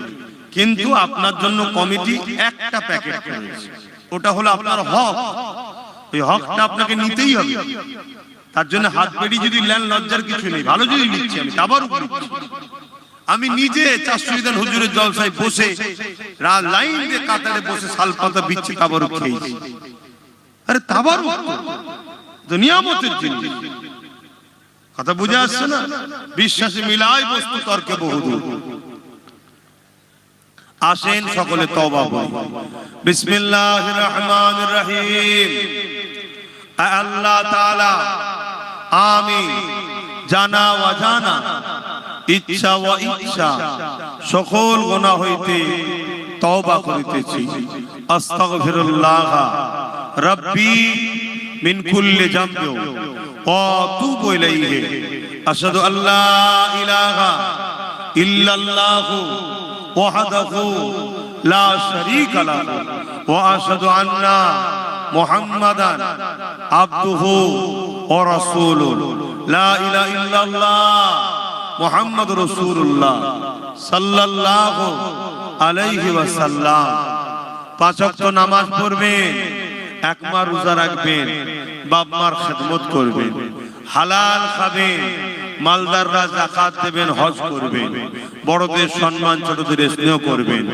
S2: কিন্তু আপনার জন্য কমিটি একটা প্যাকেট করেছে, ওটা হলো আপনার হক। এই হকটা আপনাকে নিতেই হবে। তার জন্য হাত বেরিয়ে যদি নেন লজ্জার কিছু নেই। ভালো যদি নিচ্ছি আমি, তাবারুক নিচ্ছি। আমি নিজে 400 হুজুরের জলসায় বসে লাইন দিয়ে কাতারে বসে শালপাতা বিচ্ছি তাবারুক খেয়েছি। আরে তাবারুক তো নিয়ামতের জিনিস, কথা বুঝে আসছে না? বিশ্বাসে মিলায় বস্তু তর্কে বহুদূর। আসেন সকলে তওবা করি। বিসমিল্লাহির রহমানির রহিম। আল্লাহ তাআলা আমি জানা অজানা, ইচ্ছা ও ইচ্ছা সকল গুনাহ হইতে তওবা করিতেছি। আস্তাগফিরুল্লাহ রাব্বি মিন কুল্লি যামবি ওয়া আতুবু ইলাইহি। আশহাদু আল্লা ইলাহা ইল্লাল্লাহু ওয়াহদাহু লা শারীকা লাহু ওয়া আশহাদু আন্না মুহাম্মাদান আবদুহু ওয়া রাসূলুহু। লা ইলাহা ইল্লাল্লাহ মুহাম্মাদুর রাসূলুল্লাহ সাল্লাল্লাহু আলাইহি ওয়াসাল্লাম। 5 ওয়াক্ত নামাজ পড়বেন, 1 মাস রোজা রাখবেন, বাপ মার খেদমত করবেন, হালাল খাবেন, মালদাররা যাকাত দেবেন, হজ করবেন, বড়দের সম্মান ছোটদের স্নেহ করবেন।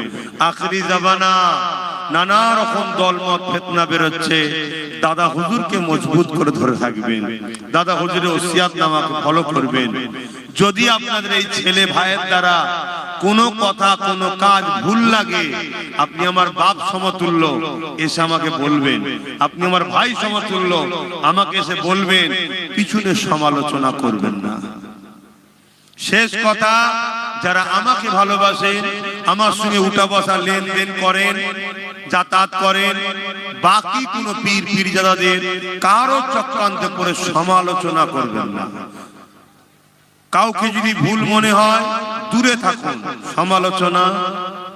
S2: আখরি জামানা নানা রকম দলমত ফিতনা বেরোচ্ছে, দাদা হুজুরকে মজবুত করে ধরে থাকবেন, দাদা হুজুরের ওসিয়াতনামাকে ফলো করবেন। যদি আপনাদের এই ছেলে ভাইয়ের দ্বারা কোনো কথা কোনো কাজ ভুল লাগে, আপনি আমার বাপ সমতুল্য, এসে আমাকে বলবেন। আপনি আমার ভাই সমতুল্য, আমাকে এসে বলবেন, পিছনে সমালোচনা করবেন না। শেষ কথা, যারা আমাকে ভালোবাসেন, আমার সঙ্গে উঠা বসা লেনদেন করেন, যাতায়াত করেন, বাকি কোন পীর পীরজাদাদের কারো চক্রান্তে পড়ে সমালোচনা করবেন না। কাউকে যদি ভুল মনে হয় দূরে থাকুন, সমালোচনা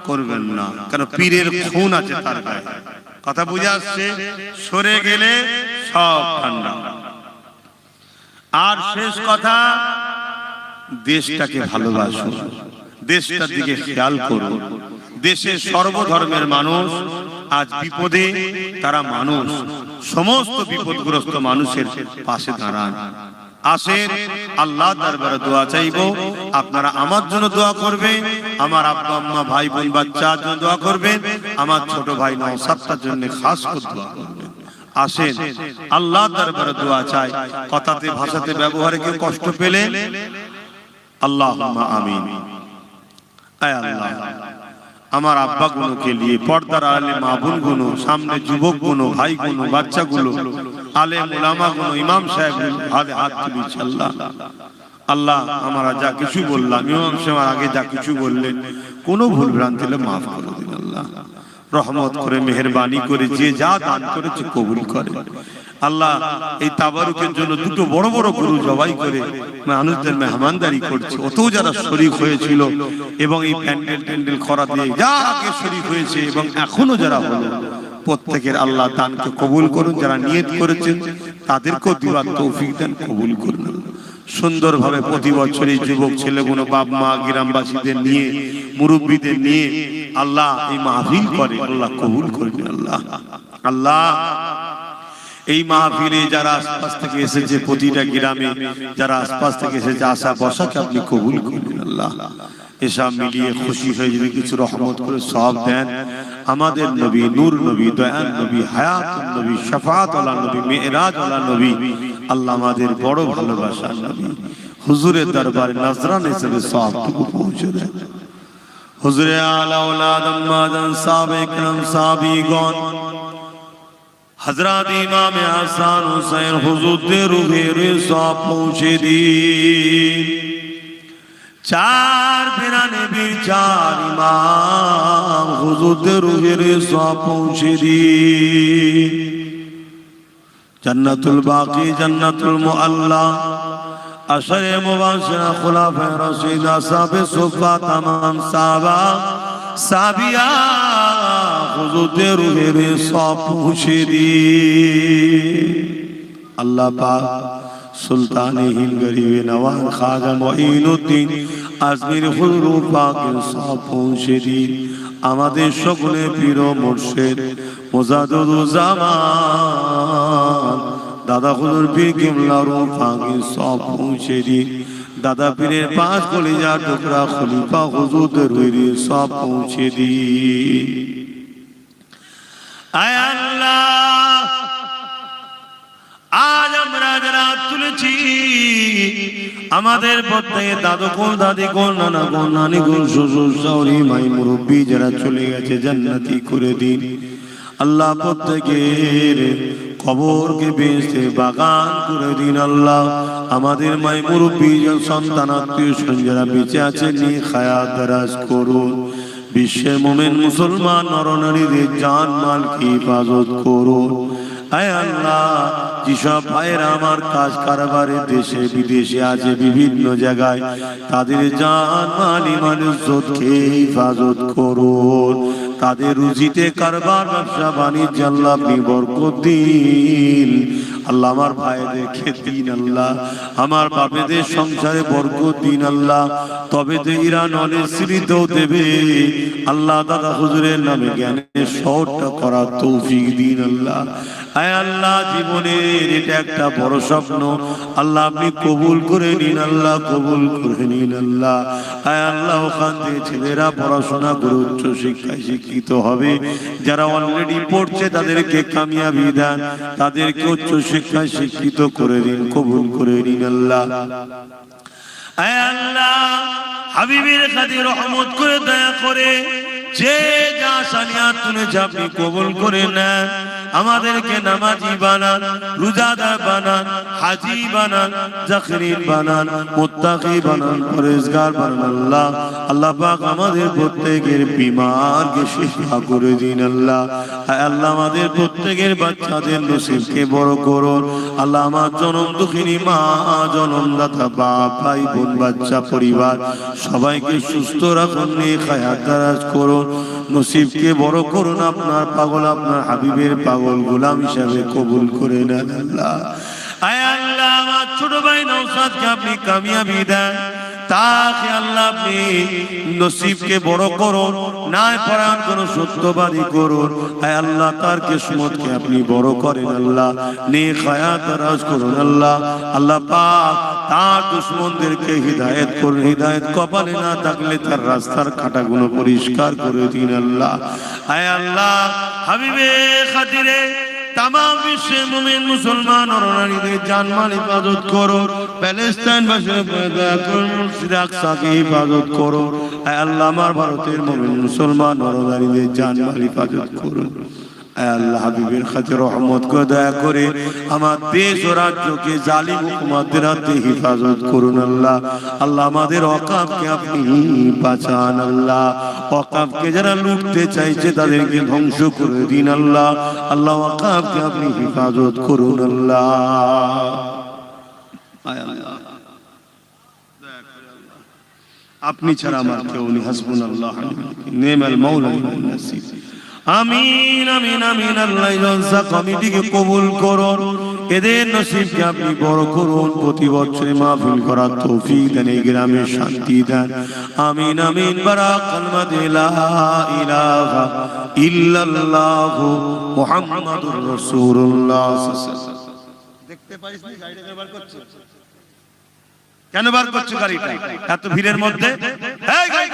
S2: করবেন না, কারণ পীরের খুন আছে তার গায়ে। কথা বুঝে আসছে? সরে গেলে সব ঠান্ডা। আর শেষ কথা, দেশটাকে ভালোবাসুন, দেশটার দিকে খেয়াল করুন। দেশের সর্বধর্মের মানুষ আজ বিপদে, তারা মানুষ, সমস্ত বিপদগ্রস্ত মানুষের পাশে দাঁড়ান। আসেন আল্লাহ দরবারে দোয়া চাইবো। আপনারা আমার জন্য দোয়া করবেন, আমার আব্বা আম্মা ভাই বোন বাচ্চার জন্য দোয়া করবেন, আমার ছোট ভাই নওশাদটার জন্য খাস করে দোয়া করবেন। আসেন আল্লাহ দরবারে দোয়া চাই। কথাতে ভাষাতে ব্যবহারে কেউ কষ্ট পেলে আল্লাহুম্মা আমিন। আয় আল্লাহ, আমার আব্বা গুলোকে নিয়ে, পর্দার আলে মা বোন গুলো, সামনে যুবক গুলো, ভাই গুলো, বাচ্চা গুলো, আলেম উলামা গুলো, ইমাম সাহেব হাত তুলেছি। আল্লাহ আল্লাহ, আমরা যা কিছু বললাম, ইমাম সাহেব আগে যা কিছু বললেন, কোনো ভুল ভ্রান্তি হলে মাফ করে দিন। আল্লাহ রহমত করে মেহেরবানি করে যে যা দান করেছে কবুল করে। আল্লাহ এই তাবারুকের জন্য 2টো বড় বড় গরু জবাই করে মানুষদের মেহমানদারি করছে, অত যারা শরীক হয়েছিল এবং এই প্যান্ডেল করা দিয়ে যা আগে শরীক হয়েছে এবং এখনো যারা হলো, প্রত্যেকের আল্লাহ দানকে কবুল করুন। যারা নিয়ত করেছেন তাদেরকেও দিবার তৌফিক দেন, কবুল করুন। সুন্দরভাবে প্রতি বছর এই যুবক ছেলেগুলো বাপ মা গ্রামবাসীদের নিয়ে, মুরব্বীদের নিয়ে আল্লাহ এই মাহফিল করে, আল্লাহ কবুল করুন। আল্লাহ আল্লাহ এই মাহফিলে যারা আশপাশ থেকে এসেছে, প্রতিটা গ্রামে যারা আশপাশ থেকে এসেছে, আশা বসাকে আপনি কবুল করুন। আল্লাহ এসব মিলিয়ে খুশি হয়ে যদি কিছু রহমত করে সব দেন, আমাদের নবী, নূর নবী, দয়াল নবী, হায়াতুন নবী, শাফাআতুল্লাহ নবী, মেরাজওয়ালা নবী, আল্লাহ আমাদের বড় ভালোবাসার নবী, হুজুরের দরবারে নজরান হিসেবে সবটুকু পৌঁছে দেন। হুজুরে আলা ওলাদ আম্মাজান সাহাবে کرام সাহাবীগণ, হযরত ইমাম হাসান হুসাইন হুজুরদের রূহের সব পৌঁছে দিন। চার ফেরানে বীর চার ইমাম হুজুরদের রূহের সব পৌঁছে দিন। জান্নাতুল বাকি, জান্নাতুল মুআল্লা, আশরে মুবাশশিরা, খুলাফায়ে রাশিদিন, আসহাবে সুফফা, তামাম সাহাবা সাহাবিয়া হুজুরদের রূহের সব পৌঁছে দিন। আল্লাহ পাক সুলতানে হিন্দ গরিবে নওয়াজ খাজা মুঈনুদ্দিন আজমির হুজুর পাকের সব পৌঁছে দিন। আমাদের সকলে পীর ও মুর্শিদ মুজাদ্দিদুজ্জামান দাদা হুজুর পীর কিবলা রূহ পাকের সব পৌঁছে দিন। দাদা পীরের পাঁচ কলিজা টুকরা খলিফা হুজুরদের রূহের সব পৌঁছে দিন। আয় আল্লাহ, আজ আমরা যারা তুলেছি আমাদের প্রত্যেকে দাদু কোন, দাদি কোন, নানা কোন, নানি কোন, শ্বশুর শাশুড়ি, মাই মুরব্বী যারা চলে গেছে জান্নাতি করে দিন। আল্লাহ প্রত্যেকের কবরকে বেহেশতে বাগান করে দিন। আল্লাহ আমাদের মাই মুরব্বী সন্তান আত্মীয় স্বজন যারা বেঁচে আছে নিয়ে হায়াত দারাজ করুন। বিশ্বের মুমিন মুসলমান নরনারীদের জান মালকে হেফাজত করুন। আয় আল্লাহ, যেসব ভাইয়েরা আমার কাজ কারবারে দেশে বিদেশে আছে বিভিন্ন জায়গায়, তাদের জান মাল ঈমান ইজ্জতকে হেফাজত করুন। তাদের রুজিতে কারবার ব্যবসা বাণিজ্য আল্লাহ আপনি বরকত দিন। আল্লাহ আমার ভাইদেরকে দিন, আল্লাহ আমার বাপেদের সংসারে বরকত দিন। আল্লাহ তবে তো ইরান অনেক স্মৃতিও দেবে। আল্লাহ দাদা হুজুরের নামে জ্ঞানের শহরটা করার তৌফিক দিন। আল্লাহ আয় আল্লাহ, জীবনের এটা একটা বড় স্বপ্ন, আল্লাহ আপনি কবুল করে নিন। আল্লাহ কবুল করে নিন। আল্লাহ আয় আল্লাহ, ওখান থেকে ছেলেরা পড়াশোনা করে উচ্চ শিক্ষায় শিক্ষিত হবে। যারা অলরেডি পড়ছে তাদেরকে কামিয়াবি দেন, তাদেরকে উচ্চ শিক্ষায় শিক্ষিত করে দিন, কবুল করে নিন। আল্লাহ আয় আল্লাহ, হাবিবের খাতির রহমত করে দয়া করে যে যা সানিয়াত তুলেছে আপনি কবুল করে নেন। আমাদেরকে নামাজি বানান, রোজাদার বানান, হাজি বানান, জাকির বানান, মুত্তাকি বানান, পরেজগার বানান। আল্লাহ আল্লাহ পাক আমাদের প্রত্যেকের বিমারকে শিফা করে দিন। আল্লাহ আল্লাহ আমাদের প্রত্যেকের বাচ্চাদের নসিবকে বড় করুন। আল্লাহ আমার জনম দুঃখিনী মা, জনমদাতা বাপ, ভাই বোন, বাচ্চা, পরিবার সবাইকে সুস্থ রাখুন, নেক হায়াত দারাজ করুন, নসিবকে বড় করুন। আপনার পাগল, আপনার হাবিবের পাগল গোলাম হিসাবে কবুল করে নেন। আল্লাহ আয় আল্লাহ, আমার ছোট ভাই নওশাদকে আপনি কামিয়াবি দেন, তাকে আল্লাহ আপনি নসিবকে বড় করুন, ন্যায় পরায়ণ কোন সত্যবাদী করুন। আয় আল্লাহ তার কিসমতকে আপনি বড় করেন। আল্লাহ নেক হায়াত দারাজ করুন। আল্লাহ আল্লাহ পাক তার দুশমনদেরকে হিদায়াত করুন। হিদায়াত কপালে না থাকলে তার রাস্তার কাঁটাগুলো পরিষ্কার করে দিন। আল্লাহ আয় আল্লাহ, হাবিবের খাতিরে तमाम विश्व मुमिन मुसलमान और नारीদের জানমাল হিফাজত করো। প্যালেস্টাইন বাসীর দয়া করো, মসজিদ আকসা কে হিফাজত করো। আয় আল্লাহ আমার ভারতের মুমিন মুসলমান और নারীদের জানমাল হিফাজত করো। আয় আল্লাহ হাবিবের খাতির রহমত করে দয়া করে আমার দেশ ও রাজ্যকে জালিম হুকুমতের হাতে হিফাজত করুন। আল্লাহ আল্লাহ আমাদের ওয়াকাফকে আপনি বাঁচান। আল্লাহ ওয়াকাফকে যারা লুটতে চাইছে তাদেরকে ধ্বংস করে দিন। আল্লাহ আল্লাহ ওয়াকাফকে আপনি হিফাজত করুন। আল্লাহ আয় আল্লাহ আপনি ছাড়া আমার কেউ নেই। হাসবুনাল্লাহ নি'মাল মাওলা ওয়া নাসির। আমিন আমিন আমিন। আল্লাহ জলসা কমিটিকে কবুল করুন, এদের নসিবকে আপনি বড় করুন, প্রতি বছরে মাহফিল করার তৌফিক দেন, এই গ্রামে শান্তি দেন। আমিন আমিন। বারাক কালমাতে লা ইলাহা ইল্লাল্লাহু মুহাম্মাদুর রাসূলুল্লাহ। দেখতে পাইছ না গাড়িটা ব্যবহার করছে
S1: কেন বার করছো গাড়িটা এত ভিড়ের মধ্যে? এই গাড়ি